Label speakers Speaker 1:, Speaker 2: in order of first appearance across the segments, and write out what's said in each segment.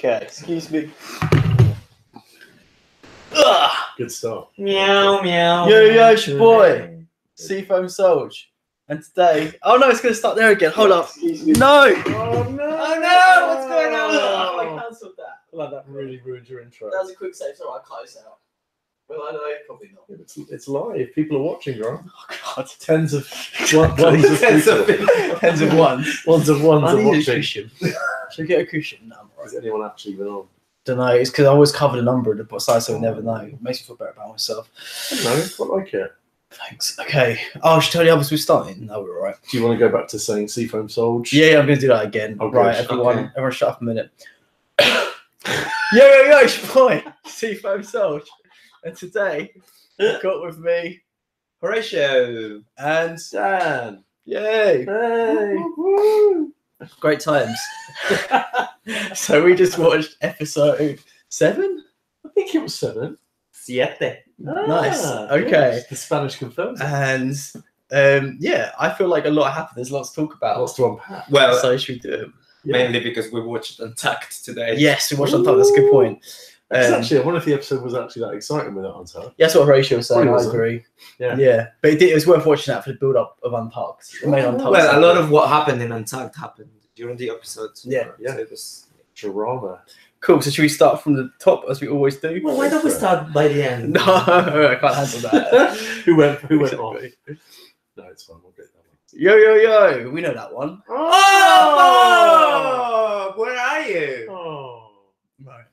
Speaker 1: Okay, excuse me. Ugh.
Speaker 2: Good start.
Speaker 3: Meow, meow.
Speaker 1: Yo, it's your boy, Seafoam Sosh. And today, oh no, it's going to start there again. Hold up. No!
Speaker 2: Oh no!
Speaker 3: Oh no, what's going on?
Speaker 1: Oh, I cancelled that.
Speaker 2: Like that really ruined your intro.
Speaker 1: That was a quick save, so I cut this out. Well, I know, probably not.
Speaker 2: It's live. People are watching, right?
Speaker 1: Oh god.
Speaker 2: Tens of ones of
Speaker 1: Tens of
Speaker 2: people.
Speaker 1: Tens of ones.
Speaker 2: Ones of ones
Speaker 1: I
Speaker 2: are
Speaker 1: need a
Speaker 2: watching.
Speaker 1: cushion. Should I get a cushion? No, I'm
Speaker 2: Is
Speaker 1: alright.
Speaker 2: anyone actually even on?
Speaker 1: Don't know. It's because I always cover the number of the side, so I never know. It makes me feel better about myself.
Speaker 2: I don't know. I like it.
Speaker 1: Thanks. Okay. Oh, I should tell the others we're starting. No, we're alright.
Speaker 2: Do you want to go back to saying Seafoam Soldier?
Speaker 1: Yeah, I'm going to do that again.
Speaker 2: Oh,
Speaker 1: right,
Speaker 2: good.
Speaker 1: everyone.
Speaker 3: Okay.
Speaker 1: Everyone shut up a minute. Yo, it's your boy, Seafoam Soldier. And today, I've got with me
Speaker 3: Horatio.
Speaker 1: and
Speaker 2: Dan.
Speaker 1: yay,
Speaker 2: Hey.
Speaker 1: great times. So we just watched episode 7.
Speaker 2: I think it was 7.
Speaker 3: Siete.
Speaker 1: Nice.
Speaker 2: Ah,
Speaker 1: Okay.
Speaker 2: yes. The Spanish confirms it.
Speaker 1: And yeah, I feel like a lot happened. There's lots to talk about.
Speaker 2: Lots to unpack.
Speaker 3: Well,
Speaker 1: So should we do it?
Speaker 2: Yeah.
Speaker 3: mainly because we watched Untucked today.
Speaker 1: Yes, we watched on time. That's a good point.
Speaker 2: Because actually, I wonder if the episode was actually that exciting with that on top.
Speaker 1: Yeah, that's what Horatio was saying.
Speaker 2: Probably
Speaker 1: I
Speaker 2: wasn't.
Speaker 1: agree.
Speaker 2: Yeah.
Speaker 1: Yeah, but it was worth watching that for the build-up of Untucked. It made Untucked
Speaker 3: Well, a
Speaker 1: sound
Speaker 3: lot
Speaker 1: good.
Speaker 3: of what happened in Untucked happened during the episode.
Speaker 1: Yeah.
Speaker 2: Yeah.
Speaker 3: So it was...
Speaker 2: Drama.
Speaker 1: Cool. So should we start from the top as we always do?
Speaker 3: Well, why don't we start by the end?
Speaker 1: No, I can't handle that.
Speaker 2: Who went off?
Speaker 1: Exactly.
Speaker 2: No, it's fine. We'll get that one.
Speaker 1: Yo, we know that one.
Speaker 3: Oh, Bob! Where are you?
Speaker 2: Oh.
Speaker 1: Right.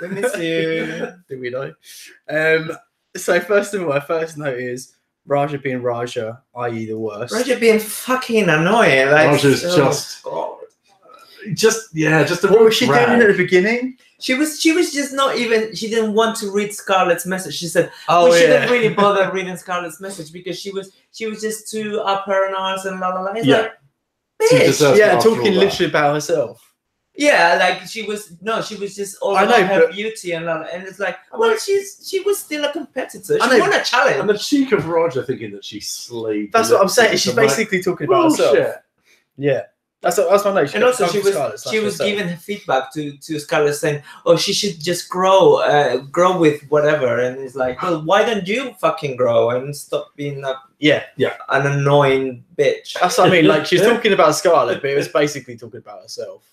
Speaker 3: We miss you.
Speaker 1: Do we know? So first of all, my first note is Raja being Raja, i.e. the worst.
Speaker 3: Roger being fucking annoying. Like,
Speaker 2: Raja's
Speaker 3: God.
Speaker 2: just a
Speaker 1: What
Speaker 2: real
Speaker 1: was she
Speaker 2: drag.
Speaker 1: doing at the beginning?
Speaker 3: She was just not even. She didn't want to read Scarlett's message. She said,
Speaker 1: Oh
Speaker 3: we
Speaker 1: yeah.
Speaker 3: shouldn't really bother reading Scarlett's message because she was just too up her arse and la la la. It's
Speaker 2: Yeah.
Speaker 3: like,
Speaker 2: She
Speaker 3: bitch.
Speaker 2: deserves-
Speaker 1: Yeah,
Speaker 2: after all
Speaker 1: talking
Speaker 2: that.
Speaker 1: literally about herself.
Speaker 3: Yeah, like she was just all
Speaker 1: I
Speaker 3: about
Speaker 1: know,
Speaker 3: her
Speaker 1: but-
Speaker 3: beauty and la la. And it's like,
Speaker 2: I
Speaker 3: well,
Speaker 2: know.
Speaker 3: she was still a competitor.
Speaker 1: I
Speaker 3: She
Speaker 1: know,
Speaker 3: won a challenge.
Speaker 2: And the cheek of Roger thinking that she slayed.
Speaker 1: That's
Speaker 2: the
Speaker 1: what I'm
Speaker 2: lip
Speaker 1: saying.
Speaker 2: sync.
Speaker 1: She's
Speaker 2: I'm like,
Speaker 1: basically talking about herself.
Speaker 2: bullshit.
Speaker 1: Yeah, that's my note.
Speaker 3: And also, she was giving her feedback to Scarlett saying, "Oh, she should just grow with whatever." And it's like, well, why don't you fucking grow and stop being
Speaker 1: Yeah,
Speaker 3: an annoying bitch?
Speaker 1: that's what I mean. Like she's talking about Scarlett, but it was basically talking about herself.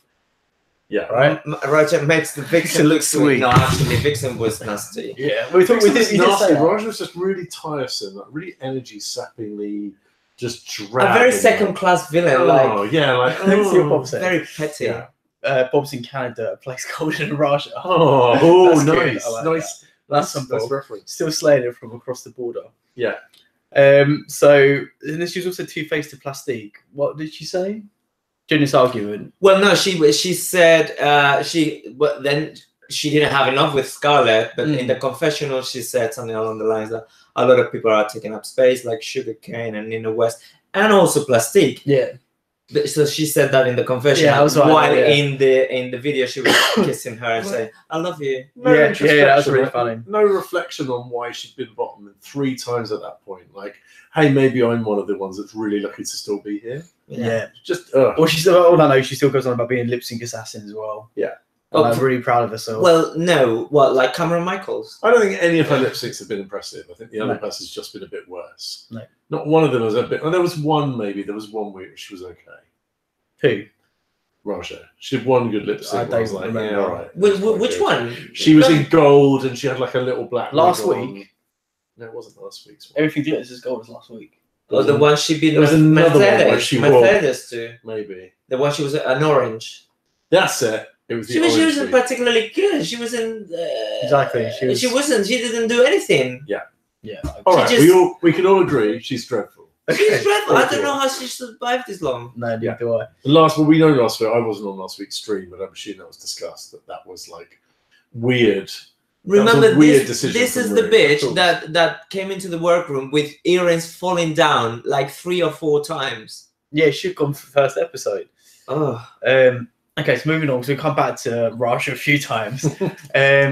Speaker 2: Yeah.
Speaker 1: Right?
Speaker 3: Roger makes the Vixen look sweet. No, actually, Vixen was nasty.
Speaker 1: Yeah, we
Speaker 2: Vixen
Speaker 1: did
Speaker 2: was
Speaker 1: say
Speaker 2: nasty.
Speaker 1: that.
Speaker 2: Roger was just really tiresome, like really energy sappingly, just
Speaker 3: A
Speaker 2: dragging.
Speaker 3: very second-class villain,
Speaker 2: Oh
Speaker 3: like
Speaker 2: yeah, like
Speaker 1: Let's see what Bob said.
Speaker 3: very petty.
Speaker 2: Yeah.
Speaker 1: Bob's in Canada, a place called in Raja.
Speaker 2: Oh,
Speaker 1: That's good.
Speaker 2: nice,
Speaker 1: I like
Speaker 2: nice.
Speaker 1: That's some
Speaker 2: Nice
Speaker 1: Bob.
Speaker 2: reference.
Speaker 1: Still slaying it from across the border.
Speaker 2: Yeah.
Speaker 1: So and then she was also two-faced to Plastique. What did she say? During this argument.
Speaker 3: Well, no, she said then she didn't have enough with Scarlett, but in the confessional she said something along the lines that a lot of people are taking up space, like Sugarcane and Nina West, and also Plastique.
Speaker 1: Yeah.
Speaker 3: But, so she said that in the confessional,
Speaker 1: Yeah, that was right,
Speaker 3: while
Speaker 1: yeah.
Speaker 3: in the video she was kissing her and saying, "I love you."
Speaker 2: No
Speaker 1: Yeah, that was
Speaker 2: introspection,
Speaker 1: really
Speaker 2: like,
Speaker 1: funny.
Speaker 2: No reflection on why she'd been bottom 3 times at that point. Like, hey, maybe I'm one of the ones that's really lucky to still be here.
Speaker 1: Yeah.
Speaker 2: Just,
Speaker 1: Well, she's all I know. She still goes on about being lip sync assassin as well.
Speaker 2: Yeah.
Speaker 1: And
Speaker 3: Oh,
Speaker 1: I'm really proud of herself.
Speaker 3: Well, no, what, like Cameron Michaels?
Speaker 2: I don't think any of her lip syncs have been impressive. I think the other
Speaker 1: No.
Speaker 2: person's just been a bit worse.
Speaker 1: No.
Speaker 2: Not one of them was a bit. Oh, there was one maybe. There was one where she was okay.
Speaker 1: Who?
Speaker 2: Raja. She did one good lip sync.
Speaker 1: I
Speaker 2: was
Speaker 1: don't
Speaker 2: like,
Speaker 1: remember.
Speaker 2: yeah, all right.
Speaker 3: Which,
Speaker 2: That's quite
Speaker 3: which
Speaker 2: good.
Speaker 3: one?
Speaker 2: She was in gold and she had like a little black.
Speaker 1: Last
Speaker 2: wig on.
Speaker 1: week.
Speaker 2: No, it wasn't last week's one.
Speaker 1: Everything Glitters is Gold was last week.
Speaker 3: Or the one she beat
Speaker 2: There was another one where
Speaker 3: Mercedes,
Speaker 2: she wore-
Speaker 3: Mercedes too.
Speaker 2: Maybe.
Speaker 3: The one she was an orange.
Speaker 2: That's it. It was the
Speaker 3: She
Speaker 2: orange
Speaker 3: wasn't
Speaker 2: week.
Speaker 3: particularly good. She wasn't.
Speaker 1: Exactly, she was-
Speaker 3: She didn't do anything.
Speaker 1: Yeah.
Speaker 2: All right,
Speaker 3: just-
Speaker 2: we can all agree she's dreadful.
Speaker 3: She's dreadful. I
Speaker 2: Okay.
Speaker 3: don't know how she survived this long.
Speaker 1: No, neither
Speaker 2: Yeah.
Speaker 1: do I.
Speaker 2: The last one we know last week. I wasn't on last week's stream, but I'm assuming that was discussed. That was like weird.
Speaker 3: Remember,
Speaker 2: weird
Speaker 3: this
Speaker 2: decision
Speaker 3: is
Speaker 2: from
Speaker 3: the
Speaker 2: Rue, of
Speaker 3: bitch
Speaker 2: course.
Speaker 3: that came into the workroom with earrings falling down like 3 or 4 times.
Speaker 1: Yeah, she'd gone for the first episode.
Speaker 3: Oh,
Speaker 1: Okay, so moving on. So we come back to Raja a few times.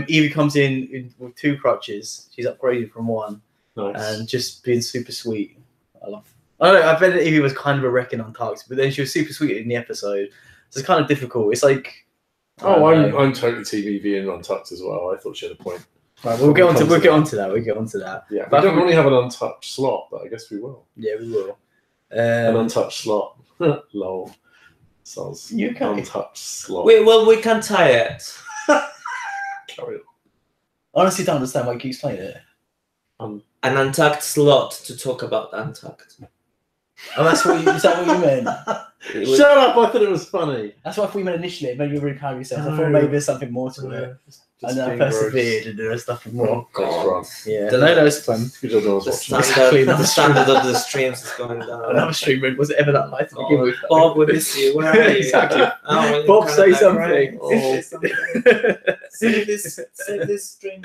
Speaker 1: Evie comes in with 2 crutches. She's upgraded from 1
Speaker 2: Nice.
Speaker 1: and just being super sweet. I don't know. I bet that Evie was kind of a wrecking on Tarks, but then she was super sweet in the episode. So it's kind of difficult. It's like
Speaker 2: Oh, I'm totally TV and Untucked as well. I thought she had a point.
Speaker 1: Right, we'll get onto that.
Speaker 2: Yeah,
Speaker 1: But
Speaker 2: we don't really have an untouched slot, but I guess we will.
Speaker 1: Yeah, we will.
Speaker 2: An untouched slot. Lol. Sounds
Speaker 1: You can.
Speaker 2: untouched slot.
Speaker 3: We can tie it.
Speaker 2: Carry on.
Speaker 1: Honestly, don't understand why he keeps playing it.
Speaker 3: An untucked slot to talk about untucked.
Speaker 1: Oh, that's what is that what you meant?
Speaker 2: Shut up! I thought it was funny.
Speaker 1: That's what we meant initially. It made you really proud of yourself. I thought maybe there's something more to it. And then I persevered, and there was nothing more. Yeah, no, that's fun.
Speaker 2: Good job, I was
Speaker 3: The
Speaker 2: watching.
Speaker 3: standard of the streams is going down.
Speaker 1: Another streamer, was it ever that high to begin with?
Speaker 3: Bob, we miss you. Where are you?
Speaker 1: Exactly.
Speaker 3: Oh,
Speaker 1: Bob, say something.
Speaker 3: Right?
Speaker 2: Oh.
Speaker 3: Save this stream.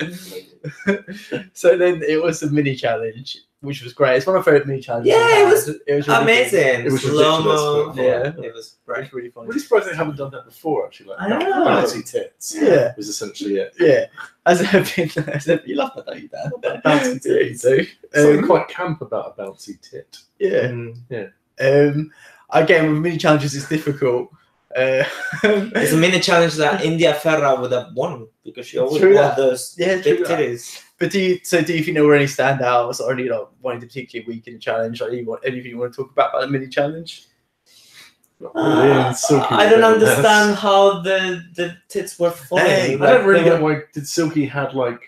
Speaker 1: So then it was a mini challenge, which was great. It's one of my favorite mini challenges.
Speaker 3: Yeah,
Speaker 1: I've
Speaker 3: it was
Speaker 1: had. It was really
Speaker 3: amazing.
Speaker 2: It was
Speaker 3: Slow-mo.
Speaker 2: ridiculous,
Speaker 1: Yeah.
Speaker 3: It was
Speaker 1: Good. It
Speaker 3: great.
Speaker 1: was really
Speaker 2: I'm
Speaker 1: funny.
Speaker 2: really surprised they haven't done that before, actually. Like,
Speaker 3: I know.
Speaker 2: bouncy tits
Speaker 1: Yeah.
Speaker 2: was essentially it.
Speaker 1: Yeah. You love that, don't you, Dan?
Speaker 2: Bouncy
Speaker 1: Yeah, you do.
Speaker 2: Something quite camp about a bouncy tit.
Speaker 1: Yeah.
Speaker 3: Mm.
Speaker 1: Again, with mini challenges, it's difficult.
Speaker 3: It's a mini challenge that India Ferra would have won because she always
Speaker 1: True
Speaker 3: won
Speaker 1: that.
Speaker 3: those
Speaker 1: Yeah,
Speaker 3: big
Speaker 1: true that.
Speaker 3: titties.
Speaker 1: But do you think there were any standouts or any one particularly weak in the challenge? Or anything you want to talk about the mini challenge?
Speaker 3: I don't understand how the tits were falling.
Speaker 1: Hey,
Speaker 2: I don't really get why did Silky had like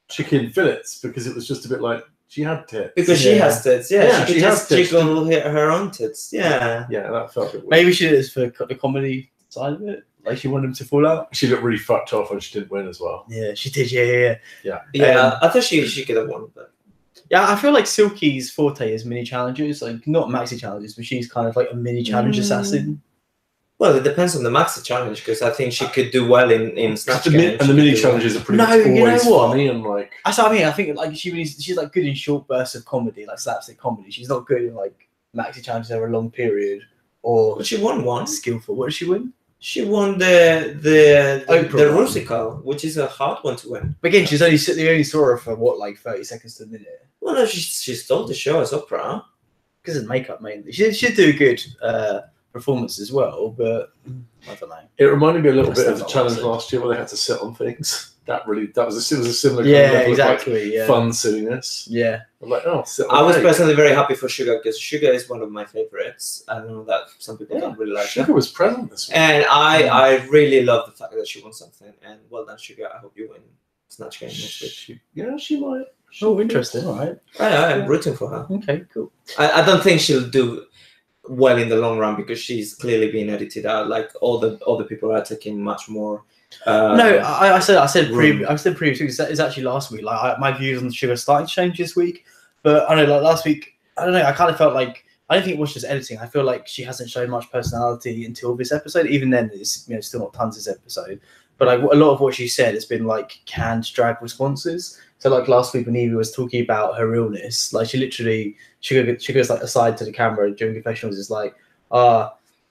Speaker 2: chicken fillets, because it was just a bit like she had tits.
Speaker 3: Because she
Speaker 1: Yeah.
Speaker 3: has tits, yeah.
Speaker 2: Yeah,
Speaker 3: she
Speaker 2: she
Speaker 3: could
Speaker 2: has
Speaker 3: just
Speaker 2: tits.
Speaker 3: jiggle her own tits, yeah.
Speaker 2: Yeah, that felt a bit weird.
Speaker 1: Maybe she did this for the comedy side of it. Like she wanted him to fall out.
Speaker 2: She looked really fucked off when she didn't win as well.
Speaker 1: Yeah, she did. Yeah.
Speaker 3: Yeah, I thought she could have won, but
Speaker 1: Yeah, I feel like Silky's forte is mini challenges, like not maxi challenges, but she's kind of like a mini challenge assassin.
Speaker 3: well, it depends on the maxi challenge because I think she could do well in Snatch
Speaker 2: The
Speaker 3: Game.
Speaker 2: and the mini challenges are pretty
Speaker 1: No,
Speaker 2: much
Speaker 1: you know
Speaker 2: always
Speaker 1: what?
Speaker 2: funny and like.
Speaker 1: That's what I mean. I think like she's like good in short bursts of comedy, like slapstick comedy. She's not good in like maxi challenges over a long period or
Speaker 3: But she won one.
Speaker 1: skillful. What did she win?
Speaker 3: She won the
Speaker 1: Oprah one.
Speaker 3: Rusical, which is a hard one to win.
Speaker 1: But again, they only saw her for what, like 30 seconds to a minute.
Speaker 3: Well, no, she stole the show as Oprah.
Speaker 1: Because of makeup mainly. She should do a good performance as well, but I don't know.
Speaker 2: It reminded me a little
Speaker 1: That's
Speaker 2: bit of the
Speaker 1: not
Speaker 2: challenge
Speaker 1: what I said.
Speaker 2: last year where they had to sit on things. That was a similar kind
Speaker 1: Yeah,
Speaker 2: of level
Speaker 1: exactly.
Speaker 2: of like
Speaker 1: Yeah.
Speaker 2: fun silliness.
Speaker 1: Yeah.
Speaker 2: I'm like, oh, sit on
Speaker 3: I was
Speaker 2: cake.
Speaker 3: personally very happy for Sugar because Sugar is one of my favorites. I know that some people don't really like
Speaker 2: Sugar
Speaker 3: her.
Speaker 2: was present this week.
Speaker 3: And I really love the fact that she won something. And well done, Sugar. I hope you win Snatch Game next week.
Speaker 2: She might.
Speaker 1: Oh, interesting. All right.
Speaker 3: I'm rooting for her.
Speaker 1: Okay, cool.
Speaker 3: I don't think she'll do well in the long run because she's clearly being edited out. Like all the people are taking much more.
Speaker 1: No, I said
Speaker 3: room.
Speaker 1: previously. It's actually last week. Like my views on Sugar starting to change this week, but I know like last week. I don't know. I kind of felt like I don't think it was just editing. I feel like she hasn't shown much personality until this episode. Even then, it's still not tons this episode. But like a lot of what she said has been like canned drag responses. So like last week when Evie was talking about her illness, like she goes like aside to the camera during confessionals. Is like,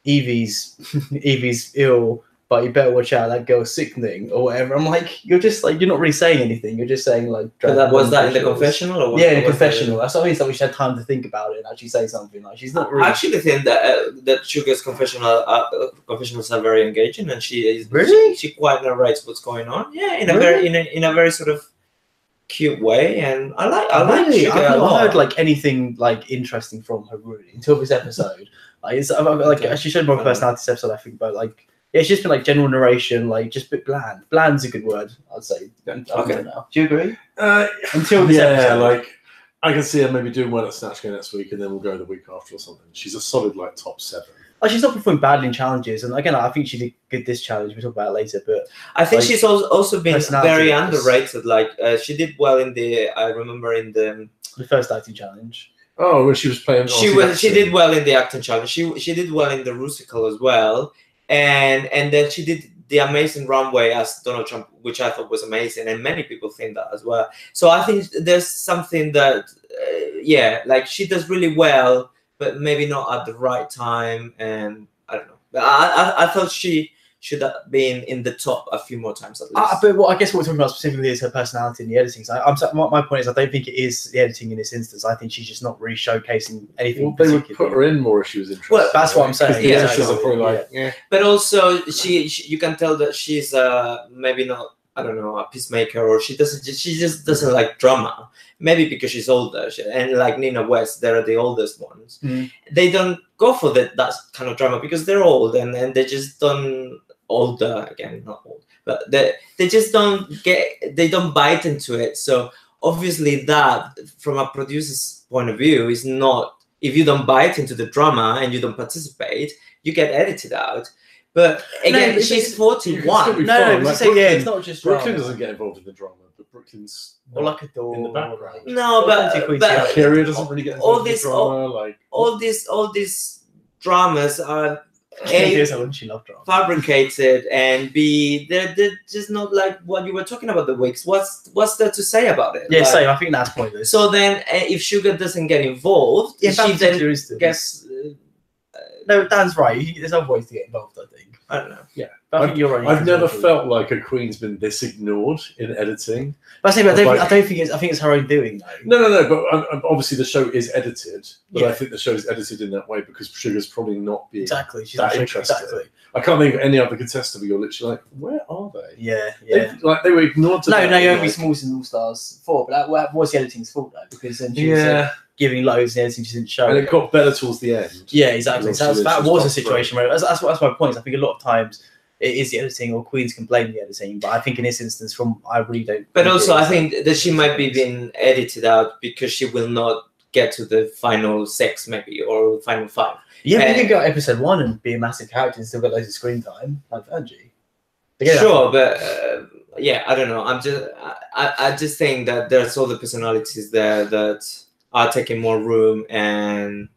Speaker 1: Evie's ill, but you better watch out, that girl's sickening or whatever. I'm like, you're not really saying anything. You're just saying like.
Speaker 3: Was that in the confessional? Or
Speaker 1: Yeah, in the confessional. That's what I mean. So we should have time to think about it and actually say something. Like she's not really.
Speaker 3: I actually think that Sugar's confessionals are very engaging, and she is
Speaker 1: Really?
Speaker 3: she quite narrates what's going on. Yeah, in a very sort of cute way, and I like
Speaker 1: Really?
Speaker 3: Sugar
Speaker 1: I've
Speaker 3: a
Speaker 1: not
Speaker 3: lot.
Speaker 1: heard like anything like interesting from her really until this episode. She showed more personality this episode. I think, but like. Yeah, it's just been like general narration, like just a bit bland. Bland's a good word, I'd say.
Speaker 3: Okay.
Speaker 1: Now. Do you agree?
Speaker 2: Until
Speaker 1: this episode.
Speaker 2: like I can see her maybe doing well at Snatch Game next week, and then we'll go the week after or something. She's a solid like top 7.
Speaker 1: Like she's not performing badly in challenges, and again, I think she did good this challenge. We'll talk about it later, but
Speaker 3: I think
Speaker 1: like,
Speaker 3: she's also been
Speaker 1: personality
Speaker 3: very
Speaker 1: is-
Speaker 3: underrated. Like she did well in the. I remember in the.
Speaker 1: the first acting challenge.
Speaker 2: Oh, when she was playing.
Speaker 3: She did well in the acting challenge. She did well in the Rusical as well, and then she did the amazing runway as Donald Trump, which I thought was amazing, and many people think that as well. So I think there's something that, like she does really well, but maybe not at the right time, and I don't know. But I thought she should have been in the top a few more times at least.
Speaker 1: But I guess what we're talking about specifically is her personality in the editing. So my point is, I don't think it is the editing in this instance. I think she's just not really showcasing anything.
Speaker 2: Well, they would put her in more if she was interested.
Speaker 1: Well, that's what I'm saying.
Speaker 2: The
Speaker 3: Yeah,
Speaker 2: editors are probably like, yeah.
Speaker 3: But also, you can tell that she's maybe not, I don't know, a peacemaker, or she just doesn't like drama. Maybe because she's older, and like Nina West, they're the oldest ones. They don't go for that kind of drama because they're old, and they just don't older again, not old, but they just don't bite into it. So obviously, that from a producer's point of view is not. If you don't bite into the drama and you don't participate, you get edited out. But again, she's 41.
Speaker 1: No,
Speaker 2: like,
Speaker 1: it's not just
Speaker 2: Brooklyn
Speaker 1: drama.
Speaker 2: doesn't get involved in the drama, but Brooklyn's
Speaker 1: Or like a door
Speaker 2: in the background.
Speaker 3: No, but
Speaker 2: Kyria doesn't really get involved in the drama.
Speaker 3: all these dramas are
Speaker 1: she loved drama.
Speaker 3: fabricated, and B, they're just not like what you were talking about the Wicks. What's there to say about it?
Speaker 1: Yeah,
Speaker 3: like,
Speaker 1: same. I think that's pointless.
Speaker 3: So then, if Sugar doesn't get involved, she then gets.
Speaker 1: No, Dan's right. There's other ways to get involved, I think.
Speaker 3: I don't know.
Speaker 1: Yeah, but I think you're right.
Speaker 2: I've never felt like a queen's been this ignored in editing.
Speaker 1: But I don't think it's. I think it's her own doing, though.
Speaker 2: No. But obviously the show is edited. But I think the show is edited in that way because Sugar's probably not being
Speaker 1: Exactly. She's
Speaker 2: that
Speaker 1: not
Speaker 2: interested.
Speaker 1: Exactly.
Speaker 2: I can't think of any other contestant where you're literally like, where are they?
Speaker 1: Yeah.
Speaker 2: They were ignored. To
Speaker 1: Naomi Smalls in All Stars 4, but that was the editing's fault, though, because then she was giving loads and editing she didn't show.
Speaker 2: And it got better towards the end.
Speaker 1: Yeah, exactly. So that was a situation where that's my point. I think a lot of times it is the editing, or queens can blame the editing, but I think in this instance, I really don't.
Speaker 3: But also, I think that she might be being edited out because she will not get to the final 6, maybe, or final 5.
Speaker 1: Yeah, but you could go episode 1 and be a massive character and still get loads of screen time, like Angie.
Speaker 3: Sure, but yeah, I don't know. I just think that there's all the personalities there that are taking more room, and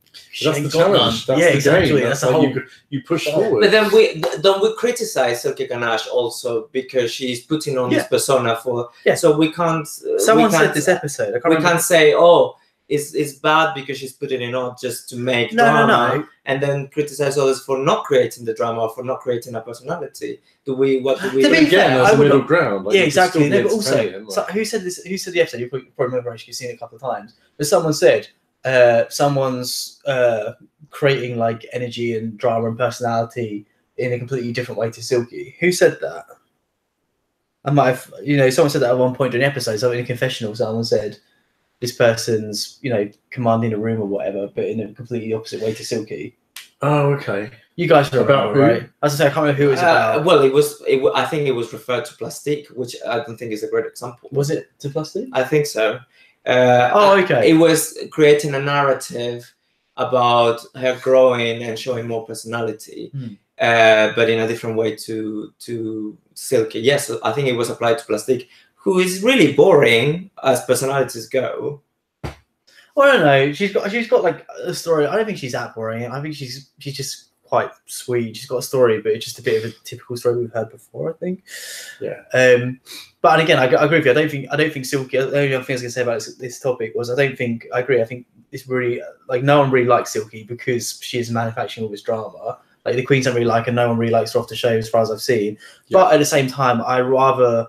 Speaker 2: that's the challenge. That's the
Speaker 1: exactly.
Speaker 2: game. That's how you push forward.
Speaker 3: But then we criticize Silky Ganache also because she's putting on this persona for. Yeah. So we can't.
Speaker 1: Someone said this episode.
Speaker 3: We can't say, oh, it's bad because she's putting it on just to make drama, and then criticize others for not creating the drama or for not creating a personality. What do we?
Speaker 2: To be fair, there's a middle ground.
Speaker 1: Like, yeah, exactly. No, but also, who said this? Who said the episode? You probably remember. You've seen it a couple of times. But someone said someone's creating like energy and drama and personality in a completely different way to Silky. Who said that? I might have, someone said that at one point during the episode. So in a confessional, someone said this person's, commanding a room or whatever, but in a completely opposite way to Silky.
Speaker 2: Oh, okay.
Speaker 1: You guys are about who? Right? As I say, I can't remember who it was about.
Speaker 3: Well, I think it was referred to Plastique, which I don't think is a great example.
Speaker 1: Was it to Plastique?
Speaker 3: I think so.
Speaker 1: Okay.
Speaker 3: It was creating a narrative about her growing and showing more personality, but in a different way to Silky. Yes, I think it was applied to Plastique, who is really boring as personalities go.
Speaker 1: Well, I don't know. She's got like a story. I don't think she's that boring. I think she's just quite sweet. She's got a story, but it's just a bit of a typical story we've heard before, I think.
Speaker 2: Yeah.
Speaker 1: But again, I agree with you. I don't think Silky. The only other thing I was going to say about this topic was I agree. I think it's really like no one really likes Silky because she is manufacturing all this drama. Like the queens don't really like her. No one really likes her off the show, as far as I've seen. Yeah. But at the same time, I rather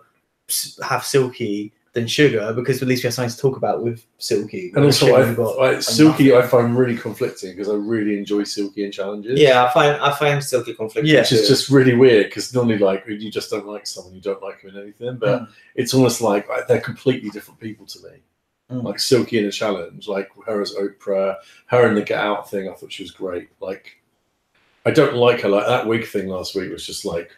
Speaker 1: have Silky than Sugar because at least we have something to talk about with Silky.
Speaker 2: And also, Silky I find really conflicting because I really enjoy Silky in challenges.
Speaker 3: Yeah, I find Silky conflicting.
Speaker 2: Yeah, which is just really weird because normally like you just don't like someone, you don't like them in anything, but it's almost like they're completely different people to me. Like Silky in a challenge, like her as Oprah, her in the Get Out thing, I thought she was great. Like I don't like her. Like that wig thing last week was just like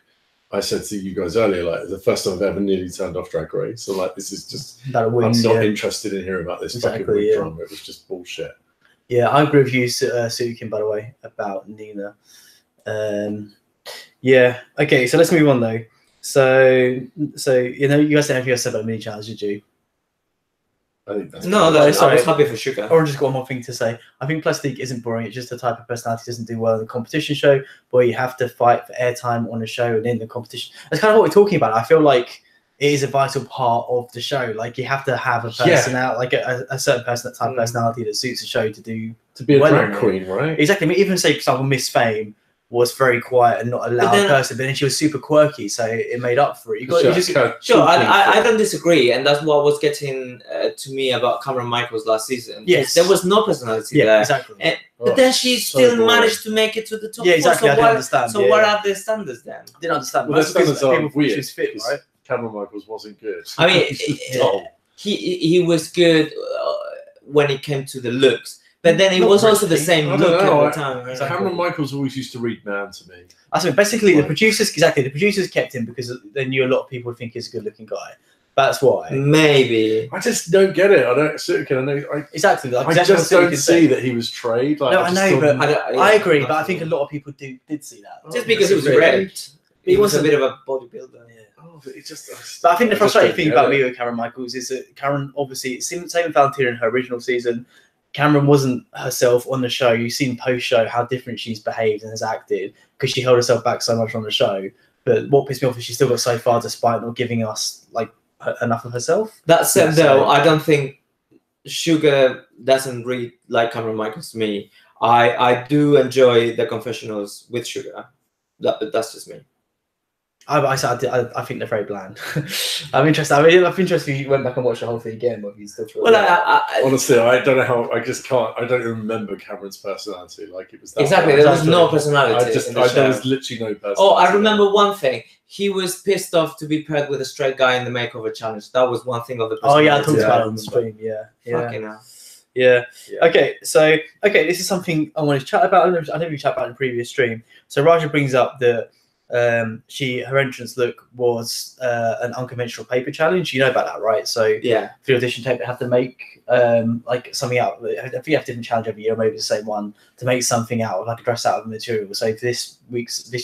Speaker 2: I said to you guys earlier, like the first time I've ever nearly turned off Drag Race. So like this is just I'm not interested in hearing about this fucking wig drama. It was just bullshit.
Speaker 1: Yeah, I agree with you, Sukin, by the way, about Nina. Yeah. Okay, so let's move on though. So you guys don't have anything else to say about mini challenge, did you?
Speaker 2: I think that's
Speaker 3: I was happy for Sugar.
Speaker 1: Or just got one more thing to say. I think Plastique isn't boring. It's just the type of personality doesn't do well in the competition show, where you have to fight for airtime on the show and in the competition. That's kind of what we're talking about. I feel like it is a vital part of the show. Like you have to have a person out, like a certain person, that type of personality that suits the show to be
Speaker 2: a drag queen, right?
Speaker 1: Exactly. I mean, even say, for example, Miss Fame was very quiet and not a loud person, but then she was super quirky, so it made up for it.
Speaker 3: Sure, I don't disagree, and that's what was getting to me about Cameron Michaels last season.
Speaker 1: Yes,
Speaker 3: there was no personality there.
Speaker 1: Exactly.
Speaker 3: But then she still managed to make it to the top.
Speaker 1: Yeah, exactly.
Speaker 3: So
Speaker 1: I understand.
Speaker 3: So what are the standards then?
Speaker 1: I didn't understand.
Speaker 2: Well, the standards are weird.
Speaker 1: She was fit, right?
Speaker 2: Cameron Michaels wasn't good.
Speaker 3: I mean, he was good when it came to the looks. But then it was also the same look at the time. Right?
Speaker 2: Cameron Michaels always used to read man to me.
Speaker 1: I mean, basically, the producers kept him because they knew a lot of people would think he's a good-looking guy. That's why.
Speaker 3: Maybe.
Speaker 2: I just don't get it. I don't.
Speaker 1: Exactly. Like,
Speaker 2: I just don't see that he was trade. Like,
Speaker 1: no, I know, but I agree. But I think a lot of people did see that.
Speaker 3: Just because it was red. He was a bit of a bodybuilder.
Speaker 1: Yeah. Oh, but it just. But I think the frustrating thing about me with Cameron Michaels is that Cameron, obviously, same with Valentina in her original season. Cameron wasn't herself on the show. You've seen post-show how different she's behaved and has acted because she held herself back so much on the show. But what pissed me off is she still got so far despite not giving us like enough of herself.
Speaker 3: That said, though, I don't think Sugar doesn't read like Cameron Michaels to me. I do enjoy the confessionals with Sugar. That's just me.
Speaker 1: I think they're very bland. I'm interested. I mean, I'm interested if you went back and watched the whole thing again. Whether you still feel.
Speaker 3: Well,
Speaker 2: honestly, I don't know how. I just can't. I don't remember Cameron's personality. Like it was that
Speaker 3: exactly. There was no personality.
Speaker 2: There was literally no personality.
Speaker 3: Oh, I remember one thing. He was pissed off to be paired with a straight guy in the makeover challenge. That was one thing of the personality.
Speaker 1: Oh yeah, I talked about it on the stream. Yeah.
Speaker 3: Fucking hell.
Speaker 1: Yeah. Okay. So this is something I want to chat about. I know we chatted about in the previous stream. So Raja brings up that. Her entrance look was an unconventional paper challenge. You know about that, right? So
Speaker 3: yeah,
Speaker 1: for the audition tape, they have to make like something out. I think you have a different challenge every year, or maybe the same one, to make something out of like a dress out of material. So for this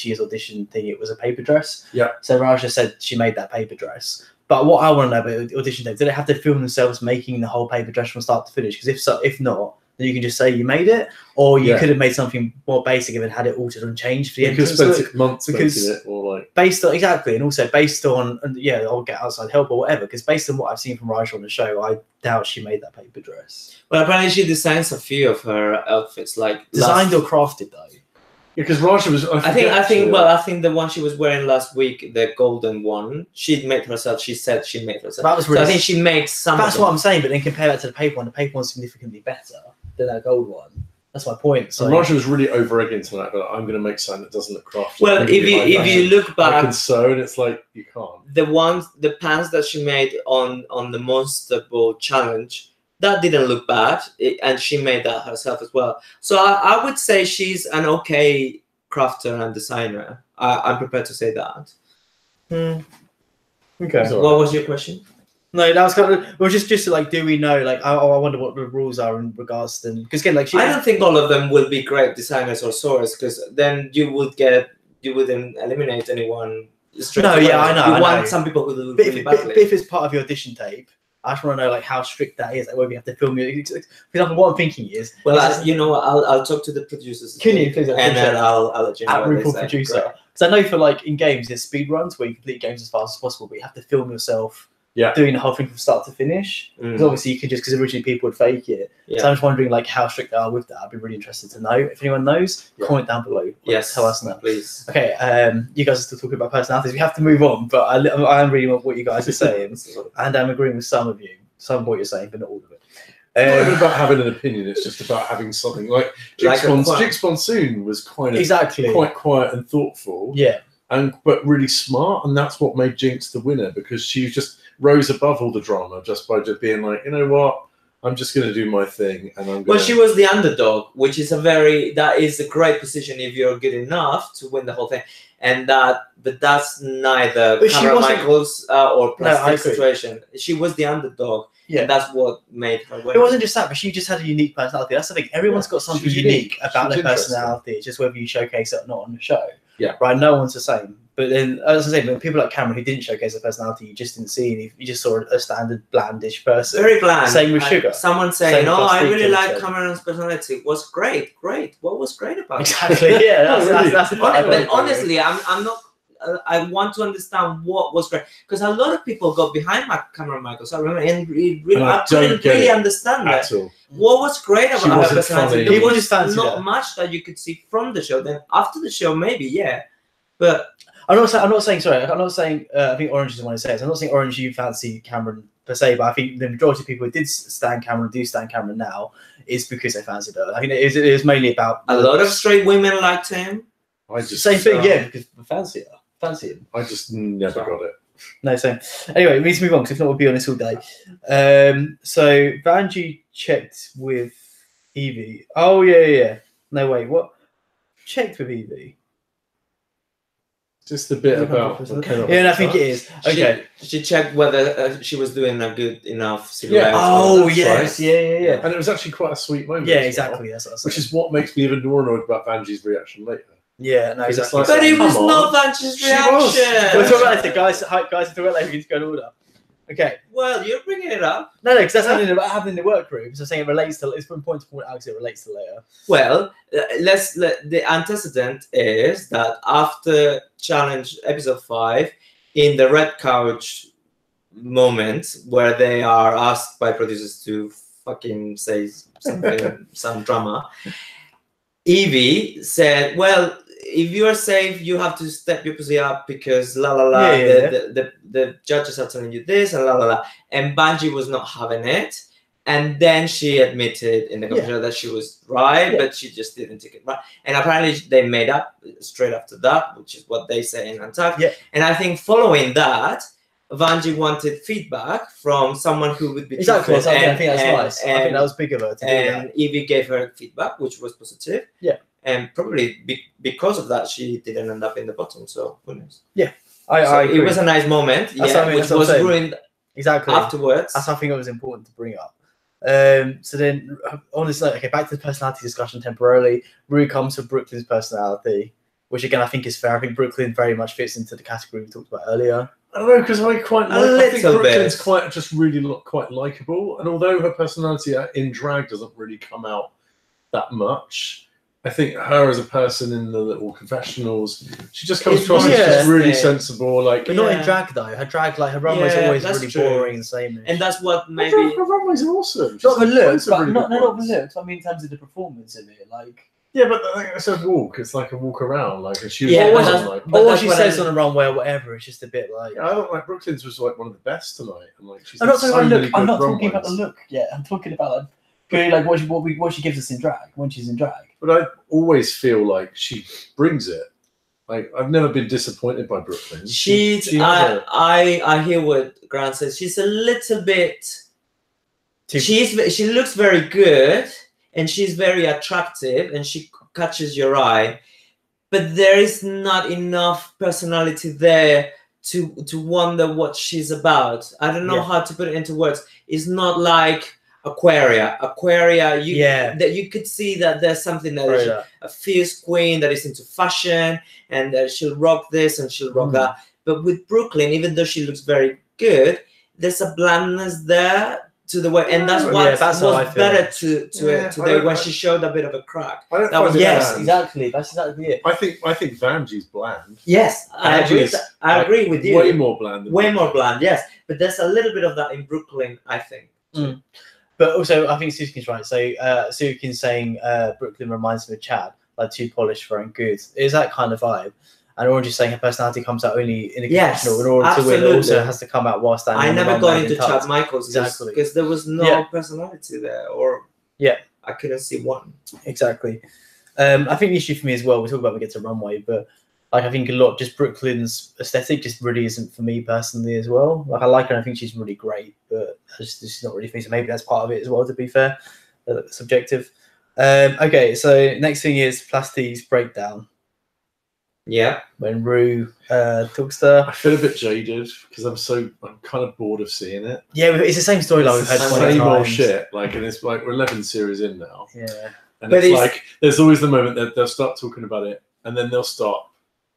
Speaker 1: year's audition thing, it was a paper dress.
Speaker 2: Yeah.
Speaker 1: So Raja said she made that paper dress. But what I want to know about the audition tape, did they have to film themselves making the whole paper dress from start to finish? Because if not, then you can just say you made it, or you could have made something more basic and then had it altered and changed for the entrance.
Speaker 2: Spent months making it, or like
Speaker 1: based on and also based on I'll get outside help or whatever. Because based on what I've seen from Raja on the show, I doubt she made that paper dress.
Speaker 3: Well, apparently she designs a few of her outfits, like
Speaker 1: designed or crafted though.
Speaker 2: Because Raja was.
Speaker 3: I think the one she was wearing last week, the golden one, she'd made herself. She said she made herself.
Speaker 1: That was really.
Speaker 3: So I think she made some.
Speaker 1: That's what I'm saying. But then compare that to the paper one. The paper one's significantly better than that gold one. That's my point. So
Speaker 2: Raja was really over-egging tonight, but I'm going to make something that doesn't look crafty.
Speaker 3: Well, if you look back,
Speaker 2: I can sew, and it's like you can't.
Speaker 3: The pants that she made on the Monster Ball challenge, that didn't look bad, and she made that herself as well. So I would say she's an okay crafter and designer. I'm prepared to say that.
Speaker 1: Okay.
Speaker 3: So what was your question?
Speaker 1: No, that was kind of well, just like, do we know? Like, I wonder what the rules are in regards to them. Because again, like,
Speaker 3: I don't think all of them will be great designers or sewers, because then you wouldn't eliminate anyone.
Speaker 1: No, yeah, I know.
Speaker 3: You want some people who do really badly.
Speaker 1: But if it's part of your audition tape, I just want to know like how strict that is. Like, whether you have to film it. For example, what I'm thinking is,
Speaker 3: you know, I'll talk to the producers.
Speaker 1: Can you please?
Speaker 3: And then I'll let you know what they say.
Speaker 1: Producer. Because I know for like in games, there's speed runs where you complete games as fast as possible, but you have to film yourself.
Speaker 2: Yeah,
Speaker 1: doing the whole thing from start to finish. Because obviously you could because originally people would fake it.
Speaker 3: Yeah.
Speaker 1: So I'm just wondering like how strict they are with that. I'd be really interested to know. If anyone knows, comment down below.
Speaker 3: Yes,
Speaker 1: tell us now,
Speaker 3: please.
Speaker 1: Okay, you guys are still talking about personalities. We have to move on, but I am reading what you guys are saying, and I'm agreeing with some of you, some of what you're saying, but not all of it.
Speaker 2: It's not even about having an opinion. It's just about having something like Jix Monsoon was quite quiet and thoughtful.
Speaker 1: Yeah,
Speaker 2: but really smart, and that's what made Jinx the winner, because she just rose above all the drama just by just being like, you know what, I'm just going to do my thing, and I'm going.
Speaker 3: Well, she was the underdog, which is that is a great position if you're good enough to win the whole thing, but that's neither Cameron Michaels or plastic situation. She was the underdog. Yeah, and that's what made her win.
Speaker 1: It wasn't just that, but she just had a unique personality. That's the thing. Everyone's got something unique about their personality. It's just whether you showcase it or not on the show.
Speaker 2: Yeah.
Speaker 1: Right. No one's the same. But then, as I say, but people like Cameron who didn't showcase their personality, you just didn't see, and you just saw a standard blandish person.
Speaker 3: Very bland.
Speaker 1: Same with Sugar.
Speaker 3: Someone saying, "Oh, I really like Cameron's personality." Was great. Great. What was great about it?
Speaker 1: Exactly. Yeah. That's
Speaker 3: but honestly, I'm not. I want to understand what was great, because a lot of people got behind my camera, Michael. So I remember, and I couldn't really understand that. What was great about her personality? There was not much that you could see from the show. Then after the show, maybe but
Speaker 1: I'm not saying. Sorry, I'm not saying. I think Orange is the one who says. I'm not saying Orange you fancy Cameron per se, but I think the majority of people who did stand Cameron do stand Cameron now is because they fancied her. I think it is mainly about
Speaker 3: a lot of straight women liked him.
Speaker 1: Same thing, because we fancy him.
Speaker 2: I just never got it.
Speaker 1: No, same. Anyway, we need to move on because if not, we'll be on this all day. So Vanjie checked with Evie. Oh yeah. No wait, what? Checked with Evie.
Speaker 2: Just a bit about.
Speaker 1: I think it is. Okay.
Speaker 3: She checked whether she was doing a good enough silhouette.
Speaker 1: Oh yes, right. Yeah.
Speaker 2: And it was actually quite a sweet moment.
Speaker 1: Yeah, exactly. That's what I was saying.
Speaker 2: Which is what makes me even more annoyed about Vanjie's reaction later.
Speaker 1: Yeah, no, exactly.
Speaker 3: But it was not Vanjie's reaction.
Speaker 1: We're talking about it, guys. Guys, talk about later. We need to go in order. Okay.
Speaker 3: Well, you're bringing it up.
Speaker 1: No, because that's happening in the workroom. So saying it relates to. It's important to point out because it relates to later.
Speaker 3: Well, the antecedent is that after Challenge episode 5, in the red couch moment where they are asked by producers to fucking say something, some drama, Evie said, "Well, if you are safe, you have to step your pussy up because the judges are telling you this and la la la." And Vanjie was not having it, and then she admitted in the computer that she was right, but she just didn't take it right. And apparently they made up straight after that, which is what they say in Untucked.
Speaker 1: Yeah.
Speaker 3: And I think following that, Vanjie wanted feedback from someone who would be
Speaker 1: exactly.
Speaker 3: truthful.
Speaker 1: I think that's nice. I think that was big of her to do that.
Speaker 3: And Evie gave her feedback, which was positive.
Speaker 1: Yeah.
Speaker 3: And probably because of that, she didn't end up in the bottom. So who knows?
Speaker 1: Yeah, I agree.
Speaker 3: It was a nice moment. Which was ruined afterwards.
Speaker 1: That's something that was important to bring up. So then on this note, okay, back to the personality discussion temporarily. Rue comes to Brooklyn's personality, which again I think is fair. I think Brooklyn very much fits into the category we talked about earlier.
Speaker 2: I don't know, because I think Brooklyn's quite likable, and although her personality in drag doesn't really come out that much, I think her as a person in the little confessionals, she just comes across as just really sensible.
Speaker 1: But not in drag though. Her drag, her runways are always really boring and same.
Speaker 3: And that's what maybe
Speaker 2: her runways are awesome.
Speaker 1: Not the looks, but not the looks. I mean, in terms of the performance in it,
Speaker 2: but it's a walk. It's like a walk around, and she
Speaker 1: or what she says on a runway or whatever. It's just a bit I
Speaker 2: don't like Brooklyn's was one of the best tonight, and she's
Speaker 1: I'm not talking about look. I'm not talking about the look yet. I'm talking about what she gives us in drag when she's in drag.
Speaker 2: But I always feel like she brings it. I've never been disappointed by Brooklyn.
Speaker 3: I hear what Grant says. She's a little bit. She looks very good and she's very attractive and she catches your eye, but there is not enough personality there to wonder what she's about. I don't know how to put it into words. It's not like Aquaria, that you could see that there's something that is a fierce queen that is into fashion and she'll rock this and she'll rock that. But with Brooklyn, even though she looks very good, there's a blandness there to the way, and that's what was better today when she showed a bit of a crack.
Speaker 1: Exactly. That's exactly it.
Speaker 2: I think Vanjie's bland.
Speaker 3: Yes, I agree with you.
Speaker 2: Way more bland.
Speaker 3: Yes, but there's a little bit of that in Brooklyn, I think.
Speaker 1: But also, I think Sukin's right. So Sukin's saying Brooklyn reminds me of Chad, too polished, very good. Is that kind of vibe? And Orange is saying her personality comes out only in a confessional in order to win. It also has to come out while standing.
Speaker 3: I never got into Chad Michaels because there was no personality there, I couldn't see one.
Speaker 1: Exactly. I think the issue for me as well. We talk about when we get to runway, but I think a lot just Brooklyn's aesthetic just really isn't for me personally as well. I like her and I think she's really great, but she's not really for me. So maybe that's part of it as well, to be fair. Subjective. Okay, so next thing is Plastique's breakdown.
Speaker 3: Yeah.
Speaker 1: When Rue talks to her.
Speaker 2: I feel a bit jaded because I'm kind of bored of seeing it.
Speaker 1: Yeah, it's the same storyline we've had 20 times.
Speaker 2: Same old shit. And it's we're 11 series in now.
Speaker 1: Yeah.
Speaker 2: And it's there's always the moment that they'll start talking about it and then they'll stop.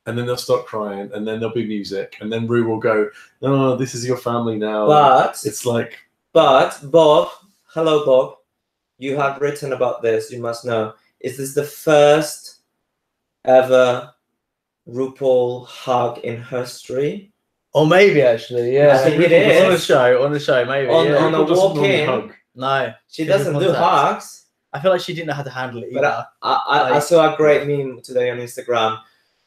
Speaker 2: And then they'll start crying, and then there'll be music, and then Rue will go, "No, this is your family now."
Speaker 3: But
Speaker 2: it's like,
Speaker 3: Bob, hello, Bob. You have written about this. You must know. Is this the first ever RuPaul hug in history.
Speaker 1: Or maybe actually, yeah.
Speaker 3: I think it is.
Speaker 1: On the show, maybe.
Speaker 3: On
Speaker 1: yeah.
Speaker 3: a walk-in.
Speaker 2: Hug.
Speaker 1: No,
Speaker 3: She doesn't do hugs.
Speaker 1: I feel like she didn't know how to handle it either.
Speaker 3: But I saw a great meme today on Instagram,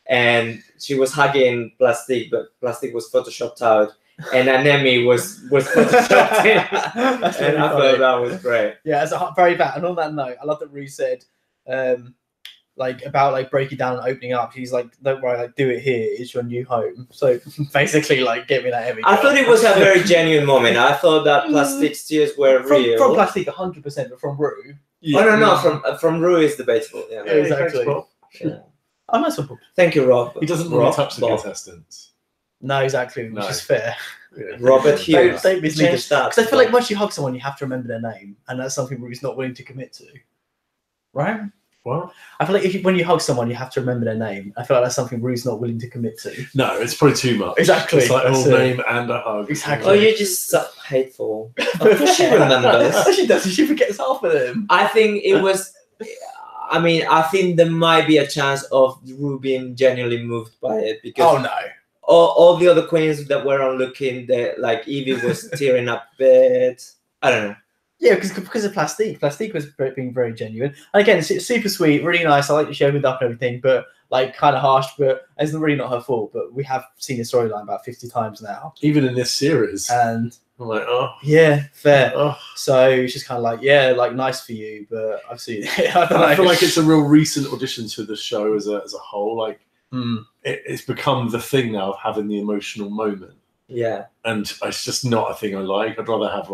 Speaker 3: and she was hugging Plastic, but Plastic was photoshopped out, and Anemi was photoshopped in.
Speaker 1: That's
Speaker 3: and
Speaker 1: really
Speaker 3: I
Speaker 1: funny.
Speaker 3: thought that was great.
Speaker 1: Yeah, it's very bad. And on that note, I love that Rue said, about breaking down and opening up. He's like, don't worry, do it here. It's your new home. So basically, get me that Emmy.
Speaker 3: I thought it was a very genuine moment. I thought that Plastic's tears were real.
Speaker 1: From Plastic, 100%, but from Rue.
Speaker 3: Yeah. Oh no, from Rue is debatable. Yeah,
Speaker 1: exactly.
Speaker 3: Yeah.
Speaker 1: I'm not so.
Speaker 3: Thank you, Rob.
Speaker 2: He doesn't really touch the contestants.
Speaker 1: No, exactly, which is fair.
Speaker 3: Yeah. Robert Hughes.
Speaker 1: Don't mislead us.
Speaker 3: That.
Speaker 1: Because I feel like once you hug someone, you have to remember their name, and that's something Rue's not willing to commit to. Right?
Speaker 2: What?
Speaker 1: I feel like when you hug someone, you have to remember their name. I feel like that's something Rue's not willing to commit to.
Speaker 2: No, it's probably too much.
Speaker 1: Exactly.
Speaker 2: It's like a whole name and a hug.
Speaker 1: Exactly.
Speaker 3: Oh, you're just so hateful. Of course she remembers.
Speaker 1: She does. She forgets half of them.
Speaker 3: I think it was. I mean, I think there might be a chance of Rue being genuinely moved by it because.
Speaker 1: Oh no.
Speaker 3: All the other queens that were on looking, like Evie was tearing up a bit. I don't know.
Speaker 1: Yeah, because of Plastique. Plastique was being very genuine. And again, it's super sweet, really nice. I like that she opened up and everything, but kind of harsh. But it's really not her fault. But we have seen the storyline about 50 times now.
Speaker 2: Even in this series.
Speaker 1: And
Speaker 2: I'm like, oh.
Speaker 1: Yeah, fair.
Speaker 2: Oh.
Speaker 1: So it's just kind of nice for you, but I've seen it. I
Speaker 2: feel like it's a real recent audition to the show as a whole. It's become the thing now of having the emotional moment.
Speaker 3: Yeah.
Speaker 2: And it's just not a thing I like. I'd rather have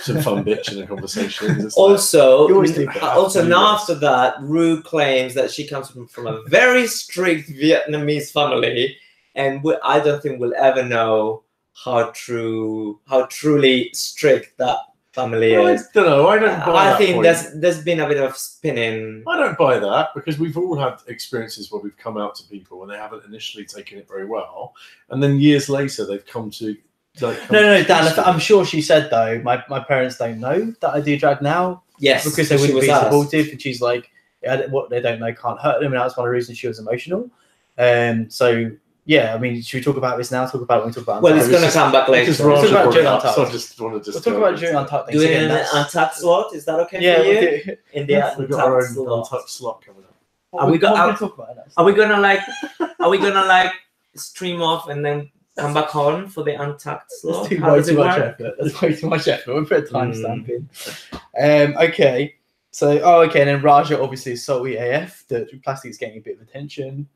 Speaker 2: some fun bitching and conversations. It's
Speaker 3: also
Speaker 2: like,
Speaker 3: now after that, Rue claims that she comes from a very strict Vietnamese family, and I don't think we'll ever know how truly strict that family is.
Speaker 2: I don't know. I don't buy that.
Speaker 3: I think there's been a bit of spinning.
Speaker 2: I don't buy that because we've all had experiences where we've come out to people and they haven't initially taken it very well, and then years later they've come to.
Speaker 1: No, Dan. I'm sure she said though. My parents don't know that I do drag now.
Speaker 3: Yes,
Speaker 1: because they wouldn't be supportive, and she's like, what they don't know can't hurt them, and that's one of the reasons she was emotional. So. Yeah, I mean, should we talk about this now? Talk about it when we talk about
Speaker 3: Untucked. Well, it's going to come back later.
Speaker 1: We'll talk about during Untucked.
Speaker 2: So I just want to
Speaker 1: we'll talk about during Untucked.
Speaker 3: Doing an Untucked slot? Is that okay for you?
Speaker 1: We'll
Speaker 2: in the we've got our own Untucked slot coming up.
Speaker 3: Are we gonna stream off and then come back on for the Untucked slot?
Speaker 1: That's way too much effort. That's way too much effort. We'll put a timestamp in. Okay. So, and then Raja obviously is salty AF. The Plastic's getting a bit of attention.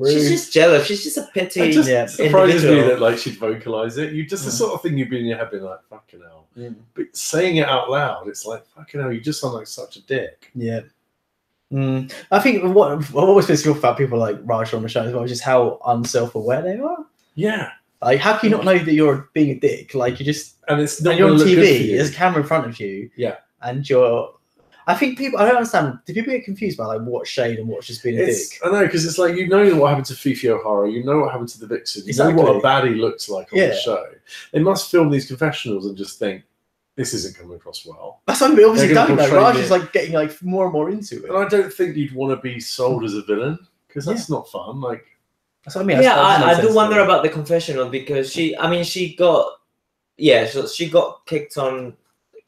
Speaker 3: She's just jealous. She's just a pity.
Speaker 2: It just surprises me that she'd vocalize it. You just the sort of thing you'd be in your head being like, fucking hell. Yeah. But saying it out loud, it's like, fucking hell, you just sound like such a dick.
Speaker 1: Yeah. I think what always pisses me off about people like Raj on the show as well is just how unself-aware they are.
Speaker 2: Yeah.
Speaker 1: How can you not know that you're being a dick? You just
Speaker 2: and it's not
Speaker 1: you're on TV. There's a camera in front of you.
Speaker 2: Yeah.
Speaker 1: And you're. I think I don't understand. Do people get confused by what's shade and what's just being a dick?
Speaker 2: I know, because it's like, what happened to Fifi O'Hara, what happened to the Vixen, know what a baddie looks like on the show. They must film these confessionals and just think, this isn't coming across well.
Speaker 1: That's what I'm obviously done. Raj is getting more and more into it.
Speaker 2: And I don't think you'd want to be sold as a villain, because that's not fun.
Speaker 1: That's what I mean.
Speaker 3: Yeah, I do wonder about the confessional because she got kicked on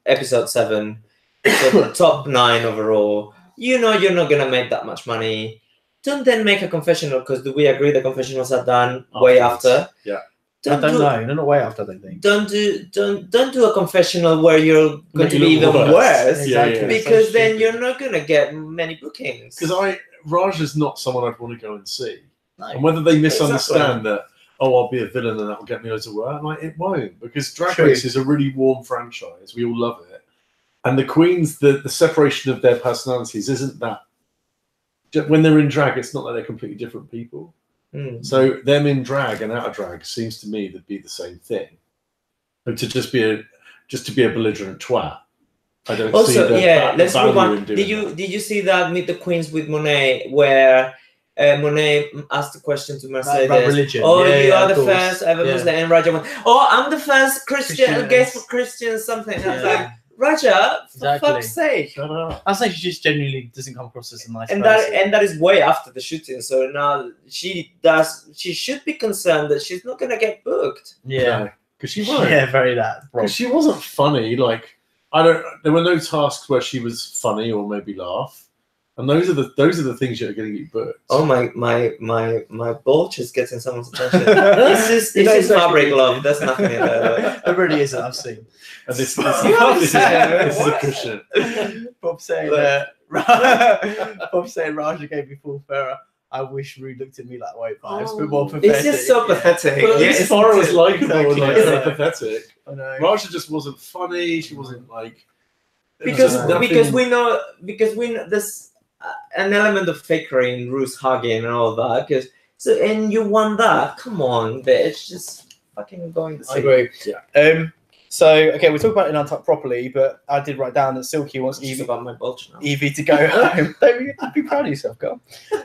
Speaker 3: episode 7. So top 9 overall. You're not gonna make that much money. Don't then make a confessional, because do we agree the confessionals are done way after?
Speaker 2: Yeah.
Speaker 1: I don't know. They're not way after, I don't think.
Speaker 3: Don't do a confessional where you're going to be even worse.
Speaker 1: Exactly.
Speaker 3: Because then you're not gonna get many bookings.
Speaker 2: Because Raj is not someone I'd want to go and see.
Speaker 1: No.
Speaker 2: And whether they misunderstand that, I'll be a villain and that'll get me loads of work, it won't, because Drag Race is a really warm franchise. We all love it. And the queens, the separation of their personalities isn't that. When they're in drag, it's not that they're completely different people. So them in drag and out of drag seems to me to be the same thing. But to just be a belligerent twat, I don't see the
Speaker 3: let's move
Speaker 2: value
Speaker 3: on.
Speaker 2: in doing
Speaker 3: Did you see that Meet the Queens with Monet, where Monet asked the question to Mercedes
Speaker 1: about religion.
Speaker 3: You are the first ever Muslim, and Raja went, I'm the first Christian, guess for Christian something. And I was like, Raja, for
Speaker 1: Exactly.
Speaker 3: fuck's sake.
Speaker 2: Shut up.
Speaker 1: I think she just genuinely doesn't come across as a nice
Speaker 3: And
Speaker 1: person.
Speaker 3: that is way after the shooting. So now she should be concerned that she's not gonna get booked.
Speaker 1: Yeah.
Speaker 2: Because she won't.
Speaker 1: Yeah, very that.
Speaker 2: Because she wasn't funny. Like there were no tasks where she was funny or maybe laugh. And those are the things that are going to get booked.
Speaker 3: Oh my bulge is getting someone's attention. It's just fabric, love. There's nothing in there.
Speaker 1: There really isn't. I've seen.
Speaker 2: And this is a cushion.
Speaker 1: Bob saying Raja gave me full Farah. I wish Rude looked at me like white vibes, but more pathetic.
Speaker 3: It's just so pathetic.
Speaker 2: But at least Farah was likable and like
Speaker 1: Exactly.
Speaker 2: pathetic.
Speaker 1: I know.
Speaker 2: Raja just wasn't funny. She wasn't like
Speaker 3: because
Speaker 2: nothing-
Speaker 3: we know there's an element of fakery in Ruth's hugging and all that. And you want that? Come on, bitch, just fucking going to
Speaker 1: I agree.
Speaker 2: Yeah.
Speaker 1: So okay, we'll talk about it in Untucked properly, but I did write down that Silky wants
Speaker 3: It's
Speaker 1: Evie
Speaker 3: about my bulge now.
Speaker 1: to go home. Don't be proud of yourself, girl.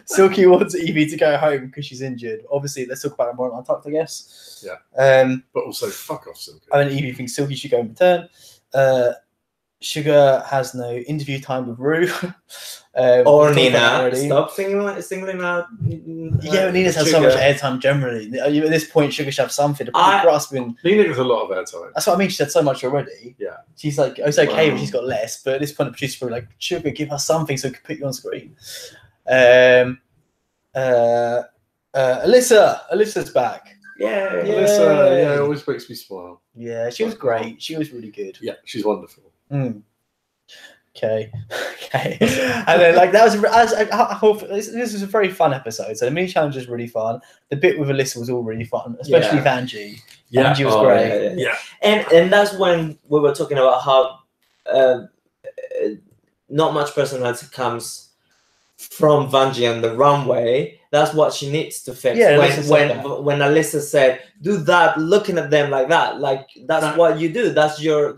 Speaker 1: Silky wants Evie to go home because she's injured. Obviously, let's talk about it more on Untucked, I guess.
Speaker 2: Yeah. But also, fuck off, Silky.
Speaker 1: I mean, Evie thinks Silky should go in return. Sugar has no interview time with Rue.
Speaker 3: Or
Speaker 1: we've talked about it
Speaker 3: Nina.
Speaker 1: already.
Speaker 3: Stop singling out.
Speaker 1: Yeah, Nina's had so much airtime generally. At this point, Sugar should have something to put grasping.
Speaker 2: Nina gets a lot of airtime.
Speaker 1: That's what I mean. She said so much already.
Speaker 2: Yeah.
Speaker 1: She's like, it's okay,
Speaker 2: Wow.
Speaker 1: but she's got less. But at this point, the producer's probably like, Sugar, give us something so we can put you on screen. Alyssa's back.
Speaker 3: Yeah.
Speaker 2: Alyssa, yeah, it always makes me smile.
Speaker 1: Yeah, she was great. She was really good.
Speaker 2: Yeah, she's wonderful.
Speaker 1: Mm. Okay. And then like that was this was a very fun episode. So the mini challenge was really fun. The bit with Alyssa was all really fun, especially Vanjie.
Speaker 2: Yeah.
Speaker 1: Vanjie was great.
Speaker 3: Yeah. And that's when we were talking about how not much personality comes from Vanjie on the runway. That's what she needs to fix.
Speaker 1: Yeah,
Speaker 3: when Alyssa said, "Do that," looking at them like that, like that's what you do. That's your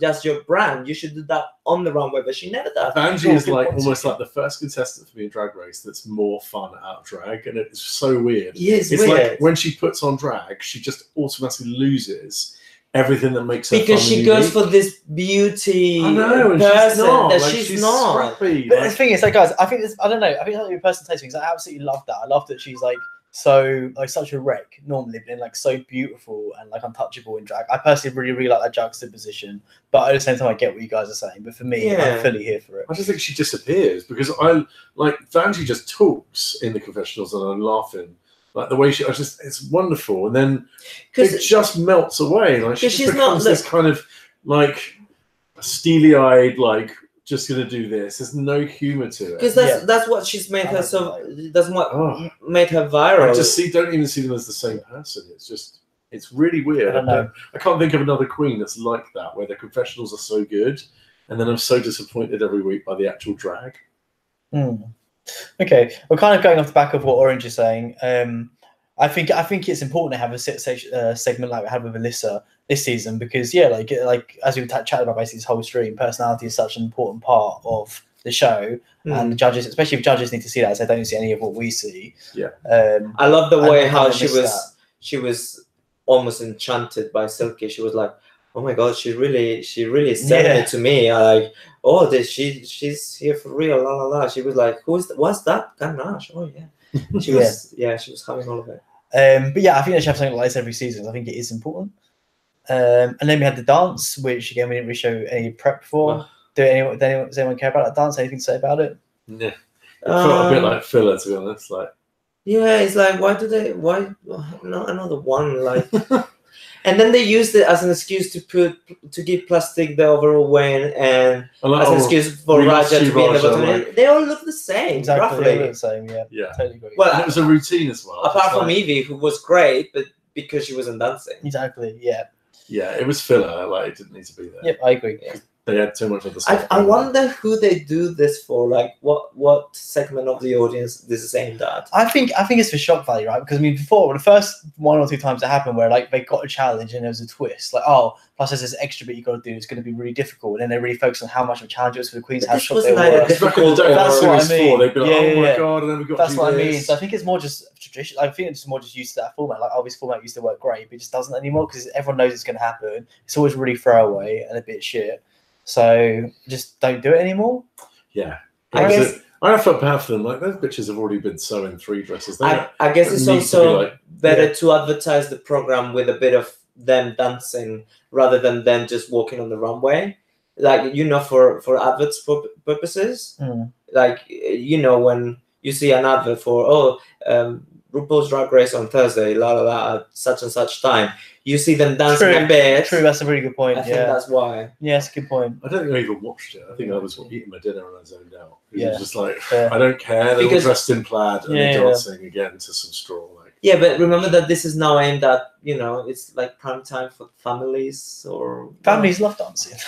Speaker 3: brand. You should do that on the runway. But she never does.
Speaker 2: Vanjie is like almost like the first contestant for me in Drag Race that's more fun out of drag, and it's so weird.
Speaker 3: Yeah, it's
Speaker 2: weird.
Speaker 3: weird.
Speaker 2: Like when she puts on drag, she just automatically loses everything that makes her
Speaker 3: because
Speaker 2: fun
Speaker 3: she
Speaker 2: and
Speaker 3: goes
Speaker 2: unique.
Speaker 3: for this beauty
Speaker 2: I know, and
Speaker 3: person that
Speaker 2: like,
Speaker 3: she's not.
Speaker 2: Scrappy.
Speaker 1: But
Speaker 2: Like,
Speaker 1: the thing is, like, guys, I think this. I don't know. I think that's your personal taste because I absolutely love that. I love that she's like so like such a wreck normally, but then like so beautiful and like untouchable in drag. I personally really like that juxtaposition. But at the same time, I get what you guys are saying. But for me, I'm fully here for it.
Speaker 2: I just think she disappears because I like Vanjie just talks in the confessionals and I'm laughing. Like the way it's wonderful, and then it just melts away. Like she just becomes this kind of like steely-eyed, like just gonna do this. There's no humor to it.
Speaker 3: Because that's what she's made her so. That's what made her
Speaker 2: I
Speaker 3: viral.
Speaker 2: just don't even see them as the same person. It's really weird. I can't think of another queen that's like that, where the confessionals are so good, and then I'm so disappointed every week by the actual drag.
Speaker 1: Okay, we're kind of going off the back of what Orange is saying. I think it's important to have a segment like we had with Alyssa this season because like as we chatted about basically this whole stream, personality is such an important part of the show, and the judges, especially if judges, need to see that as they don't see any of what we see.
Speaker 2: Yeah,
Speaker 3: I love the way how she was almost enchanted by Silky. She was like, "Oh my god, she really said it to me." Like, "Oh, she's here for real." La la la. She was like, "What's that? Ganache?" Oh yeah. She was she was having all of it.
Speaker 1: But yeah, I think they should have something like this every season. I think it is important. And then we had the dance, which again we didn't really show any prep for. Does anyone care about that dance? Anything to say about it?
Speaker 2: Yeah, it felt a bit like filler, to be honest. Like,
Speaker 3: yeah, it's like why not another one? Like, and then they used it as an excuse to give Plastic the overall win and as an excuse for Raja to be in the bottom. They all look the same,
Speaker 1: exactly. They
Speaker 3: roughly.
Speaker 1: look the same. Yeah, totally agree.
Speaker 3: Well,
Speaker 2: and it was a routine as well.
Speaker 3: Apart from Evie, who was great, but because she wasn't dancing.
Speaker 1: Exactly. Yeah.
Speaker 2: Yeah, it was filler. Like, it didn't need to be there.
Speaker 1: Yep, I agree.
Speaker 3: Yeah.
Speaker 2: They had too much of the stuff.
Speaker 3: I wonder who they do this for. Like, what segment of the audience this is aimed at?
Speaker 1: I think it's for shock value, right? Because I mean, before the first 1 or 2 times it happened, where like they got a challenge and there was a twist, like plus there's this extra bit you got to do. It's going to be really difficult, and then they really focus on how much of a challenge it was for the queens. How shocked they were.
Speaker 2: That's what I mean. They'd be like, oh my god, and then we got.
Speaker 1: That's what I mean. So I think it's more just tradition. I think it's more just used to that format. Like, this format used to work great, but it just doesn't anymore because everyone knows it's going to happen. It's always really throwaway and a bit shit. So just don't do it anymore.
Speaker 2: Yeah.
Speaker 3: I guess
Speaker 2: I felt bad for them. Like, those bitches have already been sewing 3 dresses.
Speaker 3: I guess it's
Speaker 2: need to be
Speaker 3: also
Speaker 2: like-
Speaker 3: better to advertise the program with a bit of them dancing rather than them just walking on the runway. Like, for adverts purposes, like, when you see an advert for, RuPaul's Drag Race on Thursday, at such and such time, you see them dancing a bit.
Speaker 1: True, that's a really good point.
Speaker 3: I think that's why.
Speaker 1: Yeah, that's a good point.
Speaker 2: I don't think I even watched it. I think I was eating my dinner and I zoned out. It
Speaker 1: Yeah.
Speaker 2: was just like,
Speaker 1: Yeah.
Speaker 2: I don't care. They're all
Speaker 3: Because-
Speaker 2: dressed in plaid and they're dancing again to some straw. Like,
Speaker 3: Yeah, but remember that this is now aimed at, it's like prime time for families or...
Speaker 1: Families love dancing.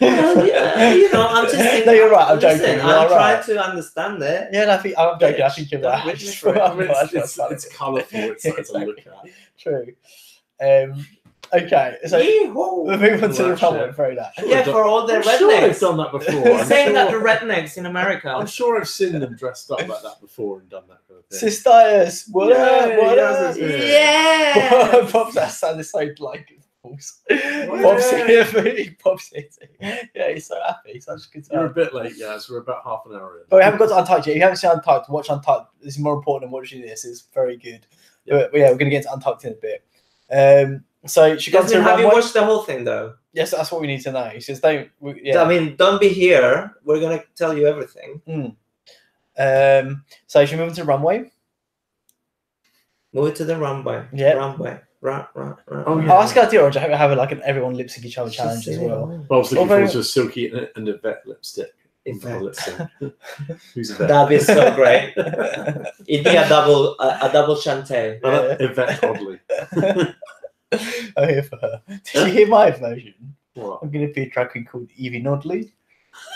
Speaker 3: Well, yeah, I'm just thinking...
Speaker 1: No, you're right, I'm joking.
Speaker 3: Listen,
Speaker 1: You're
Speaker 3: I'm trying
Speaker 1: right.
Speaker 3: to understand it.
Speaker 1: Yeah, no, I'm joking. I think you're
Speaker 3: Don't
Speaker 1: right.
Speaker 3: rip me
Speaker 1: Just-
Speaker 3: for it.
Speaker 2: I mean,
Speaker 1: I'm
Speaker 2: it's
Speaker 1: not-
Speaker 2: colourful. It's nice to look at.
Speaker 1: True. Okay, so
Speaker 3: Yee-hoo.
Speaker 1: we're moving on to the
Speaker 2: Well,
Speaker 1: runway. Very nice.
Speaker 3: Yeah, for all the
Speaker 2: I'm sure I've
Speaker 3: rednecks.
Speaker 2: done that before. I'm
Speaker 3: Saying that the
Speaker 2: sure-
Speaker 3: rednecks in America.
Speaker 2: I'm sure I've seen them dressed up like that before and done that kind of thing.
Speaker 1: Sisters, what up? What up?
Speaker 3: Yeah.
Speaker 1: Bob's that sounded so like false.
Speaker 2: yeah.
Speaker 1: Bob's here, really. Bob's here. Yeah, he's so happy. Such a good
Speaker 2: You're a
Speaker 1: time.
Speaker 2: bit late, yeah. So we're about half an hour in.
Speaker 1: But we haven't got to Untucked yet. If you haven't seen Untucked, watch Untucked. This is more important than watching this. It's very good.
Speaker 2: Yeah.
Speaker 1: But yeah, we're going to get into Untucked in a bit. So she got to
Speaker 3: Have you
Speaker 1: runway.
Speaker 3: watched the whole thing though?
Speaker 1: Yes, that's what we need to know. He says, don't. Yeah.
Speaker 3: I mean, don't be here. We're gonna tell you everything.
Speaker 1: So she moved to the runway.
Speaker 3: Move it to the runway.
Speaker 1: Yeah.
Speaker 3: Runway. Run.
Speaker 2: Oh,
Speaker 1: Oh,
Speaker 2: yeah.
Speaker 1: that's a good idea, or just have like an everyone lip sync each other challenge as well.
Speaker 2: Well, I was looking
Speaker 1: Although-
Speaker 2: forward to a Silky and a vet lipstick.
Speaker 3: Yvette.
Speaker 2: Lip sync. Who's a vet?
Speaker 3: That'd be so great. It'd be a double Shantae.
Speaker 2: I like Yvette Oddly.
Speaker 1: I'm here for her. Did you hear my version?
Speaker 2: What?
Speaker 1: I'm going to be a drag queen called Evie Nodley.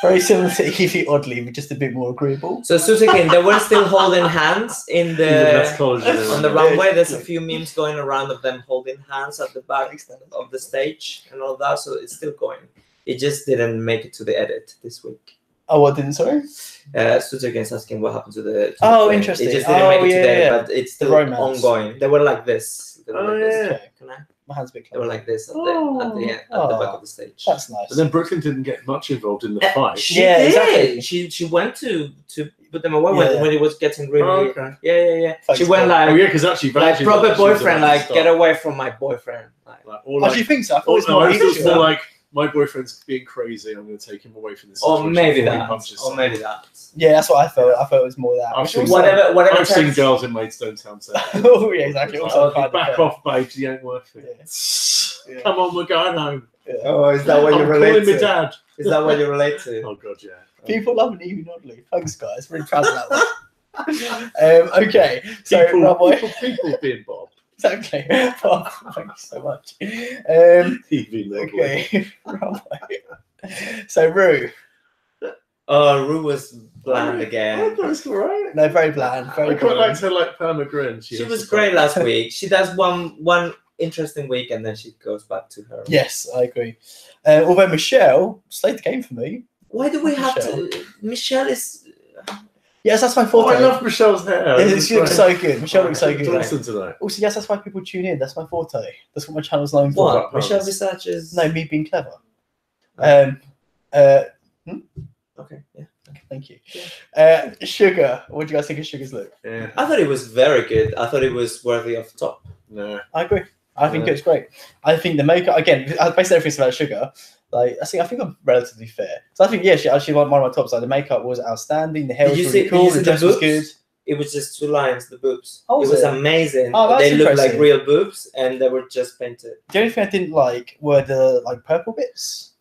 Speaker 1: Very similar to Evie Oddly, but just a bit more agreeable.
Speaker 3: So Suzuki, they were still holding hands in
Speaker 2: Even less
Speaker 3: the
Speaker 2: collagen
Speaker 3: on the
Speaker 2: in
Speaker 3: runway. There's a few memes going around of them holding hands at the back of the stage and all that. So it's still going. It just didn't make it to the edit this week.
Speaker 1: Oh, what didn't, sorry?
Speaker 3: Suzuki is asking what happened to the.
Speaker 1: Oh,
Speaker 3: thing.
Speaker 1: interesting.
Speaker 3: It just didn't make it
Speaker 1: yeah,
Speaker 3: today,
Speaker 1: yeah.
Speaker 3: but it's
Speaker 1: The
Speaker 3: still
Speaker 1: romance.
Speaker 3: ongoing. They were like this. They were
Speaker 2: Oh,
Speaker 3: like this.
Speaker 2: yeah.
Speaker 1: Okay.
Speaker 3: Can I?
Speaker 1: My hand's a bit
Speaker 3: They were
Speaker 1: close.
Speaker 3: like this at the back of the stage.
Speaker 1: That's nice.
Speaker 2: But then Brooklyn didn't get much involved in the fight.
Speaker 3: She
Speaker 1: Yeah,
Speaker 3: did.
Speaker 1: exactly.
Speaker 3: She went to put them away
Speaker 1: Yeah.
Speaker 3: when it was getting really.
Speaker 2: Oh, okay.
Speaker 3: Yeah.
Speaker 1: Thanks,
Speaker 3: She went
Speaker 1: Bob.
Speaker 2: Oh,
Speaker 3: like
Speaker 2: yeah, because actually,
Speaker 3: like
Speaker 2: Vanjie
Speaker 3: proper
Speaker 2: was- she was
Speaker 3: boyfriend.
Speaker 2: about to
Speaker 3: Like
Speaker 2: start.
Speaker 3: get away from my boyfriend. Like,
Speaker 2: Like, or
Speaker 1: Oh,
Speaker 2: like,
Speaker 1: do you think so? I thought it was
Speaker 2: no,
Speaker 1: more
Speaker 2: I thought it was
Speaker 1: mutual.
Speaker 2: more like my boyfriend's being crazy. I'm going to take him away from this.
Speaker 3: or
Speaker 2: situation
Speaker 3: maybe
Speaker 2: before he
Speaker 3: that.
Speaker 2: punches
Speaker 3: Or
Speaker 2: someone.
Speaker 3: maybe that.
Speaker 1: Yeah, that's what I thought. I thought it was more that.
Speaker 2: I've
Speaker 1: Which
Speaker 2: seen-
Speaker 1: also-
Speaker 3: Whatever.
Speaker 2: I've seen
Speaker 3: text-
Speaker 2: girls in Maidstone Town say,
Speaker 1: Oh, yeah, exactly. Also, kind of
Speaker 2: back
Speaker 1: fair.
Speaker 2: off, babes. You ain't worth it.
Speaker 1: Yeah.
Speaker 2: Come on, we're going home.
Speaker 3: Oh, is that what you
Speaker 2: I'm
Speaker 3: relate
Speaker 2: calling me
Speaker 3: to?
Speaker 2: dad.
Speaker 3: Is that what you relate to?
Speaker 2: Oh god, yeah.
Speaker 1: People love an Evie Nodley. Thanks, guys. Really proud of that one. Okay, so runway.
Speaker 2: People being Bob.
Speaker 1: Exactly. Bob, thank you so much.
Speaker 2: Evie Nodley.
Speaker 1: Okay, runway. So Rue.
Speaker 3: Oh, Rue was bland
Speaker 2: I
Speaker 3: again.
Speaker 2: thought it was alright.
Speaker 1: No, very bland.
Speaker 2: I
Speaker 1: Very
Speaker 2: quite
Speaker 1: good.
Speaker 2: liked her like perma grin.
Speaker 3: She
Speaker 2: has
Speaker 3: was
Speaker 2: to
Speaker 3: great
Speaker 2: fight.
Speaker 3: last week. She does one interesting week and then she goes back to her.
Speaker 1: Yes, I agree. Although Michelle slayed the game for me.
Speaker 3: Why do we have to? Michelle is.
Speaker 1: Yes, that's my
Speaker 2: Oh,
Speaker 1: forte.
Speaker 2: I love Michelle's hair.
Speaker 1: She looks so good. Michelle looks so good.
Speaker 2: Johnson tonight.
Speaker 1: Also, yes, that's why people tune in. That's my forte. That's what my channel's known for.
Speaker 3: What?
Speaker 2: about
Speaker 3: Michelle
Speaker 2: pounds?
Speaker 3: Visage is.
Speaker 1: No, me being clever.
Speaker 3: Okay. Yeah.
Speaker 1: Thank you. Sugar. What do you guys think of Sugar's look?
Speaker 2: Yeah.
Speaker 3: I thought it was very good. I thought it was worthy of top.
Speaker 2: No.
Speaker 1: I agree. I think
Speaker 2: Yeah.
Speaker 1: it's great. I think the makeup again. Basically, everything's about Sugar. Like I think I'm relatively fair. So I think she actually one of my tops. Like the makeup was outstanding. The hair
Speaker 3: Did
Speaker 1: was
Speaker 3: you
Speaker 1: really
Speaker 3: see-
Speaker 1: cool.
Speaker 3: did you
Speaker 1: The
Speaker 3: see the
Speaker 1: dress was
Speaker 3: boobs?
Speaker 1: good.
Speaker 3: It was just 2 lines, the boobs.
Speaker 1: Oh,
Speaker 3: it
Speaker 1: was
Speaker 3: was
Speaker 1: it?
Speaker 3: amazing.
Speaker 1: Oh, that's
Speaker 3: they looked like
Speaker 1: impressive.
Speaker 3: real boobs and they were just painted.
Speaker 1: The only thing I didn't like were the purple bits.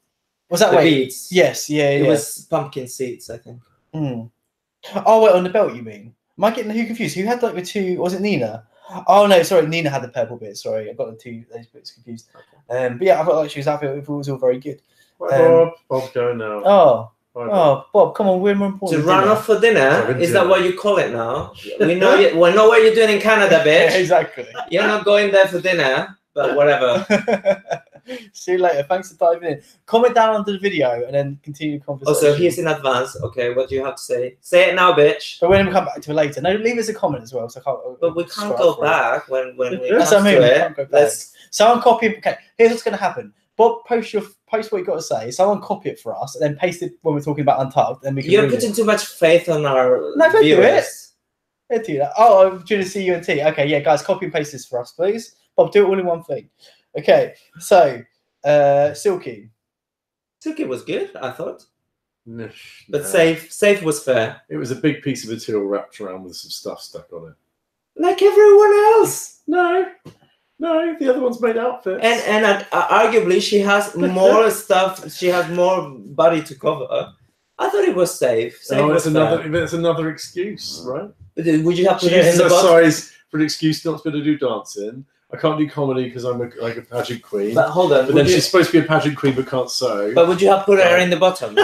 Speaker 1: Was that
Speaker 3: The
Speaker 1: way?
Speaker 3: beads.
Speaker 1: Yes. Yeah.
Speaker 3: It
Speaker 1: Yeah.
Speaker 3: was pumpkin seeds, I think.
Speaker 1: Mm. Oh wait, on the belt you mean? Am I getting who confused? Who had like the two? Was it Nina? Oh no, sorry, Nina had the purple bit. Sorry, I got those bits confused. But yeah, I felt like she was happy. It was all very good.
Speaker 2: Bob, go now.
Speaker 1: Oh,
Speaker 2: Bye, Bob.
Speaker 1: oh, Bob, come on, we're more
Speaker 3: To
Speaker 1: important.
Speaker 3: run off for dinner,
Speaker 2: Having
Speaker 3: is that
Speaker 2: dinner.
Speaker 3: what you call it now? We know we know what you're doing in Canada,
Speaker 1: Yeah,
Speaker 3: bitch.
Speaker 1: exactly.
Speaker 3: You're not going there for dinner, but whatever.
Speaker 1: See you later. Thanks for diving in. Comment down under the video and then continue the conversation.
Speaker 3: Also, here's in advance. Okay, what do you have to say? Say it now, bitch.
Speaker 1: But we're going to come back to it later. No, leave us a comment as well. So I can't.
Speaker 3: But we can't
Speaker 1: scroll
Speaker 3: go
Speaker 1: through it.
Speaker 3: back when we
Speaker 1: That's
Speaker 3: come
Speaker 1: what I mean,
Speaker 3: to
Speaker 1: we
Speaker 3: it.
Speaker 1: can't go back.
Speaker 3: Let's.
Speaker 1: Someone copy. Okay, here's what's going to happen. Bob, post what you got to say. Someone copy it for us, and then paste it when we're talking about Untucked. Then we can.
Speaker 3: You're putting too much faith on our
Speaker 1: viewers. Do it.
Speaker 3: Let's
Speaker 1: do that. Oh, I'm trying to see UNT. Okay, yeah, guys, copy and paste this for us, please. Bob, do it all in one thing. Okay, so Silky.
Speaker 3: Silky was good, I thought.
Speaker 2: No,
Speaker 3: but safe was fair.
Speaker 2: It was a big piece of material wrapped around with some stuff stuck on it.
Speaker 3: Like everyone else.
Speaker 2: No, the other one's made outfits.
Speaker 3: And arguably she has more stuff. She has more body to cover. I thought it was safe.
Speaker 2: It's another excuse, right?
Speaker 3: Would you have put
Speaker 2: She
Speaker 3: it in
Speaker 2: uses
Speaker 3: the
Speaker 2: her
Speaker 3: bottom?
Speaker 2: size for an excuse not to be able to do dancing. I can't do comedy because I'm like a pageant queen.
Speaker 3: But hold on.
Speaker 2: But then she's supposed to be a pageant queen but can't sew.
Speaker 3: But would you have put her in the bottom?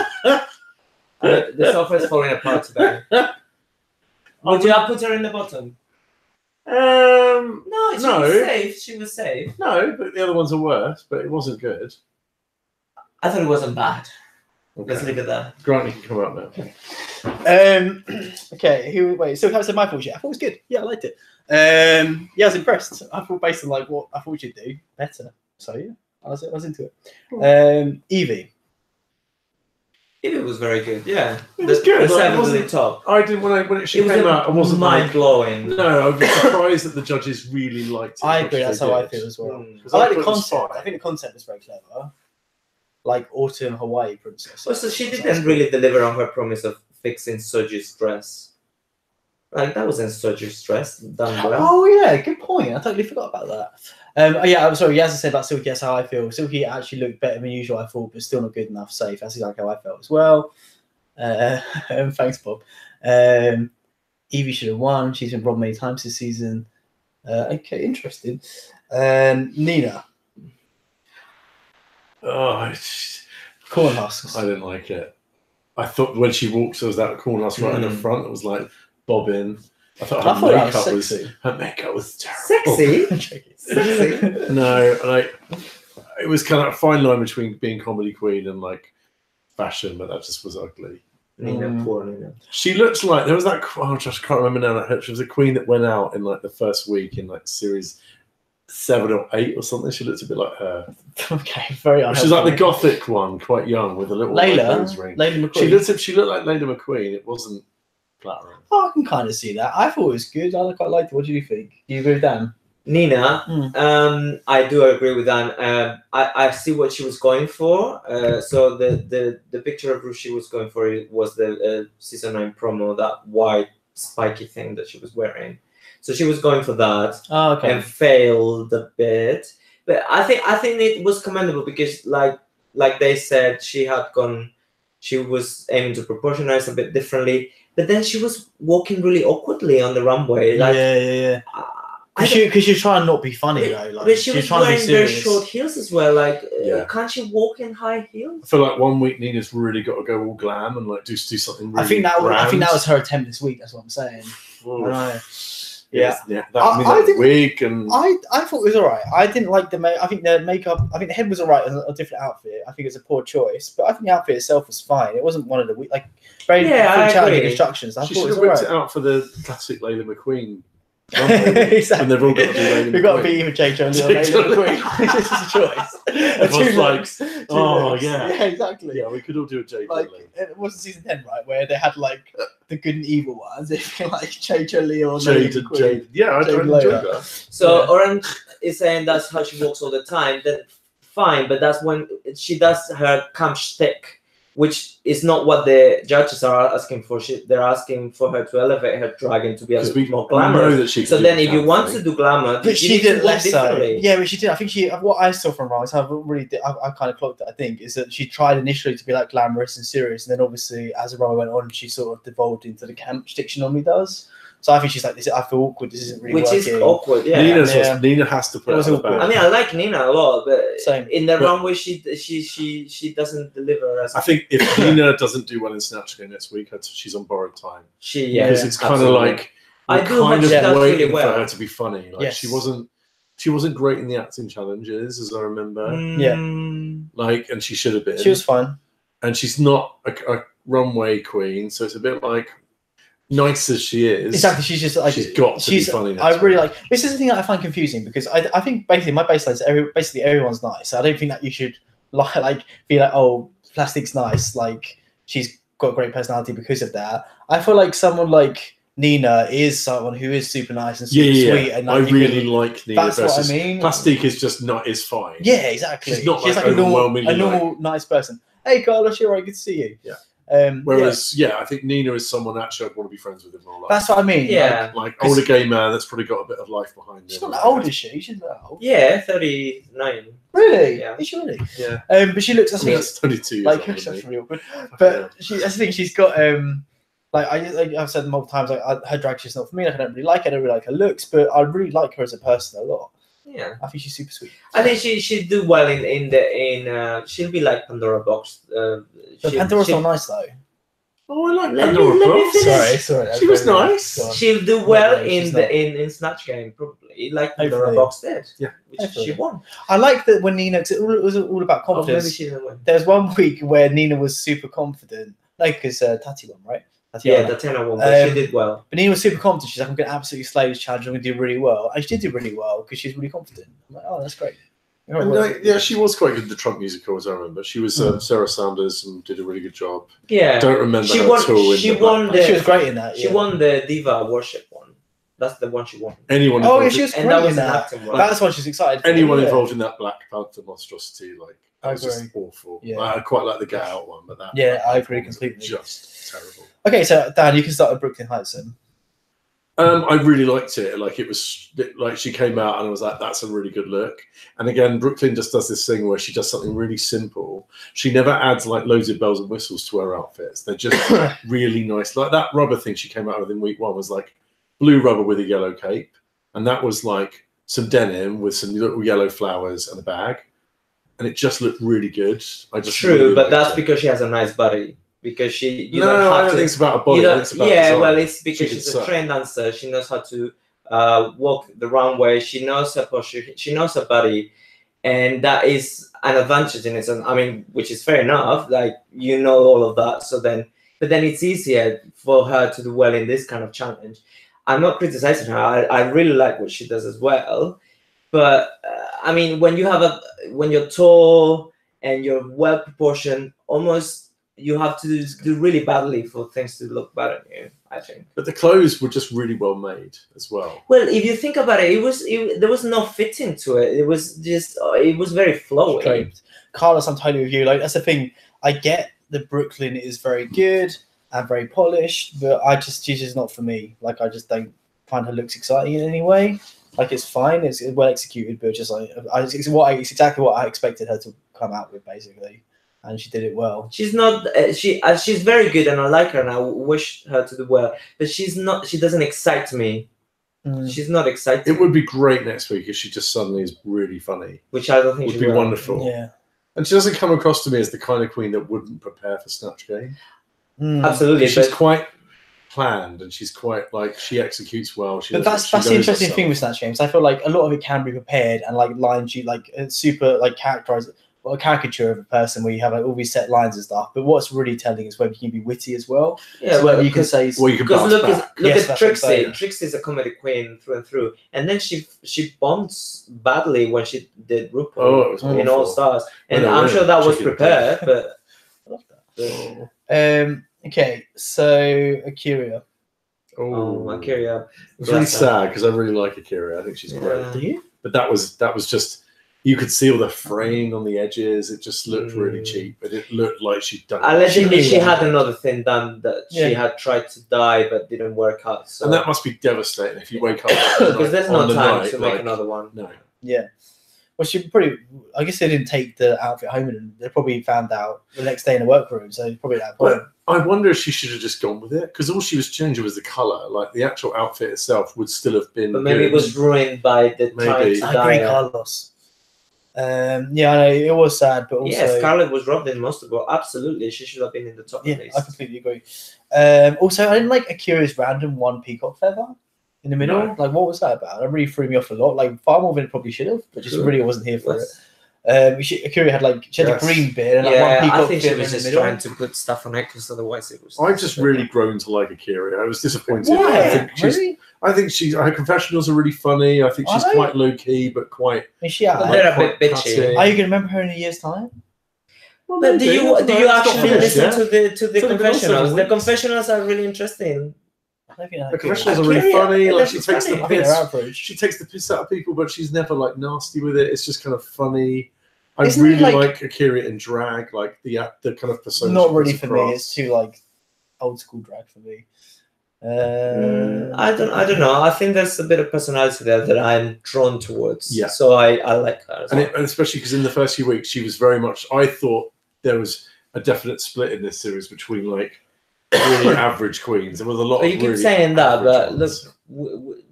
Speaker 3: The sofa is falling apart today. Would you have put her in the bottom? No, she was safe. She was safe.
Speaker 2: No, but the other ones are worse. But it wasn't good.
Speaker 3: I thought it wasn't bad.
Speaker 2: Okay.
Speaker 3: Let's look at that.
Speaker 2: Grant, you can come out now.
Speaker 1: Okay. Wait. So have said my thoughts yet? I thought it was good. Yeah, I liked it. Yeah, I was impressed. I thought based on like what I thought you'd do better. So yeah, I was into it. Evie.
Speaker 3: Evie was very good. Yeah,
Speaker 2: it was good.
Speaker 3: The seven to the top.
Speaker 2: I didn't when it came out. I wasn't
Speaker 3: mind blowing.
Speaker 2: No, I was surprised that the judges really liked it.
Speaker 1: I agree. That's how I feel as well. I like the concept. I think the concept is very clever. Like Autumn Hawaii Princess.
Speaker 3: So she didn't really deliver on her promise of fixing Soji's dress. Like that wasn't Soji's dress done well.
Speaker 1: Oh yeah, good point. I totally forgot about that. Yeah, I'm sorry. As I said about Silky, that's how I feel. Silky actually looked better than usual, I thought, but still not good enough. Safe. That's exactly how I felt as well. Thanks, Bob. Evie should have won. She's been robbed many times this season. Okay, interesting. Nina.
Speaker 2: Oh,
Speaker 1: corn husks.
Speaker 2: I didn't like it. I thought when she walked, there was that corn husk right in the front. It was like bobbing. I thought her makeup was terrible.
Speaker 3: Sexy.
Speaker 2: No, like it was kind of a fine line between being comedy queen and like fashion, but that just was ugly.
Speaker 3: Nina, poor Nina.
Speaker 2: She looked like there was that. Oh, I just can't remember now. She was a queen that went out in like the first week in like series 7 or 8 or something. She looked a bit like her.
Speaker 1: Okay, very unhelpful.
Speaker 2: She's like the gothic one, quite young, with a little
Speaker 1: Layla
Speaker 2: ring.
Speaker 1: Layla McQueen.
Speaker 2: She looked like Layla McQueen. It wasn't flattering.
Speaker 1: Oh, I can kind of see that. I thought it was good. I quite liked it. What do you think? Do you agree with Dan?
Speaker 3: Nina, I do agree with Dan. I see what she was going for. So the picture of who she was going for was the season 9 promo, that white spiky thing that she was wearing. So she was going for that and failed a bit. But I think it was commendable because like they said, she was aiming to proportionize a bit differently. But then she was walking really awkwardly on the runway. Like,
Speaker 1: yeah. Because you're trying not to be funny though. Like,
Speaker 3: but she was wearing very short heels as well. Like, can't she walk in high heels?
Speaker 2: I feel like one week Nina's really got to go all glam and like do something. Really
Speaker 1: I think that was her attempt this week. That's what I'm saying. Yeah.
Speaker 2: That wig and
Speaker 1: I thought it was alright. I didn't like the I think the makeup. I think the head was alright in a different outfit. I think it's a poor choice, but I think the outfit itself was fine. It wasn't one of the very challenging instructions. I
Speaker 2: she
Speaker 1: thought
Speaker 2: should
Speaker 1: it
Speaker 2: have
Speaker 1: was
Speaker 2: whipped it out for the classic Layla McQueen.
Speaker 1: Exactly.
Speaker 2: And they've all got to do Layla McQueen.
Speaker 1: We've got to be either Jay Jones or Layla McQueen. This is a choice. Two looks. Yeah, exactly.
Speaker 2: Yeah, we could all do a Jay.
Speaker 1: It wasn't season 10, right, where they had like the good and evil ones. If like Jay Lee or
Speaker 2: Jade. Yeah, I enjoyed that.
Speaker 3: So Orange is saying that's how she walks all the time. Then fine, but that's when she does her camp shtick, which is not what the judges are asking for. They're asking for her to elevate her dragon to be a bit more glamorous. So then, if you want to do glamour,
Speaker 1: but she did less so. Yeah, but she did. I think what I saw from Rise, I kind of clocked it. I think is that she tried initially to be like glamorous and serious, and then obviously as the runway went on, she sort of devolved into the camp shtick she normally does. So I think she's like, this. I feel awkward. This isn't really working.
Speaker 3: Which is awkward. Yeah,
Speaker 2: Nina has to put it awkward.
Speaker 3: I mean, I like Nina a lot, but in the runway, she doesn't deliver.
Speaker 2: I think if Nina doesn't do well in Snatch Game next week, she's on borrowed time.
Speaker 3: Because
Speaker 2: it's kind of like
Speaker 3: I do kind of
Speaker 2: waiting
Speaker 3: really well
Speaker 2: for her to be funny. Like she wasn't great in the acting challenges, as I remember. And she should have been.
Speaker 1: She was fine,
Speaker 2: and she's not a runway queen, so it's a bit like. nice as she is,
Speaker 1: exactly, she's just like
Speaker 2: she's got to be funny.
Speaker 1: I really like. This is the thing that I find confusing because I think basically my baseline is basically everyone's nice. So I don't think that you should like be like, oh, Plastic's nice, like she's got great personality because of that. I feel like someone like Nina is someone who is super nice and super sweet. And like,
Speaker 2: I really like Nina.
Speaker 1: That's what I mean.
Speaker 2: Plastic is just not is fine.
Speaker 1: Yeah, exactly.
Speaker 2: She's not
Speaker 1: she's
Speaker 2: like
Speaker 1: a normal nice person. Hey, Carlos, you're right. Good to see you.
Speaker 2: Yeah. Whereas, I think Nina is someone actually I'd want to be friends with in real life.
Speaker 1: That's what I mean.
Speaker 3: Yeah.
Speaker 2: Like older gay man that's probably got a bit of life behind him.
Speaker 1: She's not that old, is she? She's not old.
Speaker 3: Yeah, 39.
Speaker 1: Really?
Speaker 3: Yeah.
Speaker 1: Is she really?
Speaker 2: Yeah.
Speaker 1: But she looks. I think
Speaker 2: that's 22 years
Speaker 1: like
Speaker 2: old,
Speaker 1: that's really awkward. But I think she's got like I've said multiple times, like her drag just not for me. Like I don't really like her. I don't really like her looks, but I really like her as a person a lot.
Speaker 3: Yeah,
Speaker 1: I think she's super sweet.
Speaker 3: I think she'd do well in she'll be like Pandora Box.
Speaker 1: Pandora's not nice though.
Speaker 2: Oh, I like Pandora Box.
Speaker 1: Sorry.
Speaker 2: She was nice.
Speaker 3: She'll do well in Snatch Game probably, like Pandora Box did.
Speaker 2: Yeah,
Speaker 3: which she won.
Speaker 1: I like that when Nina, cause it was all about confidence.
Speaker 3: Maybe she didn't win.
Speaker 1: There was one week where Nina was super confident, like because Tati won, right?
Speaker 3: Yeah, Tatiana won, but she did well.
Speaker 1: But Nina was super confident. She's like, I'm going to absolutely slay this challenge. I'm going to do really well. And she did do really well because she's really confident. I'm like, oh, that's great.
Speaker 2: And she was quite good at the Trump musical, as I remember. She was Sarah Sanders and did a really good job.
Speaker 3: Yeah.
Speaker 2: Don't remember
Speaker 3: she
Speaker 2: her
Speaker 3: won,
Speaker 2: at all.
Speaker 3: She was
Speaker 1: great in that.
Speaker 3: She won the Diva Worship one. That's the one she won.
Speaker 2: Anyone
Speaker 1: she was great in that. That's why she's excited.
Speaker 2: Anyone involved in that Black Panther monstrosity, like, that was just awful.
Speaker 1: Yeah.
Speaker 2: I quite like the Get Out one, but that.
Speaker 1: Yeah, I agree completely.
Speaker 2: Just terrible.
Speaker 1: Okay, so Dan, you can start with Brooklyn Heights then.
Speaker 2: I really liked it. Like it was like she came out and I was like, that's a really good look. And again, Brooklyn just does this thing where she does something really simple. She never adds like loads of bells and whistles to her outfits. They're just really nice. Like that rubber thing she came out with in week 1 was like blue rubber with a yellow cape. And that was like some denim with some little yellow flowers and a bag. And it just looked really good.
Speaker 3: True, but that's because she has a nice body. Because I don't
Speaker 2: think it's about a body. It's about design.
Speaker 3: It's because she's a trained dancer. She knows how to walk the runway. She knows her posture. She knows her body, and that is an advantage in it. And I mean, which is fair enough. Like you know all of that. But then it's easier for her to do well in this kind of challenge. I'm not criticizing her. I really like what she does as well. But I mean, when you're tall and you're well proportioned, almost. You have to do really badly for things to look bad on you, I think.
Speaker 2: But the clothes were just really well made as well.
Speaker 3: Well, if you think about it, there was no fitting to it. It was very flowy.
Speaker 1: Straight. Carlos, I'm totally with you. Like that's the thing. I get that Brooklyn is very good and very polished, but she's just not for me. Like I just don't find her looks exciting in any way. Like it's fine, it's well executed, but just like it's exactly what I expected her to come out with, basically. And she did it well. She's
Speaker 3: not. She's very good, and I like her, and I wish her to do well. But she's not. She doesn't excite me. She's not exciting.
Speaker 2: It would be great next week if she just suddenly is really funny,
Speaker 3: which I don't think
Speaker 2: would be wonderful.
Speaker 1: Yeah,
Speaker 2: and she doesn't come across to me as the kind of queen that wouldn't prepare for Snatch Game.
Speaker 3: Absolutely,
Speaker 2: she's quite planned, and she's quite like she executes well.
Speaker 1: But that's the interesting thing with Snatch Games. I feel like a lot of it can be prepared and like lines you like super like characterized. A caricature of a person where you have like all these set lines and stuff, but what's really telling is whether you can be witty as well.
Speaker 3: Yeah,
Speaker 1: so whether you can say,
Speaker 2: well, you can look
Speaker 3: at Trixie. Trixie is a comedy queen through and through, and then she bombs badly when she did RuPaul in All Stars, and I'm sure that was prepared. But I love
Speaker 1: that. Okay, so Akira.
Speaker 3: Akira.
Speaker 2: It's really sad because I really like Akira. I think she's great.
Speaker 1: Do you?
Speaker 2: But that was just. You could see all the fraying on the edges. It just looked really cheap, but it looked like she'd done it.
Speaker 3: Allegedly, she had another thing done that she had tried to dye but didn't work out. So.
Speaker 2: And that must be devastating if you wake up
Speaker 3: because there's no time to make another one.
Speaker 2: No.
Speaker 1: Yeah. Well, I guess they didn't take the outfit home, and they probably found out the next day in the workroom. So probably that point.
Speaker 2: I wonder if she should have just gone with it because all she was changing was the color. Like the actual outfit itself would still have been.
Speaker 3: But maybe it was ruined by the time to dye.
Speaker 1: I agree, Carlos. I know it was sad, but also
Speaker 3: Scarlett was robbed in most of it. Absolutely, she should have been in the top.
Speaker 1: Yeah, I completely agree. Also, I didn't like Akira's random one peacock feather in the middle. No. Like, what was that about? That really threw me off a lot. Like, far more than it probably should have, but just really wasn't here for it. Akira had she had a green beard and
Speaker 3: yeah,
Speaker 1: one peacock
Speaker 3: I think she
Speaker 1: fin
Speaker 3: was
Speaker 1: in the
Speaker 3: just
Speaker 1: middle.
Speaker 3: trying to put stuff on it because otherwise it was.
Speaker 2: I've just really grown to like Akira. I was disappointed.
Speaker 1: Why?
Speaker 2: I think her confessionals are really funny. I think she's quite low key, but quite.
Speaker 1: Is she out?
Speaker 3: They're a bit bitchy.
Speaker 1: Are you going to remember her in a year's time?
Speaker 3: Well, but do you actually listen to the
Speaker 2: So
Speaker 3: confessionals? The confessionals are really interesting.
Speaker 2: The confessionals are really funny. Like she takes the
Speaker 1: piss.
Speaker 2: She takes the piss out of people, but she's never like nasty with it. It's just kind of funny. I
Speaker 1: Isn't
Speaker 2: really
Speaker 1: it
Speaker 2: like Akira in drag, like the kind of persona.
Speaker 1: Not really for me. It's too old school drag for me.
Speaker 3: I don't know. I think there's a bit of personality there that I'm drawn towards.
Speaker 2: Yeah.
Speaker 3: So I like her.
Speaker 2: And especially because in the first few weeks she was very much. I thought there was a definite split in this series between like really average queens. There was a lot.
Speaker 3: You keep saying that, but look,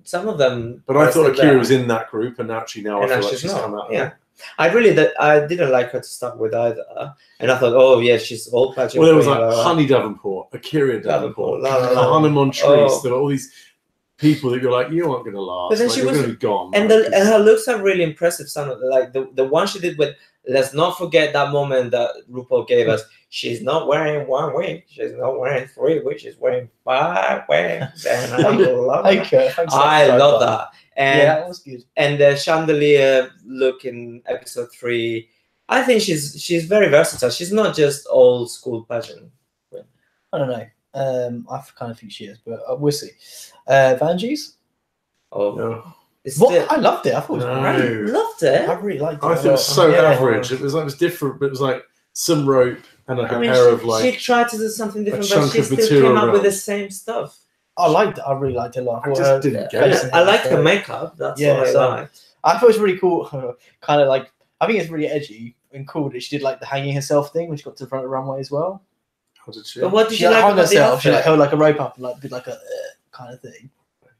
Speaker 3: some of them.
Speaker 2: But I thought Akira was in that group, and actually now I feel like she's come out.
Speaker 3: Yeah. I didn't like her to start with either, and I thought, oh yeah, she's old pageant.
Speaker 2: Well, there was like Honey Davenport, Akira Davenport, Hannah Montrese. There were all these people that you're like, you aren't going to last.
Speaker 3: But then
Speaker 2: you're going to be gone.
Speaker 3: And her looks are really impressive. Some of the one she did with. Let's not forget that moment that RuPaul gave us. She's not wearing 1 wig. She's not wearing 3 wigs. She's wearing 5 wigs. And I love that. I love that. And,
Speaker 1: yeah, that was good.
Speaker 3: And the chandelier look in episode 3, I think she's very versatile. She's not just old school pageant.
Speaker 1: I don't know. I kind of think she is, but we'll see. Vanjie's?
Speaker 3: Oh.
Speaker 2: No.
Speaker 1: I loved it. I thought it was great.
Speaker 3: Loved it.
Speaker 1: I really liked it.
Speaker 2: I thought it was so average. It was different, but it was like some rope and a pair of like.
Speaker 3: She tried to do something different, but she still
Speaker 2: material
Speaker 3: came up with the same stuff.
Speaker 1: I liked it. I really liked it a lot.
Speaker 2: I just didn't get it.
Speaker 3: I liked her makeup. That's what I liked.
Speaker 1: I thought it was really cool. Kind of like, I think it's really edgy and cool that she did like the hanging herself thing when she got to the front of the runway as well.
Speaker 2: How did she?
Speaker 3: But what did
Speaker 1: she
Speaker 3: you like
Speaker 1: hung
Speaker 3: about
Speaker 1: herself? She
Speaker 3: the
Speaker 1: held like a rope up and did like a kind of thing.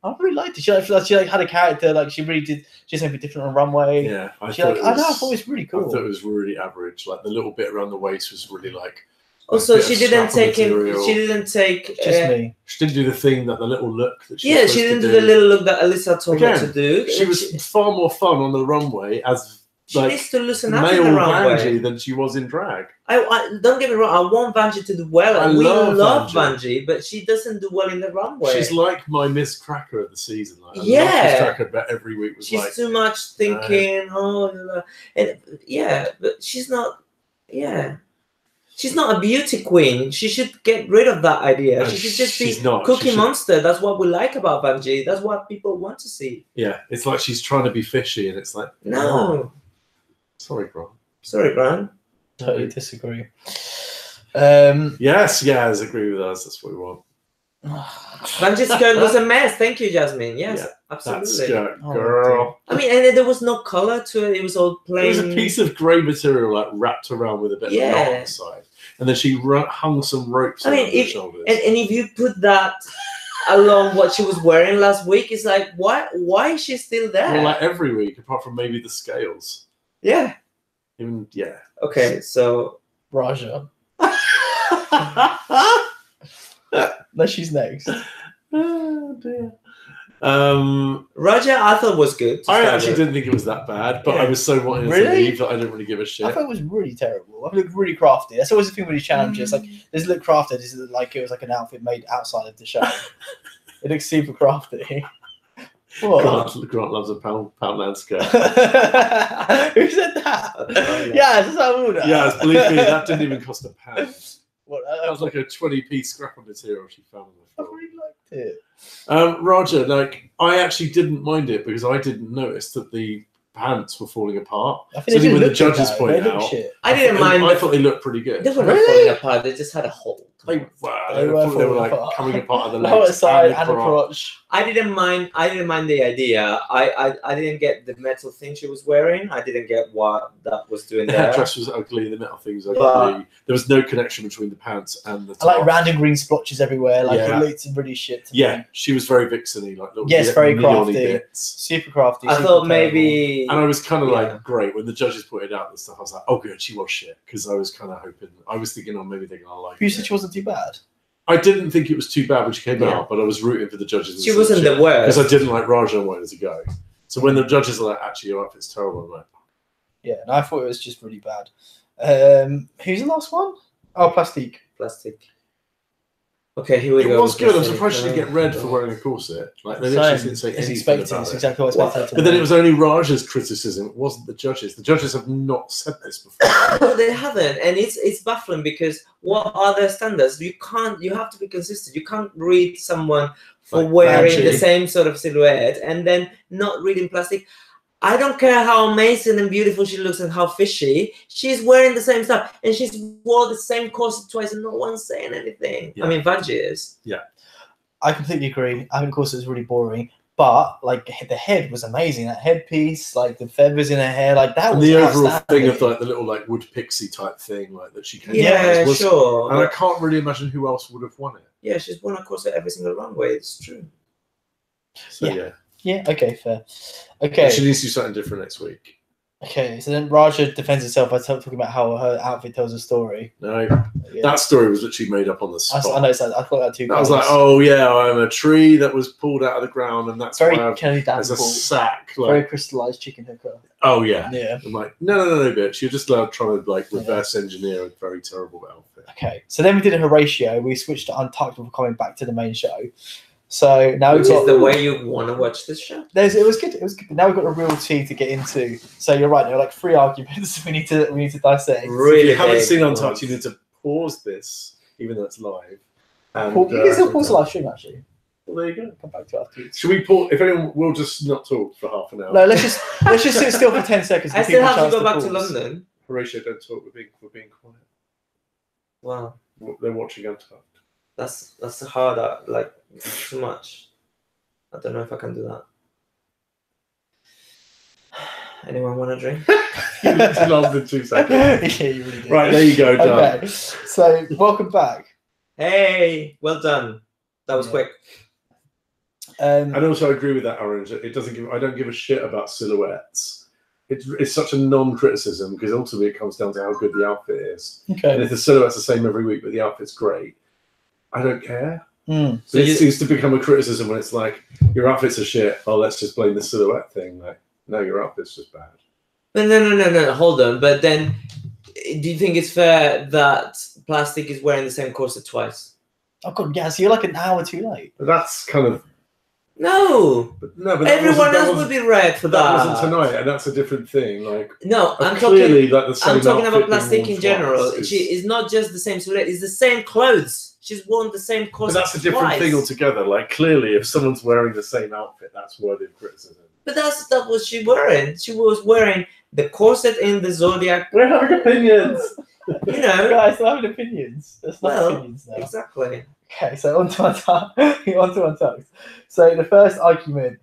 Speaker 1: I really liked it. She had a character, like she really did. She did something different on runway.
Speaker 2: Yeah,
Speaker 1: I thought it was really cool.
Speaker 2: I thought it was really average. Like the little bit around the waist was really like.
Speaker 3: Also, she didn't take. Just
Speaker 1: me.
Speaker 2: She didn't do the thing that the little look that she.
Speaker 3: Yeah, she didn't do the little look that Alyssa told her to do.
Speaker 2: She was far more fun on the runway as.
Speaker 3: She needs to loosen up
Speaker 2: male
Speaker 3: in the runway
Speaker 2: Vanjie than she was in drag.
Speaker 3: I don't get me wrong. I want Vanjie to do well. We love Vanjie, but she doesn't do well in the runway.
Speaker 2: She's like my Miss Cracker of the season. Like, I love Miss Cracker, but every week was
Speaker 3: she's too much thinking. But she's not. Yeah. She's not a beauty queen. She should get rid of that idea.
Speaker 2: No,
Speaker 3: she should just be
Speaker 2: not.
Speaker 3: Cookie Monster. That's what we like about Vanjie. That's what people want to see.
Speaker 2: Yeah, it's like she's trying to be fishy, and it's like
Speaker 3: no.
Speaker 2: Sorry, Grant.
Speaker 3: Sorry, Grant.
Speaker 1: Totally disagree.
Speaker 2: Yes, agree with us. That's what we want.
Speaker 3: Vanjie's skirt was a mess. Thank you, Jasmine. Yes, absolutely.
Speaker 2: That skirt, girl.
Speaker 3: I mean, and there was no color to it. It was all plain.
Speaker 2: It was a piece of grey material, like wrapped around with a bit of a knot on the side, and then she hung some ropes on her shoulders.
Speaker 3: And if you put that along what she was wearing last week, it's like, why is she still there?
Speaker 2: Well, like every week, apart from maybe the scales.
Speaker 3: Yeah. Okay, so
Speaker 1: Raja. No, she's next.
Speaker 2: Oh dear.
Speaker 3: Raja, I thought was good.
Speaker 2: I actually didn't think it was that bad, but I was so wanting to leave that I didn't really give a shit.
Speaker 1: I thought it was really terrible. I thought it looked really crafty. That's always the thing with these challenges. Like, this look crafted. This is like it was like an outfit made outside of the show. It looks super crafty.
Speaker 2: Grant loves a pound skirt.
Speaker 1: Who said that? Yeah, that's how I would.
Speaker 2: Yeah, believe me, that didn't even cost £1.
Speaker 1: What,
Speaker 2: that was like a 20p scrap of material she found on the floor.
Speaker 1: I really liked it.
Speaker 2: Roger, like I actually didn't mind it because I didn't notice that the pants were falling apart.
Speaker 1: I think
Speaker 2: so when the judges pointed out,
Speaker 3: I didn't mind.
Speaker 2: I thought they looked pretty good.
Speaker 3: They weren't falling apart. They just had a hole.
Speaker 2: They were like coming apart of the legs.
Speaker 1: Lower side and the crotch.
Speaker 3: I didn't mind the idea. I didn't get the metal thing she was wearing. I didn't get what that was doing there.
Speaker 2: The dress was ugly. The metal thing was ugly. There was no connection between the pants and the top.
Speaker 1: I like random green splotches everywhere. Like it looked really shit. To me.
Speaker 2: She was very vixeny. Like
Speaker 1: very crafty.
Speaker 2: Bits.
Speaker 1: Super crafty.
Speaker 3: I thought maybe.
Speaker 2: And I was kind of like, great. When the judges pointed out the stuff, I was like, oh good, she was shit. Because I was kind of hoping. I was thinking, oh maybe they're gonna like.
Speaker 1: You said she wasn't too bad.
Speaker 2: I didn't think it was too bad when she came out, but I was rooting for the judges.
Speaker 3: She wasn't the worst
Speaker 2: because I didn't like Raja and wanted to go. So when the judges are like, "Actually, your outfit's terrible," I'm like,
Speaker 1: Yeah, and I thought it was just really bad. Who's the last one? Oh, Plastique.
Speaker 3: Plastic. Okay, here we
Speaker 2: It
Speaker 3: go.
Speaker 2: was good. I'm surprised she didn't get red for wearing a corset. Like they literally didn't say
Speaker 1: It's
Speaker 2: anything
Speaker 1: expected.
Speaker 2: about
Speaker 1: It's
Speaker 2: it.
Speaker 1: exactly what I expected.
Speaker 2: But then it was only Raja's criticism. It wasn't the judges. The judges have not said this before.
Speaker 3: No, they haven't, and it's baffling because what are their standards? You have to be consistent. You can't read someone for
Speaker 2: Like
Speaker 3: wearing
Speaker 2: Banshee.
Speaker 3: the same sort of silhouette and then not reading Plastic. I don't care how amazing and beautiful she looks and how fishy. She's wearing the same stuff, and she's wore the same corset twice, and no one's saying anything.
Speaker 2: Yeah.
Speaker 3: I mean, Vanjie is.
Speaker 2: Yeah.
Speaker 1: I completely agree. I think, of course, it was really boring. But like the head was amazing. That headpiece, like the feathers in her hair, like that
Speaker 2: And
Speaker 1: was
Speaker 2: the overall thing
Speaker 1: outstanding.
Speaker 2: of like the little like wood pixie type thing, like that she came
Speaker 3: Yeah,
Speaker 2: was,
Speaker 3: sure.
Speaker 2: and I can't really imagine who else would have won it.
Speaker 3: Yeah, she's worn a corset every single runway. It's true.
Speaker 2: So
Speaker 1: Yeah.
Speaker 2: yeah.
Speaker 1: Yeah. Okay. Fair. Okay.
Speaker 2: She needs to do something different next week.
Speaker 1: Okay. So then Raja defends herself by talking about how her outfit tells a story.
Speaker 2: No,
Speaker 1: Yeah.
Speaker 2: that story was literally made up on the
Speaker 1: I
Speaker 2: spot.
Speaker 1: noticed that. I thought that too.
Speaker 2: That was like, oh yeah, I'm a tree that was pulled out of the ground, and that's
Speaker 1: very
Speaker 2: why
Speaker 1: Kennedy
Speaker 2: there's a
Speaker 1: Davenport.
Speaker 2: sack.
Speaker 1: Very
Speaker 2: Like,
Speaker 1: crystallized chicken hooker.
Speaker 2: oh yeah.
Speaker 1: Yeah.
Speaker 2: I'm like, no, bitch. You're just trying to like reverse engineer a very terrible outfit.
Speaker 1: Okay. So then we did a Horatio. We switched to Untucked before coming back to the main show. So now
Speaker 3: Which
Speaker 1: we've got
Speaker 3: is the way you want to watch this show.
Speaker 1: it was good. It was good. Now we've got a real tea to get into. So you're right. There are like 3 arguments we need to dissect.
Speaker 3: Really
Speaker 2: If you haven't
Speaker 3: big
Speaker 2: seen
Speaker 3: ones.
Speaker 2: Untucked, you need to pause this, even though it's live. And,
Speaker 1: Well, you can still pause the live stream actually.
Speaker 2: Well, there you go.
Speaker 1: Come back to it afterwards.
Speaker 2: Should we pause? If anyone, we'll just not talk for half an hour.
Speaker 1: No, let's just sit still for 10 seconds.
Speaker 3: I
Speaker 1: give
Speaker 3: still
Speaker 1: people a
Speaker 3: have to
Speaker 1: chance
Speaker 3: go back to
Speaker 1: pause.
Speaker 3: London.
Speaker 2: Horatio, don't talk. We're being quiet.
Speaker 3: Wow,
Speaker 2: They're watching Untucked.
Speaker 3: that's hard. Like too much. I don't know if I can do that. Anyone want a drink?
Speaker 2: You lasted 2 seconds.
Speaker 1: Yeah, you really did.
Speaker 2: Right, there you go, done.
Speaker 1: Okay, so welcome back.
Speaker 3: Hey, well done. That was
Speaker 1: Yeah.
Speaker 3: quick.
Speaker 2: And also, I agree with that, Orange. It doesn't give. I don't give a shit about silhouettes. It's such a non-criticism because ultimately it comes down to how good the outfit is. And
Speaker 1: Okay.
Speaker 2: if the silhouette's the same every week, but the outfit's great, I don't care.
Speaker 1: Mm.
Speaker 2: So it seems to become a criticism when it's like your outfits are shit. Oh, let's just blame the silhouette thing. Like, no, your outfit's just bad.
Speaker 3: No. Hold on. But then, do you think it's fair that Plastic is wearing the same corset twice?
Speaker 1: Oh god, yeah. So you're like an hour too late.
Speaker 2: But that's kind of
Speaker 3: No.
Speaker 2: but that
Speaker 3: Everyone else
Speaker 2: wasn't-
Speaker 3: would be red for that.
Speaker 2: That wasn't tonight, and that's a different thing. Like,
Speaker 3: No, I'm
Speaker 2: clearly,
Speaker 3: talking.
Speaker 2: like the same
Speaker 3: I'm talking
Speaker 2: outfit
Speaker 3: about
Speaker 2: being
Speaker 3: Plastic
Speaker 2: worn
Speaker 3: in general.
Speaker 2: twice
Speaker 3: She is not just the same silhouette; it's the same clothes. She's worn the same
Speaker 2: But
Speaker 3: corset
Speaker 2: that's a different
Speaker 3: twice.
Speaker 2: thing altogether. Like, clearly, if someone's wearing the same outfit, that's worthy of criticism.
Speaker 3: But that's not what she wearing. She was wearing the corset in the Zodiac.
Speaker 2: We're having opinions.
Speaker 3: You know.
Speaker 1: Guys, they're having opinions. That's not
Speaker 3: Well,
Speaker 1: opinions now.
Speaker 3: Exactly.
Speaker 1: Okay, so on to Untucked. So the first argument,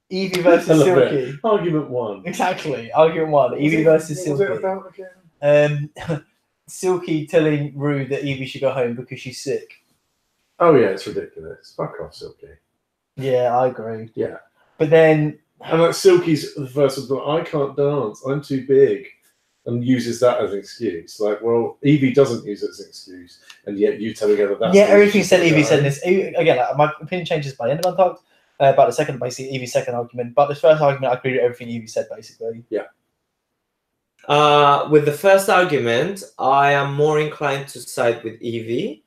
Speaker 1: Evie versus
Speaker 2: I love
Speaker 1: Silky.
Speaker 2: it. Argument one.
Speaker 1: Exactly. Argument 1, Evie versus
Speaker 2: What was it
Speaker 1: Silky.
Speaker 2: about again?
Speaker 1: Silky telling Rue that Evie should go home because she's sick.
Speaker 2: Oh yeah, it's ridiculous. Fuck off, Silky.
Speaker 1: Yeah, I agree.
Speaker 2: Yeah.
Speaker 1: But then,
Speaker 2: And like Silky's the first one, I can't dance. I'm too big, and uses that as an excuse. Like, well, Evie doesn't use it as an excuse, and yet you telling her that. That's
Speaker 1: yeah,
Speaker 2: the
Speaker 1: everything
Speaker 2: issue.
Speaker 1: said Evie said this. Again, like, my opinion changes by the end of Untucked. About the second, basically, Evie's second argument. But the first argument, I agree with everything Evie said, basically.
Speaker 3: With the first argument, I am more inclined to side with Evie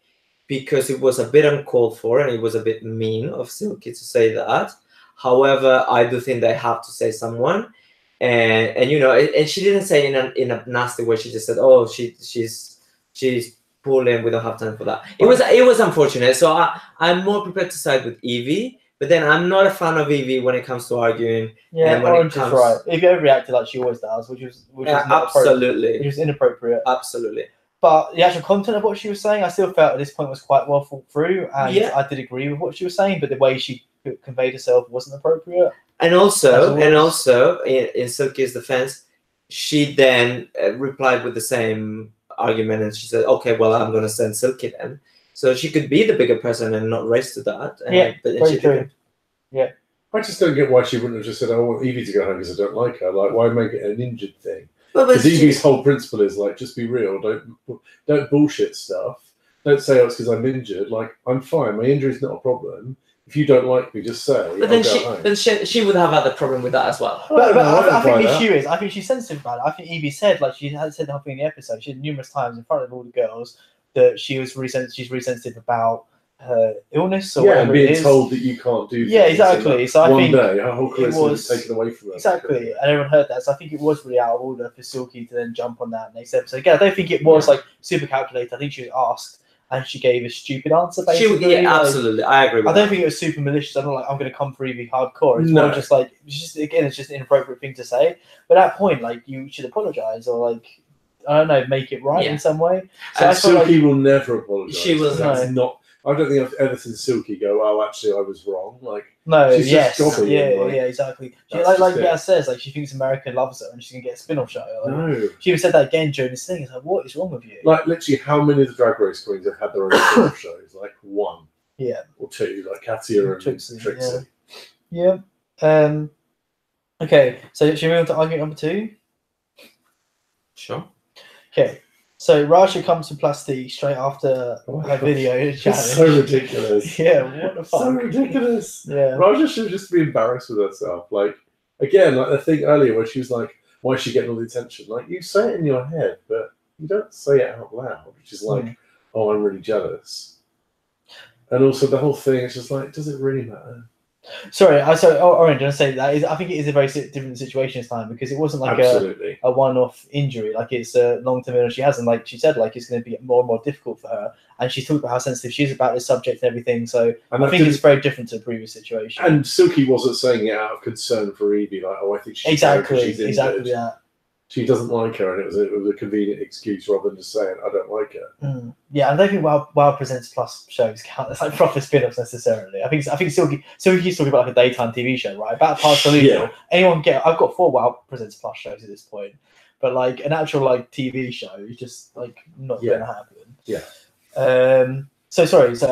Speaker 3: because it was a bit uncalled for and it was a bit mean of Silky to say that. However, I do think they have to say someone, and you know, and she didn't say in a nasty way. She just said, "Oh, she's poorly, and we don't have time for that." It was unfortunate. So I'm more prepared to side with Evie. But then I'm not a fan of Evie when it comes to arguing.
Speaker 1: Yeah,
Speaker 3: And when it
Speaker 1: Orange is
Speaker 3: comes-
Speaker 1: right. Evie overreacted like she always does, which was not appropriate,
Speaker 3: Absolutely.
Speaker 1: which was inappropriate.
Speaker 3: Absolutely.
Speaker 1: But the actual content of what she was saying, I still felt at this point was quite well thought through, and
Speaker 3: Yeah.
Speaker 1: I did agree with what she was saying. But the way she conveyed herself wasn't appropriate.
Speaker 3: And also,
Speaker 1: As always.
Speaker 3: in Silky's defense, she then replied with the same argument, and she said, "Okay, well, I'm going to send Silky then." So she could be the bigger person and not race to that.
Speaker 1: Yeah,
Speaker 3: but
Speaker 1: very
Speaker 3: she
Speaker 1: true.
Speaker 3: didn't.
Speaker 2: I just don't get why she wouldn't have just said, "I want Evie to go home because I don't like her." Like, why make it an injured thing?
Speaker 3: But
Speaker 2: Because
Speaker 3: she-
Speaker 2: Evie's whole principle is like, just be real. Don't bullshit stuff. Don't say, "Oh, it's because I'm injured." Like, I'm fine. My injury's not a problem. If you don't like me, just say.
Speaker 3: But then she would have had a problem with that as well.
Speaker 1: But I think the issue is, I think she's sensitive about it. I think Evie said, like she had said the whole thing in the episode, she said numerous times in front of all the girls that she's really sensitive about her illness or whatever
Speaker 2: being
Speaker 1: it is.
Speaker 2: told that you can't do things.
Speaker 1: Yeah, exactly. So I think
Speaker 2: one day her whole career was taken away from her.
Speaker 1: Exactly, and everyone heard that. So I think it was really out of order for Silky to then jump on that next episode. Again, I don't think it was like super calculated. I think she was asked and she gave a stupid answer. Basically,
Speaker 3: absolutely, I agree.
Speaker 1: I don't think it was super malicious. I'm not like I'm going to come for Evie hardcore. It's more just like it's just an inappropriate thing to say. But at that point, like you should apologize or like I don't know, make it right in some way. So
Speaker 2: and Silky will never apologize.
Speaker 3: She was
Speaker 2: not. I don't think I've ever seen Silky go, "Oh, actually, I was wrong." Like,
Speaker 1: no,
Speaker 2: she's just gobby
Speaker 1: exactly. She, like Gaz says, like she thinks America loves her and she's gonna get a spin-off show. Like,
Speaker 2: no,
Speaker 1: she even said that again during this thing. It's like, what is wrong with you?
Speaker 2: Like, literally, how many of the Drag Race queens have had their own spin-off shows? Like one, or two, like Katia and Trixie.
Speaker 1: Yeah. Okay, so should we move on to argument number 2?
Speaker 3: Sure.
Speaker 1: Okay. So Raja comes to Plastique straight after her video challenge.
Speaker 2: It's so ridiculous.
Speaker 1: Yeah, what the fuck?
Speaker 2: So ridiculous.
Speaker 1: Yeah.
Speaker 2: Raja should just be embarrassed with herself. Like, again, like the thing earlier where she was like, why is she getting all the attention? Like, you say it in your head, but you don't say it out loud, which is like, oh, I'm really jealous. And also the whole thing, it's just like, does it really matter?
Speaker 1: Sorry, Orange, I say that I think it is a very different situation this time because it wasn't like a one-off injury. Like it's a long-term illness she has, and like she said, like it's going to be more and more difficult for her. And she's talked about how sensitive she is about this subject and everything. So I think it's very different to the previous situation.
Speaker 2: And Silky wasn't saying it out of concern for Evie, like, oh, I think she's
Speaker 1: exactly
Speaker 2: that. She doesn't like her, and it was a convenient excuse rather than just saying, I don't like her.
Speaker 1: Yeah, I don't think Wow Presents Plus shows count as like proper spin-offs necessarily. I think Silky's talking about like a daytime TV show, right? About Past Delusional. I've got 4 Wow Presents Plus shows at this point, but like an actual like TV show is just like not going to happen.
Speaker 2: Yeah.
Speaker 1: So I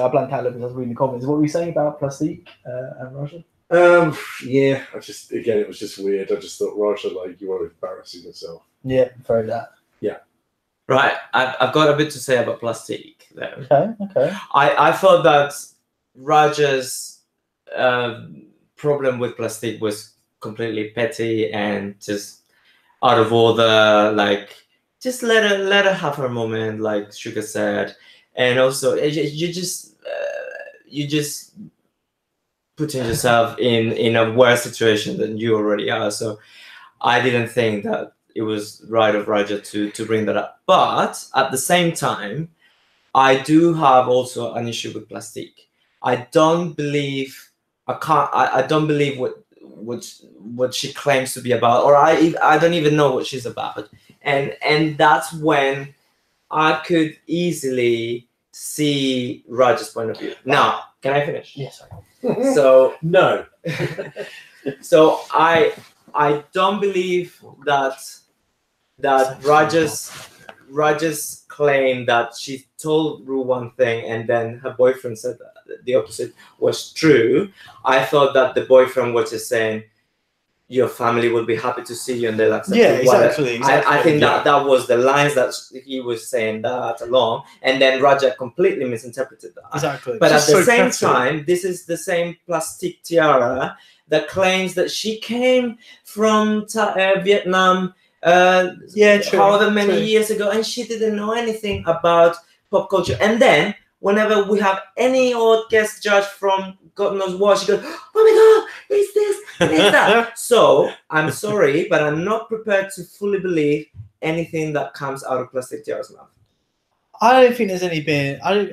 Speaker 1: blanked out a little bit. I was reading the comments. What were you saying about Plastique and Raja?
Speaker 2: Yeah, it was just weird. I just thought, Raja, like, you are embarrassing yourself.
Speaker 1: Yeah, very that.
Speaker 2: Yeah.
Speaker 3: Right, I've got a bit to say about Plastique, though.
Speaker 1: Okay.
Speaker 3: I thought that Raja's problem with Plastique was completely petty and just out of order. Like, just let her have her moment, like Sugar said. And also, you just putting yourself in a worse situation than you already are. So I didn't think that it was right of Raja to bring that up. But at the same time, I do have also an issue with Plastique. I don't believe what she claims to be about, or I don't even know what she's about. And that's when I could easily see Raja's point of view. Now, can I finish?
Speaker 1: Yes.
Speaker 3: So
Speaker 2: no.
Speaker 3: So I don't believe that Raja's claim that she told Ru one thing and then her boyfriend said that the opposite was true. I thought that the boyfriend was just saying, your family will be happy to see you and they'll accept you.
Speaker 1: Exactly.
Speaker 3: I think that was the lines that he was saying that along, and then Raja completely misinterpreted that.
Speaker 1: Exactly.
Speaker 3: But at the same time, this is the same Plastique Tiara that claims that she came from Vietnam however many years ago, and she didn't know anything about pop culture. And then whenever we have any odd guest judge from God knows what, she goes, oh my God, it's this, it's that. So I'm sorry, but I'm not prepared to fully believe anything that comes out of Plastique Tiara's mouth.
Speaker 1: I don't think there's any been. I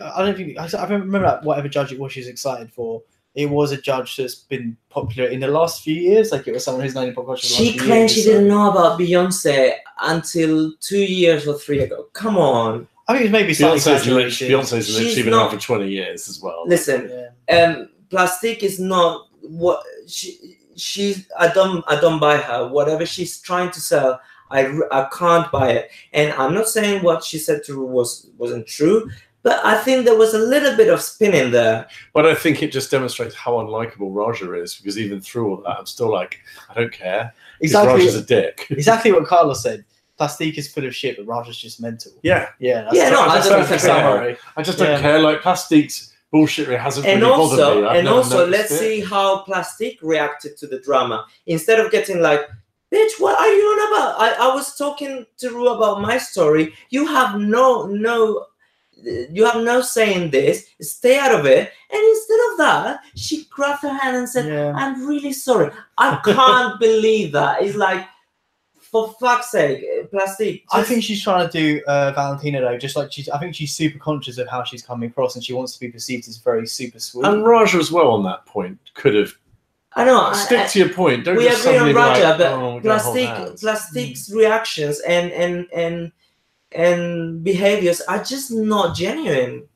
Speaker 1: remember that whatever judge it was she was excited for. It was a judge that's been popular in the last few years. Like it was someone who's known in pop culture.
Speaker 3: She claimed she didn't know about Beyonce until 2 years or 3 ago. Come on.
Speaker 1: I think it's maybe
Speaker 2: Beyonce's literally been around for 20 years as well.
Speaker 3: Listen, Plastique is not what she's. I don't buy her. Whatever she's trying to sell, I can't buy it. And I'm not saying what she said to wasn't true, but I think there was a little bit of spin in there.
Speaker 2: But I think it just demonstrates how unlikable Raja is, because even through all that, I'm still like, I don't care.
Speaker 1: Exactly.
Speaker 2: Raja's a dick.
Speaker 1: Exactly what Carlos said. Plastique is full of shit, but Raja's just mental.
Speaker 2: Yeah.
Speaker 1: Yeah.
Speaker 3: I just don't care.
Speaker 2: I just don't care. Like, Plastique's bullshit hasn't
Speaker 3: And
Speaker 2: really bothered
Speaker 3: also,
Speaker 2: me. I've never
Speaker 3: let's
Speaker 2: noticed it.
Speaker 3: see how Plastique reacted to the drama. Instead of getting like, bitch, what are you on about? I was talking to Ru about my story. You have no say in this. Stay out of it. And instead of that, she grabbed her hand and said, I'm really sorry. I can't believe that. It's like, for fuck's sake, Plastique.
Speaker 1: I think she's trying to do Valentina though. Just like I think she's super conscious of how she's coming across, and she wants to be perceived as very super sweet.
Speaker 2: And Raja as well on that point could have.
Speaker 3: I know.
Speaker 2: Stick to your point. Don't
Speaker 3: we
Speaker 2: just
Speaker 3: agree on
Speaker 2: suddenly
Speaker 3: Raja,
Speaker 2: like,
Speaker 3: but
Speaker 2: oh, we're gonna hold hands.
Speaker 3: Plastique's reactions and behaviors are just not genuine.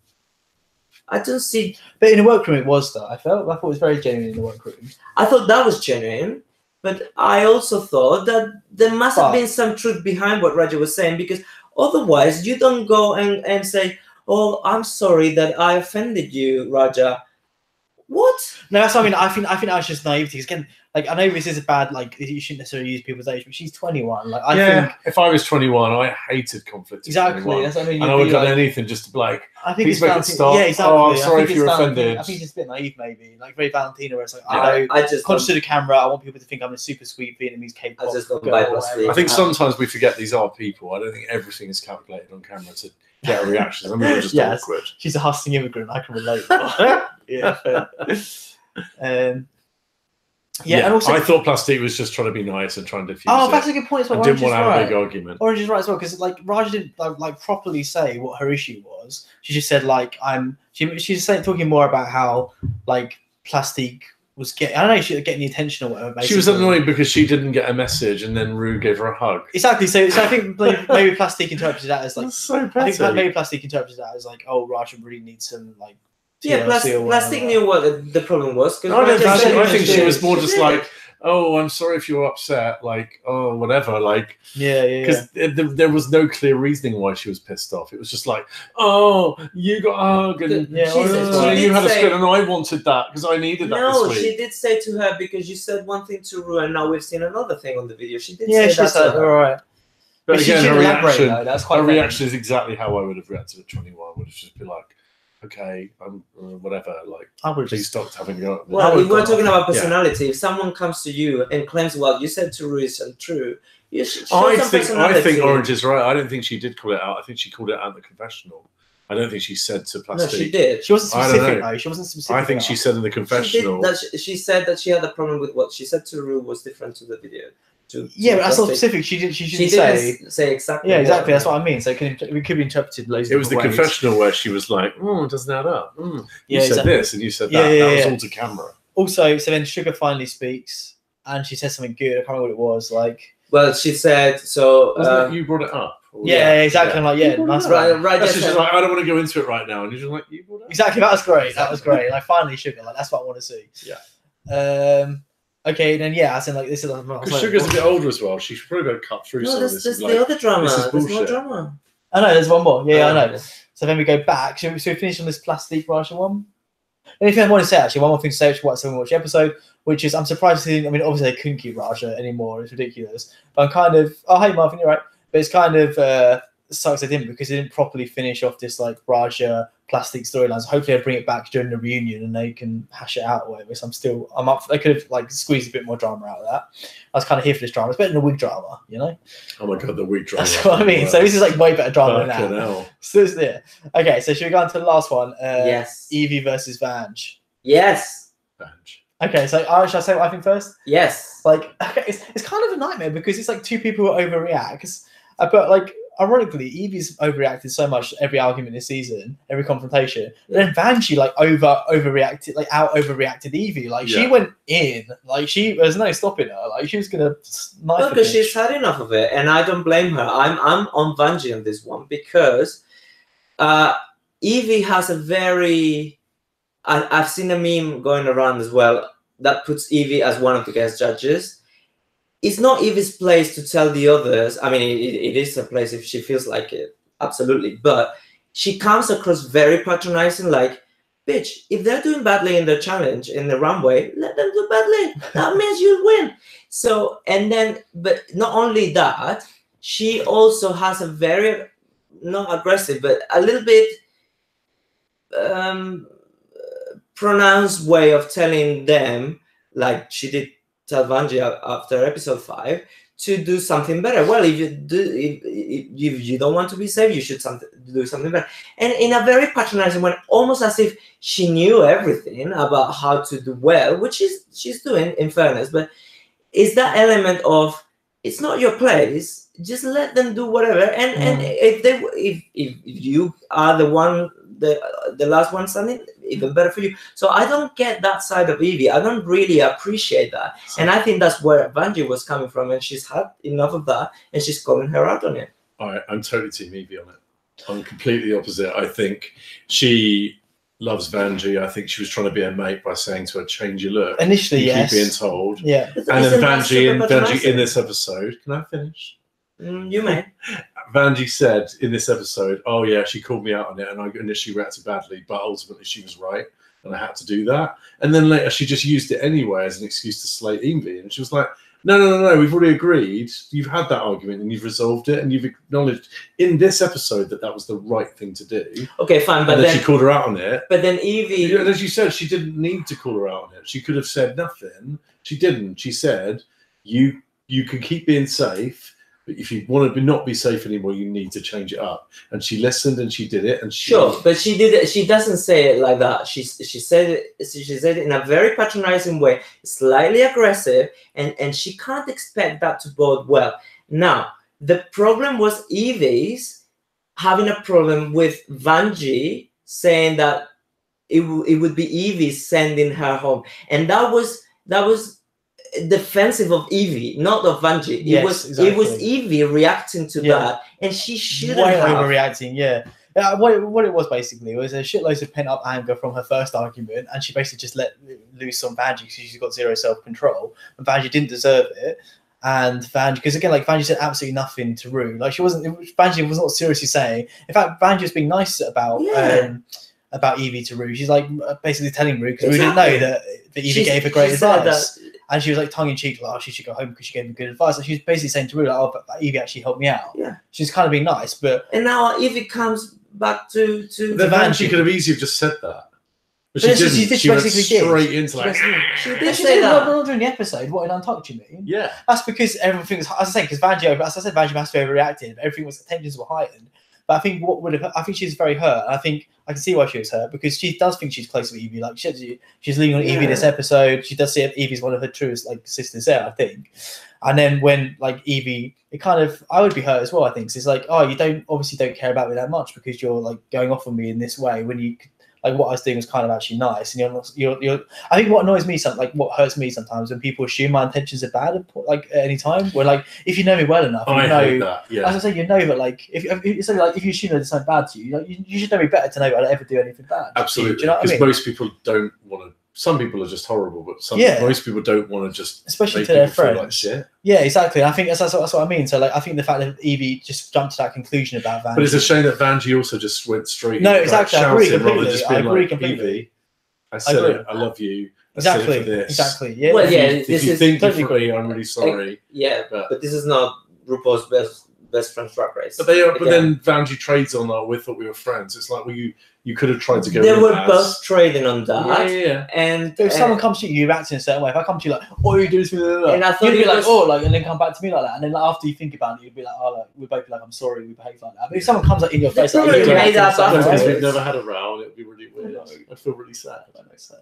Speaker 3: I don't see.
Speaker 1: But in the workroom, it was though. I thought it was very genuine in the workroom.
Speaker 3: I thought that was genuine. But I also thought that there must have been some truth behind what Raja was saying, because otherwise you don't go and say, oh, I'm sorry that I offended you, Raja. What?
Speaker 1: No, that's what I mean. I think that was just naivety. Again, like, I know this is a bad, like, you shouldn't necessarily use people's age, but she's 21. Like, I think
Speaker 2: if I was 21, I hated conflict.
Speaker 1: Exactly. That's what I mean.
Speaker 2: And I would have done anything just to be like,
Speaker 1: I think
Speaker 2: please make it stop.
Speaker 1: Yeah, exactly.
Speaker 2: Oh, I'm sorry if you're offended.
Speaker 1: I think it's a bit naive, maybe. Like, very Valentina, where it's like,
Speaker 3: I just
Speaker 1: conscious of the camera, I want people to think I'm a super sweet Vietnamese K-pop.
Speaker 3: I just don't buy Plastique.
Speaker 2: I think sometimes we forget these are people. I don't think everything is calculated on camera to get a reaction. Some people are just awkward.
Speaker 1: She's a hustling immigrant. I can relate. Yeah. And also,
Speaker 2: I thought Plastique was just trying to be nice and trying to diffuse
Speaker 1: Oh, that's a good point as well.
Speaker 2: I didn't want to have a big argument.
Speaker 1: Orange is right as well, because like Raja didn't like properly say what her issue was. She just said like she's talking more about how like Plastique was getting, I don't know, she was getting the attention or whatever. Basically.
Speaker 2: She was annoyed because she didn't get a message, and then Rue gave her a hug.
Speaker 1: Exactly. So I think maybe Plastique interpreted that as like
Speaker 2: so petty.
Speaker 1: I think maybe Plastique interpreted that as like, oh, Raja really needs some like.
Speaker 3: Yeah, Plastique knew what the problem was.
Speaker 2: I think she was more just like, oh, I'm sorry if you're upset, like, oh, whatever, like, because there was no clear reasoning why she was pissed off. It was just like, oh, you got a hug, and you had a spin, and I wanted that because I needed that.
Speaker 3: No,
Speaker 2: this week.
Speaker 3: she did say to her, because you said one thing to Ru, and now we've seen another thing on the video. She did
Speaker 1: say
Speaker 3: that to her.
Speaker 1: All right.
Speaker 2: But again, her
Speaker 1: reaction
Speaker 2: is exactly how I would have reacted at 21. Would have just been like, okay, whatever, like,
Speaker 1: I would
Speaker 2: please stop having a go.
Speaker 3: Well, if we're talking about personality, if someone comes to you and claims, well, you said to Ru is untrue, you should show some personality.
Speaker 2: I think Orange is right. I don't think she did call it out. I think she called it out in the confessional. I don't think she said to Plastique.
Speaker 3: No, she did.
Speaker 1: She wasn't specific, though. She wasn't specific.
Speaker 2: I think she said in the confessional.
Speaker 3: She said that she had a problem with what she said to Ru was different to the video.
Speaker 1: But that's not specific. She didn't say
Speaker 3: exactly.
Speaker 1: Yeah, exactly. That's what I mean. So it could be interpreted loads of
Speaker 2: It was the
Speaker 1: ways.
Speaker 2: confessional where she was like, it doesn't add up. You said this and you said that. That was all to camera.
Speaker 1: Also, so then Sugar finally speaks and she says something good. I can't remember what it was. Like,
Speaker 3: well, she said so.
Speaker 2: You brought it up.
Speaker 1: Exactly. I'm like, nice.
Speaker 3: Right.
Speaker 2: She's just like, I don't want to go into it right now, and you're just like, you brought it up.
Speaker 1: Exactly. That was great. That was great. Like, finally, Sugar. Like, that's what I want to see.
Speaker 2: Yeah.
Speaker 1: Okay, then I said like this is.
Speaker 2: Because Sugar's a bit older as well. She should probably go cut through some of this.
Speaker 3: There's the other drama.
Speaker 2: This is bullshit.
Speaker 3: There's more drama.
Speaker 1: I know. There's one more. Yeah, I know. So then we go back. So we finish on this Plastique Raja one. Anything I want to say actually, one more thing to say before we watch the episode, which is I'm surprised. I mean, obviously they couldn't keep Raja anymore. It's ridiculous. But I'm kind of. Oh, hey Marvin, you're right. But it's kind of sucks they didn't, because they didn't properly finish off this like Raja Plastique storylines. So hopefully they'll bring it back during the reunion and they can hash it out or whatever. So I'm up. They could have like squeezed a bit more drama out of that. I was kind of here for this drama. It's better than the wig drama, you know.
Speaker 2: Oh my god, the wig drama.
Speaker 1: That's what I mean. So this is like way better drama than that.
Speaker 2: Hell.
Speaker 1: So okay, so should we go on to the last one?
Speaker 3: Yes.
Speaker 1: Evie versus Vange.
Speaker 3: Yes.
Speaker 2: Vange.
Speaker 1: Okay, so should I say what I think first?
Speaker 3: Yes.
Speaker 1: Like, okay, it's kind of a nightmare because it's like two people who overreact. But like, ironically, Evie's overreacted so much every argument this season, every confrontation. Yeah. Then Vanjie like overreacted, like overreacted Evie. Like she went in, like there's no stopping her. Like she was gonna knife
Speaker 3: because she's had enough of it, and I don't blame her. I'm on Vanjie on this one because Evie has a very. I've seen a meme going around as well that puts Evie as one of the guest judges. It's not Evie's place to tell the others. I mean, it is a place if she feels like it, absolutely. But she comes across very patronizing, like, bitch, if they're doing badly in the challenge, in the runway, let them do badly. That means you'll win. So, and then, but not only that, she also has a very, not aggressive, but a little bit pronounced way of telling them, like she did tell Vanjie after episode 5, to do something better. Well, if you don't want to be safe, you should do something better. And in a very patronizing way, almost as if she knew everything about how to do well, which she's doing, in fairness. But it's that element of, it's not your place, just let them do whatever. And if you are the last one standing, even better for you. So I don't get that side of Evie. I don't really appreciate that. And I think that's where Vanjie was coming from, and she's had enough of that, and she's calling her out on it.
Speaker 2: I'm totally team Evie on it. I'm completely opposite. I think she loves Vanjie. I think she was trying to be a mate by saying to her, change your look.
Speaker 1: Initially,
Speaker 2: you
Speaker 1: yes.
Speaker 2: keep being told.
Speaker 1: Yeah.
Speaker 2: And then Vanjie in this episode, can I finish?
Speaker 3: You may.
Speaker 2: Vanjie said in this episode, oh yeah, she called me out on it and I initially reacted badly, but ultimately she was right and I had to do that. And then later she just used it anyway as an excuse to slate Evie. And she was like, no, we've already agreed. You've had that argument and you've resolved it and you've acknowledged in this episode that was the right thing to do.
Speaker 3: Okay, fine. But
Speaker 2: then she called her out on it.
Speaker 3: But then Evie...
Speaker 2: And as you said, she didn't need to call her out on it. She could have said nothing. She didn't. She said, you can keep being safe, but if you want to not be safe anymore, you need to change it up. And she listened and she did it. And
Speaker 3: sure, but she did it. She doesn't say it like that. She said it. She said it in a very patronizing way, slightly aggressive, and she can't expect that to bode well. Now, the problem was Evie's having a problem with Vanjie saying that it would be Evie sending her home, and that was defensive of Evie, not of Vanjie.
Speaker 1: Yes,
Speaker 3: it was Evie reacting to that, and she shouldn't have.
Speaker 1: Overreacting, yeah. What it was basically was a shitload of pent up anger from her first argument, and she basically just let loose on Vanjie because she's got zero self control, and Vanjie didn't deserve it. And Vanjie, because again, like Vanjie said absolutely nothing to Rue. Like Vanjie was not seriously saying. In fact, Vanjie was being nice about Evie to Rue. She's like basically telling Rue because Rue didn't know that Evie gave her great advice. And she was like tongue in cheek, like, oh, she should go home because she gave me good advice. Like, she was basically saying to Rue, like, oh, but Evie actually helped me out.
Speaker 3: Yeah.
Speaker 1: She's kind of being nice, but...
Speaker 3: And now Evie comes back to
Speaker 2: the Vanjie could have easily just said that. But she didn't. She went straight into like...
Speaker 3: She did say that.
Speaker 1: Not during the episode. What in Untouched, you mean?
Speaker 2: Yeah.
Speaker 1: That's because everything was... As I say, because Vanjie must have overreacted. Everything was... Tensions were heightened. But I think I think she's very hurt. I think I can see why she was hurt because she does think she's close to Evie. Like she's leaning on Evie this episode. She does see Evie's one of her truest like sisters there, I think. And then when like Evie, it kind of I would be hurt as well. I think so it's like, oh, you don't care about me that much because you're like going off on me in this way when you like what I was doing was kind of actually nice. And you're I think what annoys me what hurts me sometimes when people assume my intentions are bad at any time. Where like if you know me well enough,
Speaker 2: I hate that. Yeah.
Speaker 1: As I say, you know that like if you assume there's something bad to you, you should know me better to know I'd ever do anything bad.
Speaker 2: Absolutely.
Speaker 1: Do you know what I mean?
Speaker 2: Most people don't want to. Some people are just horrible, but most people don't want to just,
Speaker 1: especially to their friends.
Speaker 2: Like shit.
Speaker 1: Yeah, exactly. I think that's what I mean. So, like, I think the fact that Evie just jumped to that conclusion about Vanjie.
Speaker 2: But it's a shame that Vanjie also just went straight.
Speaker 1: No, exactly. I agree completely.
Speaker 2: Just being Evie, I said it. I love you.
Speaker 1: Exactly.
Speaker 2: For this.
Speaker 1: Exactly. Yeah.
Speaker 3: Well,
Speaker 2: if you think differently, I'm really sorry.
Speaker 3: Yeah, but this is not RuPaul's best friend track race.
Speaker 2: But then Vanjie trades on that. We thought we were friends. It's like, well, you could have tried to go.
Speaker 3: They were both trading on that.
Speaker 2: Yeah.
Speaker 3: And
Speaker 1: if someone comes to you, you act in a certain way. If I come to you like, what are you doing to me?
Speaker 3: And I thought
Speaker 1: you'd be like, oh, like, and then come back to me like that. And then like, after you think about it, you'd be like, oh, like, we're both like, I'm sorry, we behaved like that. But if someone comes like in your face, like,
Speaker 3: we've
Speaker 2: never had a row, and it'd be really weird. I'd feel really sad.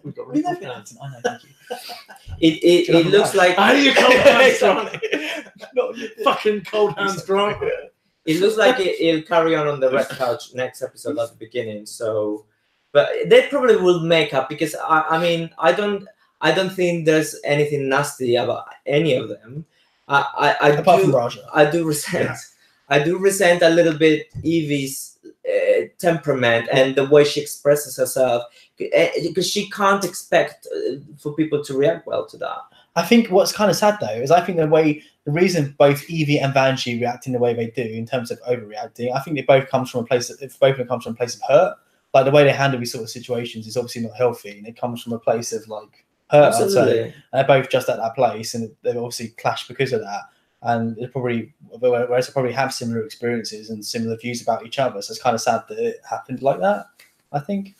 Speaker 2: We've got really good hands. I know, thank you.
Speaker 3: It looks like
Speaker 2: how do you cold hands drunk? Fucking cold hands drunk.
Speaker 3: It looks like it'll carry on the red couch next episode at the beginning. So, but they probably will make up because I mean I don't think there's anything nasty about any of them.
Speaker 1: Apart from Raja.
Speaker 3: I do resent a little bit Evie's temperament and the way she expresses herself because she can't expect for people to react well to that.
Speaker 1: I think what's kind of sad though is I think the reason both Evie and Vanjie react in the way they do in terms of overreacting, I think it both comes from a place of hurt. Like the way they handle these sort of situations is obviously not healthy, and it comes from a place of like hurt. I'd say. And they're both just at that place, and they've obviously clashed because of that. And whereas they probably have similar experiences and similar views about each other, so it's kind of sad that it happened like that. I think.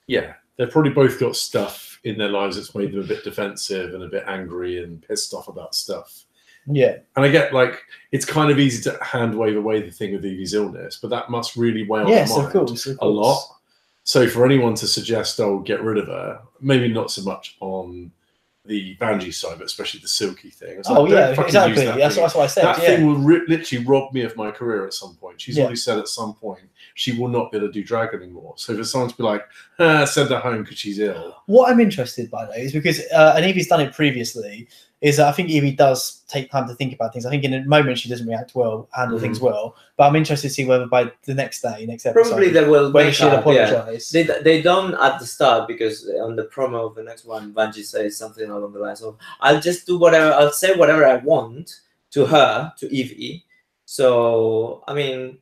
Speaker 2: Yeah, they've probably both got stuff in their lives that's made them a bit defensive and a bit angry and pissed off about stuff.
Speaker 1: Yeah.
Speaker 2: And I get like it's kind of easy to hand wave away the thing with Evie's illness, but that must really weigh on the mind
Speaker 1: Of course.
Speaker 2: a lot. So for anyone to suggest, oh, get rid of her, maybe not so much on the Vanjie side, but especially the Silky thing. It's like,
Speaker 1: exactly. That's what I said.
Speaker 2: That thing will literally rob me of my career at some point. She's already said at some point she will not be able to do drag anymore. So for someone to be like, send her home because she's ill.
Speaker 1: What I'm interested by though is because, and Evie's done it previously, is that I think Evie does take time to think about things. I think in a moment she doesn't react well, handle things well. But I'm interested to see whether by the next episode,
Speaker 3: probably they will
Speaker 1: when she'll apologise.
Speaker 3: They don't at the start, because on the promo of the next one, Vanjie says something along the lines of, "I'll just do whatever, I'll say whatever I want to her, to Evie." So I mean,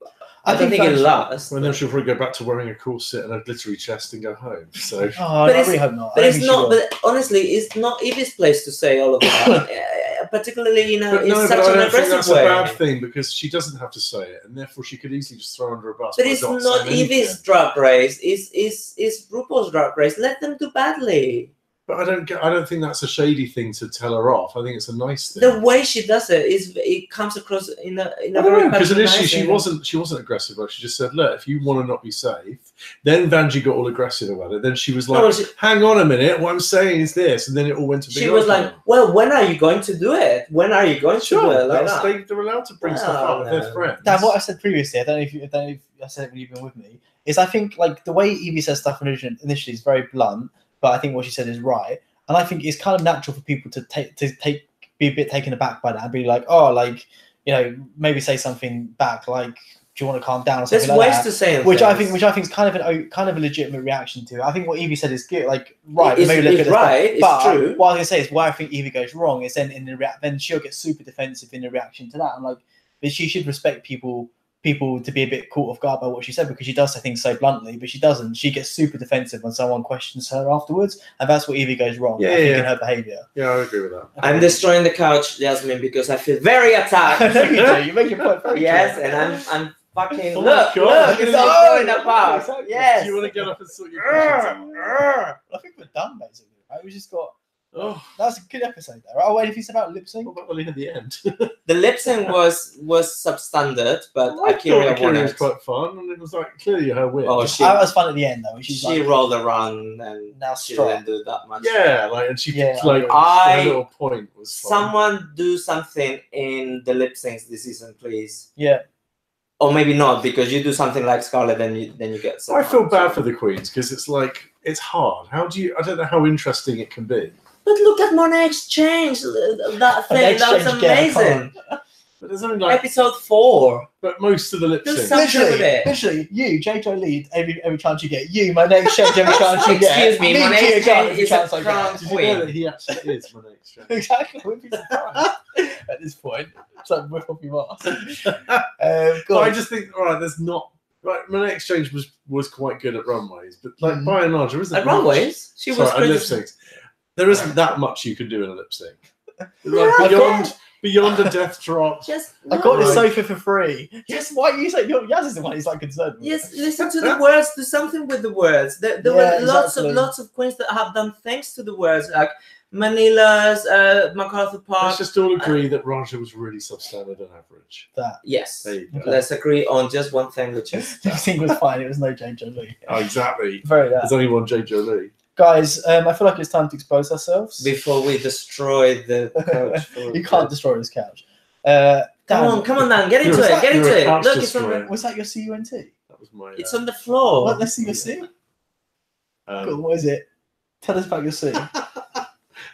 Speaker 3: I don't think it'll last.
Speaker 2: Well, then she'll probably go back to wearing a corset and a glittery chest and go home. So,
Speaker 1: I really hope not.
Speaker 3: But it's not. But honestly, it's not Evie's place to say all of that, particularly in such an aggressive way.
Speaker 2: I think that's a bad thing, because she doesn't have to say it, and therefore she could easily just throw under a bus.
Speaker 3: But it's not Evie's drag race. It's RuPaul's drag race. Let them do badly.
Speaker 2: But I don't think that's a shady thing to tell her off. I think it's a nice thing.
Speaker 3: The way she does it comes across in a very
Speaker 2: because initially she wasn't aggressive. Like, she just said, "Look, if you want to not be safe," then Vanjie got all aggressive about it. Then she was like, "Hang on a minute, what I'm saying is this," and then it all went to.
Speaker 3: She was like, "Well, when are you going to do it? When are you going to do it?" Like that.
Speaker 2: They're allowed to bring stuff up with their friends.
Speaker 1: Dan, what I said previously, I don't know if I said it when you've been with me, is I think like the way Evie says stuff initially is very blunt, but I think what she said is right. And I think it's kind of natural for people to be a bit taken aback by that and be like, oh, like, you know, maybe say something back, like, do you want to calm down or something like that?
Speaker 3: There's ways to say it,
Speaker 1: which I think is kind of a legitimate reaction to it. I think what Evie said is good, like, right.
Speaker 3: It's right. It's true.
Speaker 1: What I was gonna say is where I think Evie goes wrong is then then she'll get super defensive in the reaction to that. I'm like, but she should respect people to be a bit caught off guard by what she said, because she does say things so bluntly, but she doesn't. She gets super defensive when someone questions her afterwards, and that's where Evie goes wrong. In her behaviour.
Speaker 2: Yeah, I agree with that.
Speaker 3: I'm destroying the couch, Jasmine, because I feel very attacked.
Speaker 1: You do. You make your point very
Speaker 3: true. And I'm fucking look,
Speaker 2: it's
Speaker 3: destroying the couch. Yes.
Speaker 2: Do you want to get up and sort your questions out?
Speaker 1: I think we're done basically. Right? We just got.
Speaker 2: Oh,
Speaker 1: that was a good episode there. Oh, wait, if it's about lip sync?
Speaker 2: What about the the end?
Speaker 3: The lip sync was substandard, but
Speaker 2: Akira was quite fun, and it was like clearly her win.
Speaker 1: Oh, that was fun at the end though.
Speaker 3: She rolled around and
Speaker 1: now
Speaker 3: she didn't do that much.
Speaker 2: Yeah, like, and she her little point was fun.
Speaker 3: Someone do something in the lip syncs this season, please.
Speaker 1: Yeah.
Speaker 3: Or maybe not, because you do something like Scarlett, then you get.
Speaker 2: I feel bad for the queens, because it's like it's hard. I don't know how interesting it can be.
Speaker 3: But look at Monet Exchange. That thing, that was amazing.
Speaker 2: But there's only like
Speaker 3: episode 4.
Speaker 2: But most of the lip syncs.
Speaker 1: Literally, you, J.J. Lead, every chance you get. You, Monet Exchange, every chance you get.
Speaker 3: Excuse me, Monet Exchange is a crown
Speaker 2: queen. Did you know that he actually is Monet Exchange?
Speaker 1: Exactly. I wouldn't be surprised at this point. It's like whip off your mask.
Speaker 2: I just think, all right, there's not. Right, Monet Exchange was quite good at runways, but like by and large, there isn't.
Speaker 3: At runways, she was
Speaker 2: at lip syncs. There isn't that much you can do in a lip sync. Like beyond a death drop.
Speaker 1: I got this sofa for free. Yes, why you say Yaz is the one he's like concerned with.
Speaker 3: Yes, listen to the words. Do something with the words. There were lots of queens that have done things to the words, like Manila's, MacArthur Park.
Speaker 2: Let's just all agree that Raja was really substandard and average.
Speaker 3: Yes. Let's agree on just one thing, which is
Speaker 1: the thing was fine. It was no J.J. Lee.
Speaker 2: Oh, exactly.
Speaker 1: There's
Speaker 2: only one J.J. Lee.
Speaker 1: Guys, I feel like it's time to expose ourselves
Speaker 3: before we destroy the couch.
Speaker 1: You can't destroy this couch.
Speaker 3: Come on, Dan, get into it. Get into it. Look, it's on the.
Speaker 1: Was that your CUNT?
Speaker 2: That was my.
Speaker 3: It's on the floor.
Speaker 1: What? Let's see your C. Cool, what is it? Tell us about your C.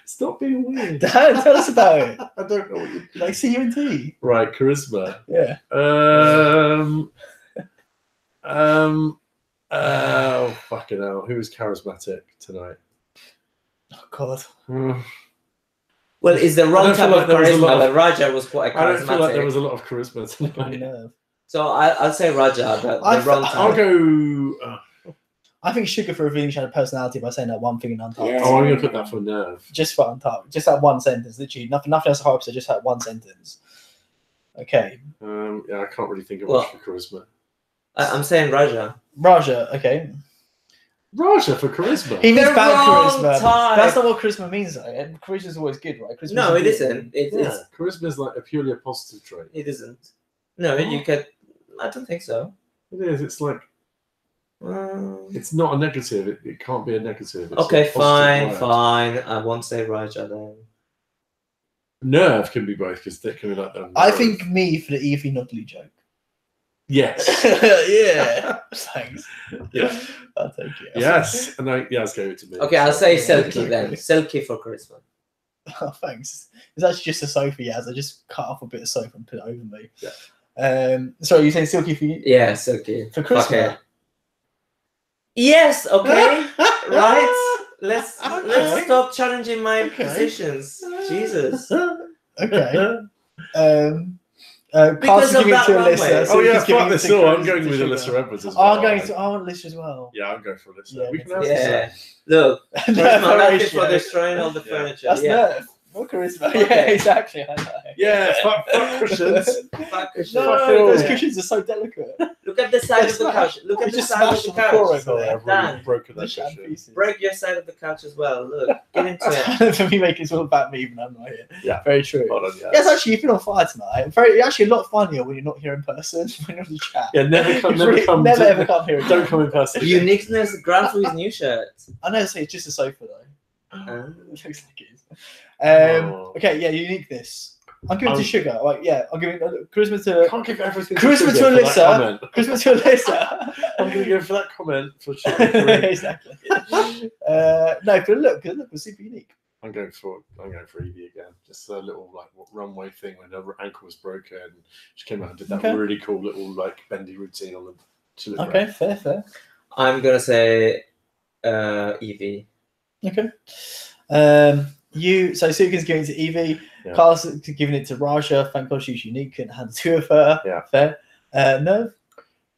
Speaker 2: Stop being weird.
Speaker 1: Dan, tell us about it.
Speaker 2: I don't know what you
Speaker 1: like CUNT.
Speaker 2: Right, charisma.
Speaker 1: Yeah.
Speaker 2: Oh, fucking hell. Who was charismatic tonight?
Speaker 1: Oh, God.
Speaker 3: Well, it's the wrong type of charisma. Like Raja was quite charismatic.
Speaker 2: I don't feel like there was a lot of charisma tonight.
Speaker 3: So I'll say Raja, the wrong type.
Speaker 2: I'll go...
Speaker 1: I think Sugar for revealing she had a personality by saying that one thing in Untucked.
Speaker 2: Yeah. Oh, I'm going to put that for Nerve.
Speaker 1: Just for Untucked. Just that one sentence. Literally, nothing else the whole episode, just that one sentence. Okay.
Speaker 2: Yeah, I can't really think of much for charisma.
Speaker 3: I'm saying Raja.
Speaker 1: Raja, okay.
Speaker 2: Raja for charisma.
Speaker 1: He means
Speaker 3: The
Speaker 1: bad
Speaker 3: wrong
Speaker 1: charisma.
Speaker 3: type.
Speaker 1: That's not what charisma means, though. Charisma is always good, right? Charisma's
Speaker 3: No,
Speaker 1: a
Speaker 3: it
Speaker 1: good
Speaker 3: isn't.
Speaker 1: thing.
Speaker 3: It's
Speaker 2: Charisma is like purely a positive trait.
Speaker 3: it isn't. No, you could. I don't think so.
Speaker 2: It is. It's like it's not a negative. It can't be a negative. It's
Speaker 3: Okay,
Speaker 2: a positive word.
Speaker 3: fine. I won't say Raja then.
Speaker 2: Nerve can be both because that can be like that.
Speaker 1: I think me for the Evie Notley joke.
Speaker 2: Yes.
Speaker 1: Yeah. Thanks.
Speaker 2: Yeah.
Speaker 1: I'll take it.
Speaker 2: Yes. And let's go to me.
Speaker 3: Okay, I'll say Selkie
Speaker 1: Exactly.
Speaker 3: then. Selkie for charisma.
Speaker 1: Oh, thanks. It's actually just a sofa, Yaz. I just cut off a bit of sofa and put it over me.
Speaker 2: Yeah.
Speaker 1: Sorry, you saying Silky for you?
Speaker 3: Yeah, Selkie.
Speaker 1: For Christmas?
Speaker 3: Okay. Yes. Okay. Right. Let's stop challenging my positions. Jesus.
Speaker 1: Okay.
Speaker 3: Because
Speaker 1: Carl's
Speaker 3: of
Speaker 1: giving it
Speaker 3: that
Speaker 1: to
Speaker 3: runway.
Speaker 1: Alyssa.
Speaker 2: Oh yeah,
Speaker 1: Silky's giving
Speaker 2: fuck
Speaker 1: it
Speaker 2: this
Speaker 1: to
Speaker 2: all. I'm
Speaker 1: Chris-
Speaker 2: going
Speaker 1: to
Speaker 2: with
Speaker 1: Sugar.
Speaker 2: Alyssa Edwards as
Speaker 1: Oh,
Speaker 2: well.
Speaker 1: I'm going to. Oh, Alyssa as well.
Speaker 2: Yeah, I'm going for Alyssa.
Speaker 1: Yeah,
Speaker 2: We can have
Speaker 3: Yeah.
Speaker 2: this.
Speaker 3: Look,
Speaker 1: No,
Speaker 3: charisma, thank you for
Speaker 1: ratio.
Speaker 3: destroying all the
Speaker 2: Yeah.
Speaker 3: furniture.
Speaker 1: That's
Speaker 3: Yeah.
Speaker 1: nerve. What charisma?
Speaker 3: Okay.
Speaker 1: Yeah, exactly. I know.
Speaker 2: Yeah, fuck cushions.
Speaker 3: Fuck cushions.
Speaker 1: No,
Speaker 2: Fuck it all.
Speaker 1: those cushions are so delicate.
Speaker 3: Look at the side
Speaker 1: They
Speaker 3: of the
Speaker 1: smash.
Speaker 3: couch. Look at
Speaker 1: You
Speaker 3: the
Speaker 1: just
Speaker 3: side of
Speaker 1: smashed
Speaker 3: the
Speaker 1: the floor
Speaker 3: couch.
Speaker 1: over
Speaker 2: Sorry,
Speaker 1: there.
Speaker 2: I've really
Speaker 3: Dan,
Speaker 2: broken
Speaker 1: The
Speaker 2: that
Speaker 1: shattered
Speaker 2: cushion.
Speaker 1: pieces.
Speaker 3: Break your side of the couch as well. Look, get into it.
Speaker 1: For me, making it all about me when I'm not here.
Speaker 2: Yeah.
Speaker 1: Very true.
Speaker 2: Hold on, yeah.
Speaker 1: Yes, actually, you've been on fire tonight. Very, actually, a lot funnier when you're not here in person. When you're on the chat.
Speaker 2: Yeah, never come. Never come.
Speaker 1: Never ever come here.
Speaker 2: Don't come in person.
Speaker 3: Uniqueness, grant for his new shirt.
Speaker 1: I know. Say it's just a sofa though.
Speaker 3: Um,
Speaker 1: It looks like it is.
Speaker 2: Oh.
Speaker 1: Okay, yeah, uniqueness. I'm giving it to Sugar. Like, yeah, I'm giving Christmas
Speaker 2: I
Speaker 1: to
Speaker 2: can't give everything.
Speaker 1: Christmas
Speaker 2: Sugar
Speaker 1: to
Speaker 2: for that
Speaker 1: Alyssa.
Speaker 2: comment.
Speaker 1: Christmas to Alyssa.
Speaker 2: I'm going to go for that comment for sure.
Speaker 1: Exactly. No, for look, because look was super unique.
Speaker 2: I'm going for Evie again. Just a little like runway thing when her ankle was broken. She came out and did that
Speaker 1: Okay.
Speaker 2: really cool little like bendy routine on the tulip
Speaker 1: Okay,
Speaker 2: rack.
Speaker 1: fair.
Speaker 3: I'm gonna say Evie.
Speaker 1: Okay. So Sukin's giving it to Evie.
Speaker 2: Yeah.
Speaker 1: Carl's giving it to Raja. Thank God she's unique and had two of her.
Speaker 2: Yeah.
Speaker 1: Fair. No.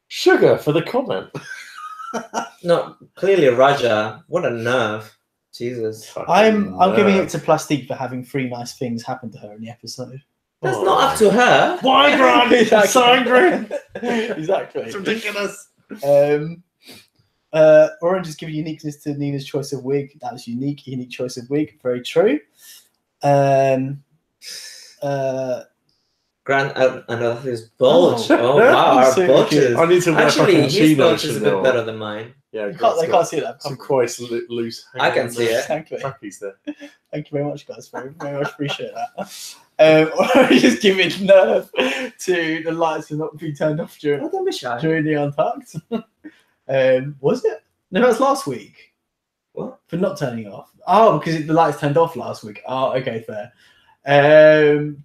Speaker 2: Sugar for the comment.
Speaker 3: No, clearly Raja. What a nerve. Jesus.
Speaker 1: I'm giving it to Plastique for having 3 nice things happen to her in the episode.
Speaker 3: That's not up to her.
Speaker 2: Why, Grant?
Speaker 1: Exactly.
Speaker 2: Sorry,
Speaker 1: Exactly.
Speaker 2: It's ridiculous.
Speaker 1: Orange is giving uniqueness to Nina's choice of wig. That was unique choice of wig. Very true.
Speaker 3: Grant and his bulge. Oh wow, our
Speaker 1: So
Speaker 3: bulges.
Speaker 2: I need to work
Speaker 3: Actually,
Speaker 2: on
Speaker 3: his
Speaker 2: Chino
Speaker 3: bulge is a bit better than mine.
Speaker 2: Yeah,
Speaker 1: they can't see that.
Speaker 2: some quite loose.
Speaker 3: I can see it.
Speaker 1: Exactly.
Speaker 2: Trappies there.
Speaker 1: Thank you very much, guys. Very much appreciate that. Orange is giving nerve to the lights to not be turned off
Speaker 3: Oh, don't be shy.
Speaker 1: during the Untucked. Was it? No, that was last week.
Speaker 3: What?
Speaker 1: For not turning off. Oh, because the lights turned off last week. Oh, okay, fair.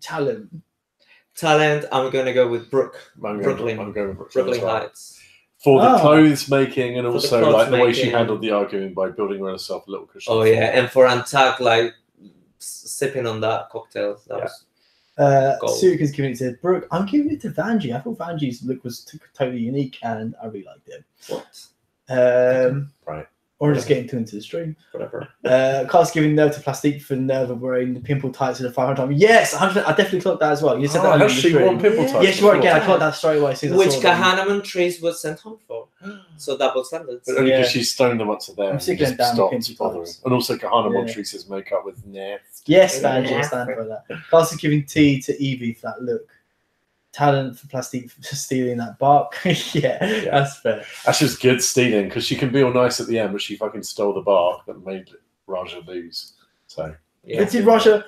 Speaker 1: Talent.
Speaker 3: I'm gonna go with Brooke.
Speaker 2: I'm
Speaker 3: Brooklyn.
Speaker 2: going with Brooklyn.
Speaker 3: Brooklyn
Speaker 2: as well.
Speaker 3: Heights.
Speaker 2: For the
Speaker 1: Oh.
Speaker 2: clothes making and
Speaker 3: For the
Speaker 2: also
Speaker 3: clothes
Speaker 2: like the way she
Speaker 3: making.
Speaker 2: handled the arguing by building around herself a little cushion.
Speaker 3: Oh yeah, and for Untucked, like sipping on that cocktail. That was gold.
Speaker 1: Sukin's giving it to Brooke. I'm giving it to Vanjie. I thought Vanjie's look was totally unique and I really liked it.
Speaker 3: what?
Speaker 2: Right.
Speaker 1: Orange is getting too into the stream.
Speaker 3: Whatever.
Speaker 1: Carl's giving nerve to Plastique for the nerve of wearing the pimple tights at the 500 time. Yes, 100%. I definitely clocked that as well. You said that
Speaker 2: has
Speaker 1: in the
Speaker 2: she
Speaker 1: stream.
Speaker 2: worn pimple tights?
Speaker 1: Yes, you are again. I
Speaker 2: before?
Speaker 1: clocked that straight away. As soon as I
Speaker 3: Which
Speaker 1: saw them.
Speaker 3: Kahanaman Trees was sent home for. So double standards.
Speaker 2: But only because
Speaker 1: Yeah.
Speaker 2: she stoned them up to there
Speaker 1: I'm
Speaker 2: and
Speaker 1: sick
Speaker 2: just
Speaker 1: of them damn
Speaker 2: stopped
Speaker 1: pimple
Speaker 2: bothering.
Speaker 1: tights.
Speaker 2: And also Kahana
Speaker 1: Yeah.
Speaker 2: Montrese's makeup with nair.
Speaker 1: Yes,
Speaker 3: Yeah.
Speaker 1: Vanjie, I stand for that. Carl's is giving T to Evie for that look. Talent for Plastique for stealing that bark. yeah, that's fair.
Speaker 2: That's just good stealing because she can be all nice at the end, but she fucking stole the bark that made Raja lose. So
Speaker 3: Yeah.
Speaker 1: But did Raja?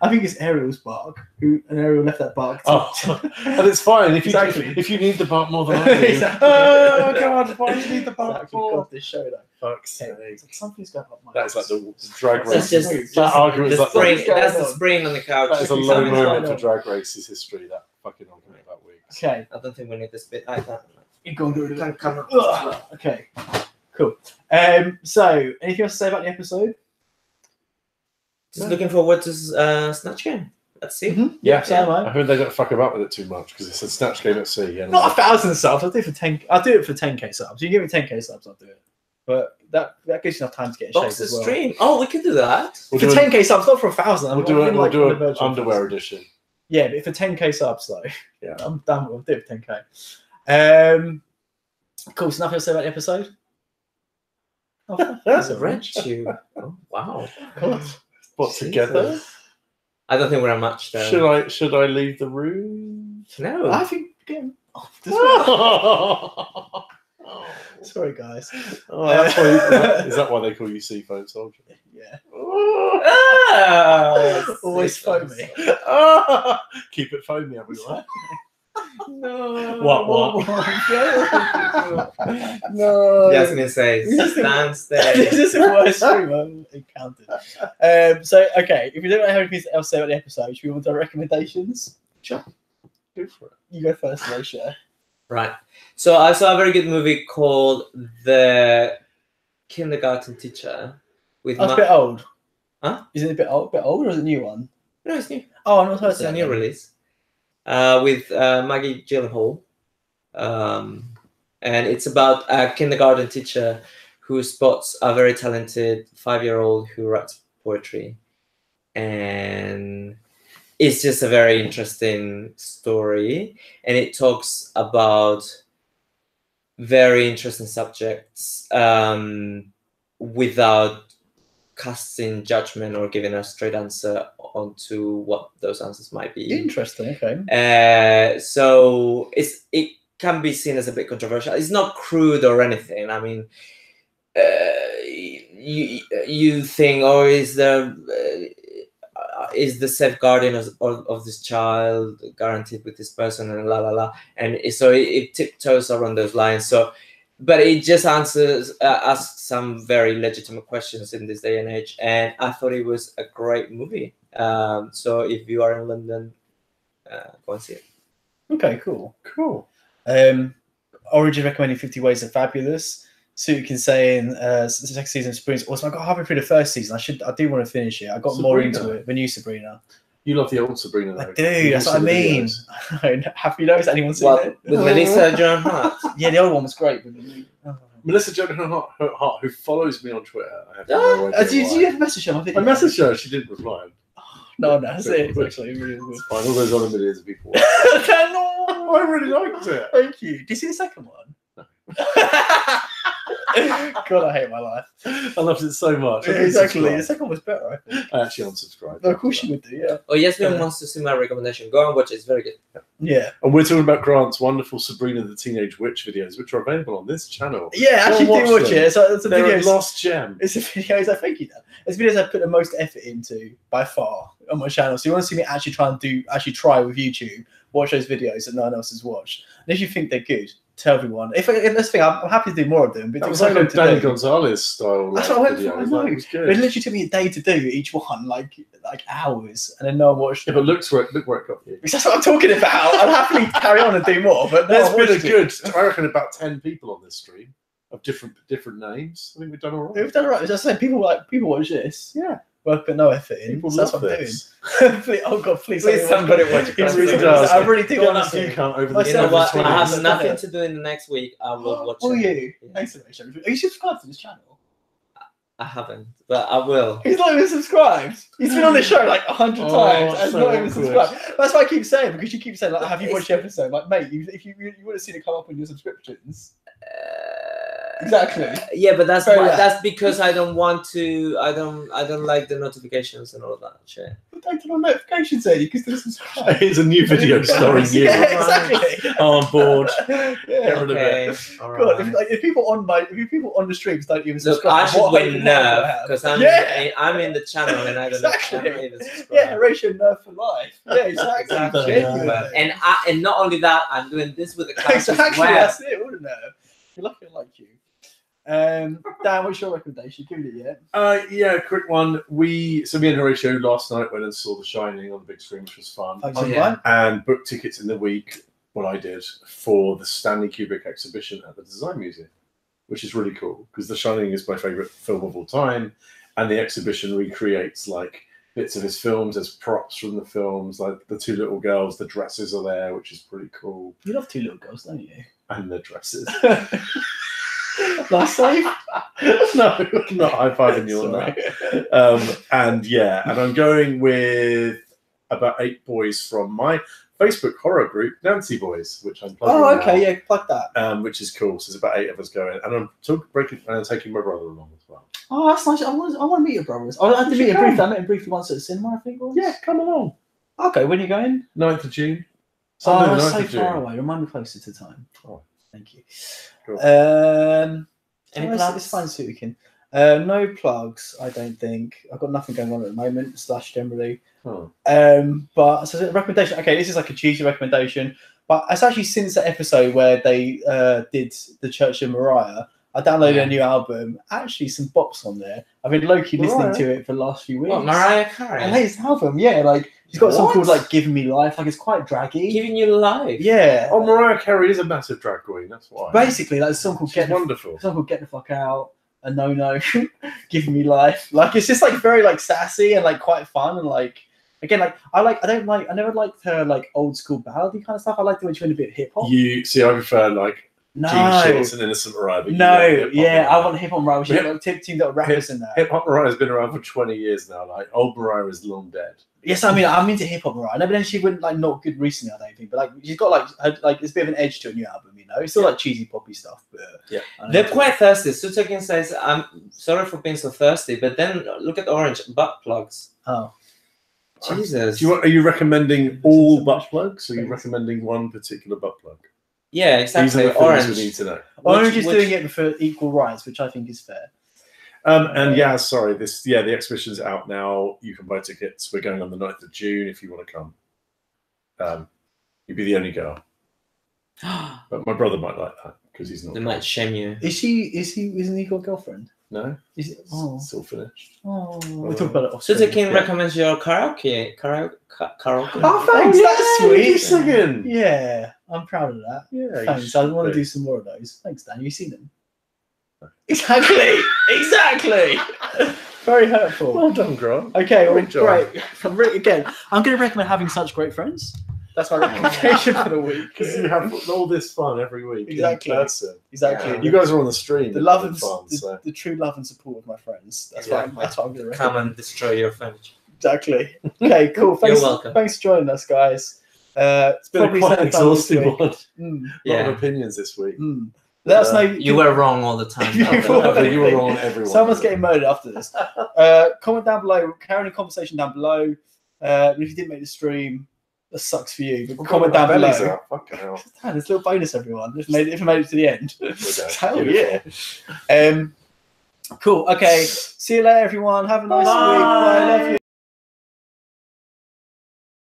Speaker 1: I think it's Ariel's bark. And Ariel left that bark.
Speaker 2: and it's fine if you
Speaker 1: Exactly.
Speaker 2: if you need the bark more than I do.
Speaker 1: Exactly.
Speaker 2: Oh god, why do you need the bark
Speaker 1: Exactly.
Speaker 2: for?
Speaker 1: God, this show though.
Speaker 2: Fuck's sake.
Speaker 1: Something's going up my
Speaker 2: That's like
Speaker 1: ass.
Speaker 2: the drag
Speaker 3: That's
Speaker 2: race.
Speaker 3: just
Speaker 2: that argument is
Speaker 3: the
Speaker 2: like
Speaker 3: spring.
Speaker 1: what's going
Speaker 3: That's the
Speaker 1: on?
Speaker 3: spring on the couch.
Speaker 2: that is a low
Speaker 1: Something's
Speaker 2: moment
Speaker 1: going
Speaker 2: for
Speaker 1: on.
Speaker 2: drag races history. That fucking argument about wigs.
Speaker 1: Okay,
Speaker 3: I don't think we need this bit. I can't.
Speaker 1: you go and do it.
Speaker 3: Can't come up.
Speaker 1: Ugh. Okay, cool. So, anything else to say about the episode?
Speaker 3: Just looking forward to Snatch Game. Let's see.
Speaker 1: Mm-hmm.
Speaker 2: Yeah.
Speaker 1: So am I.
Speaker 2: I heard they don't fuck about with it too much because it's a snatch game at sea. And
Speaker 1: Not 1,000 subs. I'll do it for 10. I'll do it for 10k subs. You give me 10k subs, I'll do it. But that gives you enough time to get in shape
Speaker 3: Box the
Speaker 1: as well.
Speaker 3: stream. Oh, we can do that.
Speaker 2: we'll
Speaker 1: For
Speaker 2: do
Speaker 1: 10k subs, not for 1,000.
Speaker 2: We'll do it. We'll do an underwear edition.
Speaker 1: Yeah, but for 10k subs though,
Speaker 2: Yeah.
Speaker 1: I'm done. We'll do it for 10k. Cool. So nothing else to say about the episode. Oh,
Speaker 3: That's a red tube. Oh, wow.
Speaker 2: What, together?
Speaker 3: I don't think we're a match though.
Speaker 2: Should I leave the room?
Speaker 3: No.
Speaker 1: I think getting off this one. Sorry, guys.
Speaker 2: Oh, that's why, is that why they call you Seafoam Soldier?
Speaker 1: Yeah.
Speaker 3: Ah,
Speaker 1: Always foamy.
Speaker 2: Keep it foamy, everyone.
Speaker 3: No.
Speaker 2: What?
Speaker 1: No.
Speaker 3: Jasmine says, stand steady.
Speaker 1: This is the worst stream I've encountered. So, okay, if you don't have anything else to say about the episode, should we move on to recommendations?
Speaker 2: Sure. Go for it.
Speaker 1: You go first, Alicia.
Speaker 3: Right. So I saw a very good movie called The Kindergarten Teacher. With
Speaker 1: That's a bit old.
Speaker 3: Huh?
Speaker 1: Is it a bit old, or is it a new one?
Speaker 3: No, it's new.
Speaker 1: Oh, I'm not heard
Speaker 3: It's a new release. With Maggie Gyllenhaal. And it's about a kindergarten teacher who spots a very talented 5-year-old who writes poetry. And it's just a very interesting story. And it talks about very interesting subjects without casting judgment or giving a straight answer onto what those answers might be.
Speaker 1: Interesting. Okay.
Speaker 3: So it can be seen as a bit controversial. It's not crude or anything. I mean, you think, oh, is the safeguarding of this child guaranteed with this person, and la la la, and so it tiptoes around those lines. So, but it just asks some very legitimate questions in this day and age, and I thought it was a great movie. So if you are in London, go and see it.
Speaker 1: Okay, cool.
Speaker 2: Cool.
Speaker 1: Origin recommending 50 Ways of Fabulous. Suki saying the second season of Sabrina's awesome. I got halfway through the first season. I do want to finish it. I got more into it. The new Sabrina.
Speaker 2: You love the old Sabrina, though.
Speaker 1: I do. That's what I mean. Have you noticed anyone seen it?
Speaker 3: With Melissa Joan Hart.
Speaker 1: Yeah, the old one was great.
Speaker 2: Melissa Joan Hart, who follows me on Twitter. I have no idea
Speaker 1: Did you have a message on?
Speaker 2: I messaged her. She didn't reply.
Speaker 1: No, that's it. It's actually really good.
Speaker 2: It's fine. All those other millions of people.
Speaker 1: No,
Speaker 2: I really liked it.
Speaker 1: Thank you. Did you see the second one? No. God, I hate my life.
Speaker 2: I loved it so much.
Speaker 1: Exactly. The second one was better, I think.
Speaker 2: I actually unsubscribed.
Speaker 1: No, of course you would do, yeah.
Speaker 3: Oh, Yasmin wants to see my recommendation. Go and watch it. It's very good.
Speaker 1: Yeah.
Speaker 2: And we're talking about Grant's wonderful Sabrina the Teenage Witch videos, which are available on this channel.
Speaker 1: Yeah, actually do watch it. It's a
Speaker 2: They're
Speaker 1: video.
Speaker 2: a lost gem.
Speaker 1: It's a videos. I thank you. It's videos I put the most effort into by far on my channel. So you want to see me actually try with YouTube, watch those videos that no one else has watched. And if you think they're good, tell everyone. If this thing, I'm happy to do more of them. But
Speaker 2: that was like a Danny Gonzalez style.
Speaker 1: That's what I went for. I know.
Speaker 2: It was good.
Speaker 1: It literally took me a day to do each one, like hours, and then no one watched.
Speaker 2: Yeah, but look where it got you.
Speaker 1: Because that's what I'm talking about. I'd happily carry on and do more, but
Speaker 2: there's been a good, I reckon, about 10 people on this stream of different names. I think we've done all right.
Speaker 1: We've done all right. As I said, people watch this.
Speaker 2: Yeah.
Speaker 1: Well, put no effort in.
Speaker 2: People
Speaker 1: That's
Speaker 2: love
Speaker 1: what I'm
Speaker 2: this.
Speaker 1: doing. Oh God, please
Speaker 3: somebody watch it.
Speaker 2: It really does.
Speaker 1: I really do.
Speaker 2: Get
Speaker 1: Honestly.
Speaker 2: that view count over
Speaker 1: I
Speaker 2: the
Speaker 3: You know what?
Speaker 2: 20.
Speaker 3: I have nothing to do in the next week. I will watch it.
Speaker 1: Will you?
Speaker 3: Yeah.
Speaker 1: Thanks so much. Are you subscribed to this channel?
Speaker 3: I haven't, but I will.
Speaker 1: He's not even subscribed. He's been on the show like 100 times and
Speaker 2: so
Speaker 1: not even
Speaker 2: awkward.
Speaker 1: subscribed. That's what I keep saying, because you keep saying, like, have you watched the episode? Like, mate, if you would have seen it come up on your subscriptions. Exactly.
Speaker 3: Yeah, but that's
Speaker 1: Very
Speaker 3: that's because I don't want to. I don't like the notifications and all of that shit.
Speaker 1: But don't turn on notifications, Eddie, because they're subscribed.
Speaker 2: Here's a new video starring you.
Speaker 1: Yeah, exactly.
Speaker 2: Oh, I'm bored.
Speaker 1: Yeah.
Speaker 2: Get rid of
Speaker 3: Okay.
Speaker 2: it.
Speaker 3: All
Speaker 1: God,
Speaker 3: right.
Speaker 1: if people on the streams don't even
Speaker 3: Look,
Speaker 1: subscribe,
Speaker 3: I should
Speaker 1: what
Speaker 3: win
Speaker 1: hope
Speaker 3: nerve
Speaker 1: do I have?
Speaker 3: because I'm in the channel and I don't
Speaker 1: Exactly.
Speaker 3: even subscribe.
Speaker 1: Yeah, Horatio Nerve for life. Yeah, exactly.
Speaker 3: Exactly.
Speaker 1: Genuinely.
Speaker 3: And not only that, I'm doing this with the class as
Speaker 1: Exactly,
Speaker 3: well.
Speaker 1: that's it, wouldn't it? You're lucky I like you. Dan, what's your recommendation? Give it yet?
Speaker 2: Yeah, quick one. Me and Horatio last night went and saw The Shining on the big screen, which was fun.
Speaker 1: Oh, yeah.
Speaker 2: And booked tickets in the week, what I did, for the Stanley Kubrick exhibition at the Design Museum, which is really cool because The Shining is my favourite film of all time, and the exhibition recreates like bits of his films as props from the films, like the two little girls, the dresses are there, which is pretty cool.
Speaker 1: You love two little girls, don't you?
Speaker 2: And the dresses.
Speaker 1: Nice save.
Speaker 2: No, I'm not high-fiving you on that. And I'm going with about 8 boys from my Facebook horror group, Nancy Boys, which I'm plugging
Speaker 1: Oh, okay,
Speaker 2: now,
Speaker 1: yeah, plug that.
Speaker 2: which is cool. So there's about 8 of us going, and I'm taking my brother along as well.
Speaker 1: Oh, that's nice. I want to meet your brothers. I had to meet him briefly. I met him briefly once at the cinema, I think. Once.
Speaker 2: Yeah, come along.
Speaker 1: Okay, when are you going?
Speaker 2: 9th of June.
Speaker 1: Sunday,
Speaker 2: Sunday,
Speaker 1: oh,
Speaker 2: the 9th
Speaker 1: so
Speaker 2: of June.
Speaker 1: far away. Remind me closer to time.
Speaker 2: Oh,
Speaker 1: thank you.
Speaker 2: Cool.
Speaker 3: Any
Speaker 1: it's
Speaker 3: plugs?
Speaker 1: fine this weekend. No plugs, I don't think. I've got nothing going on at the moment, / generally.
Speaker 2: Oh.
Speaker 1: But so recommendation. Okay, this is like a cheesy recommendation, but it's actually since the episode where they did the Church of Mariah. I downloaded a new album. Actually, some bops on there. I've been low-key listening to it for the last few weeks.
Speaker 3: What, Mariah Carey?
Speaker 1: I hate his album. Yeah, like he's got a song called like "Giving Me Life." Like it's quite draggy.
Speaker 3: Giving you life.
Speaker 1: Yeah.
Speaker 2: Oh, Mariah Carey is a massive drag queen. That's why.
Speaker 1: Basically, like a song called
Speaker 2: She's wonderful.
Speaker 1: A song called "Get the Fuck Out." A no, Giving Me Life. Like it's just like very like sassy and like quite fun and like again like I never liked her like old school ballady kind of stuff. I liked it when she went a bit hip hop.
Speaker 2: You see, I prefer like
Speaker 1: No,
Speaker 2: jean shorts and Innocent Mariah. but you
Speaker 1: no,
Speaker 2: want hip-hop
Speaker 1: yeah, I
Speaker 2: Mariah.
Speaker 1: want hip hop Mariah. She
Speaker 2: Hip-
Speaker 1: like team little rappers in there.
Speaker 2: Hip hop Mariah has been around for 20 years now. Like old Mariah is long dead.
Speaker 1: Yes, I mean I'm into hip hop Mariah. No, but then she went like not good recently, I don't think. But like she's got like there's a bit of an edge to a new album, you know. It's still like cheesy poppy stuff, but
Speaker 2: Yeah.
Speaker 3: They're quite thirsty. Sutakin says, I'm sorry for being so thirsty, but then look at Orange, butt plugs.
Speaker 1: Oh.
Speaker 3: Jesus.
Speaker 2: Are you recommending all butt plugs? Or are you recommending one particular butt plug?
Speaker 3: Yeah,
Speaker 2: These are
Speaker 3: exactly.
Speaker 2: the things
Speaker 3: Orange.
Speaker 2: we need to know.
Speaker 1: Orange is doing it for equal rights, which I think is fair.
Speaker 2: And yeah, sorry, the exhibition's out now. You can buy tickets. We're going on the 9th of June if you want to come. You'd be the only girl. But my brother might like that because he's not.
Speaker 3: They might shame you.
Speaker 1: Isn't he got a girlfriend?
Speaker 2: No,
Speaker 1: Is it? Oh,
Speaker 2: it's all finished.
Speaker 1: we'll talk about it.
Speaker 3: Sutakin
Speaker 2: Yeah.
Speaker 3: recommends your karaoke. Karaoke.
Speaker 1: Oh, thanks. That's sweet.
Speaker 2: You're singing.
Speaker 1: Yeah, I'm proud of that.
Speaker 2: Yeah. you
Speaker 1: Thanks. I
Speaker 2: should
Speaker 1: want to
Speaker 2: be.
Speaker 1: do some more of those. Thanks, Dan. You seen them? Exactly. Exactly. Very hurtful.
Speaker 2: Well done, Grant.
Speaker 1: Okay, well,
Speaker 2: Great job.
Speaker 1: great. Again, I'm going to recommend having such great friends. That's my recommendation for the week.
Speaker 2: Because you have all this fun every week.
Speaker 1: Exactly.
Speaker 2: In person.
Speaker 1: Exactly.
Speaker 3: Yeah.
Speaker 2: You guys are on the stream.
Speaker 1: The love and
Speaker 2: fun. So.
Speaker 1: the true love and support of my friends. That's
Speaker 3: Yeah.
Speaker 1: what I'm going to
Speaker 3: Come
Speaker 1: recommend.
Speaker 3: and destroy your furniture.
Speaker 1: Exactly. Okay, cool. Thanks.
Speaker 3: You're welcome.
Speaker 1: Thanks for joining us, guys.
Speaker 2: It's been
Speaker 1: Probably
Speaker 2: quite an
Speaker 1: something fun this
Speaker 2: exhaustive
Speaker 1: week.
Speaker 2: one.
Speaker 1: Mm,
Speaker 2: A lot
Speaker 3: Yeah.
Speaker 2: of opinions this week.
Speaker 1: mm. Let us know.
Speaker 3: You were wrong all the time.
Speaker 1: You were-
Speaker 2: You were on everyone.
Speaker 1: Someone's getting murdered after this. Comment down below. Carry on a conversation down below. If you didn't make the stream, that sucks for you. But comment down below.
Speaker 2: Out. Fucking hell.
Speaker 1: There's a little bonus, everyone. If you made it to the end. Hell
Speaker 2: Beautiful.
Speaker 1: yeah. Cool. Okay. See you later, everyone. Have a nice week. Bye. Love you.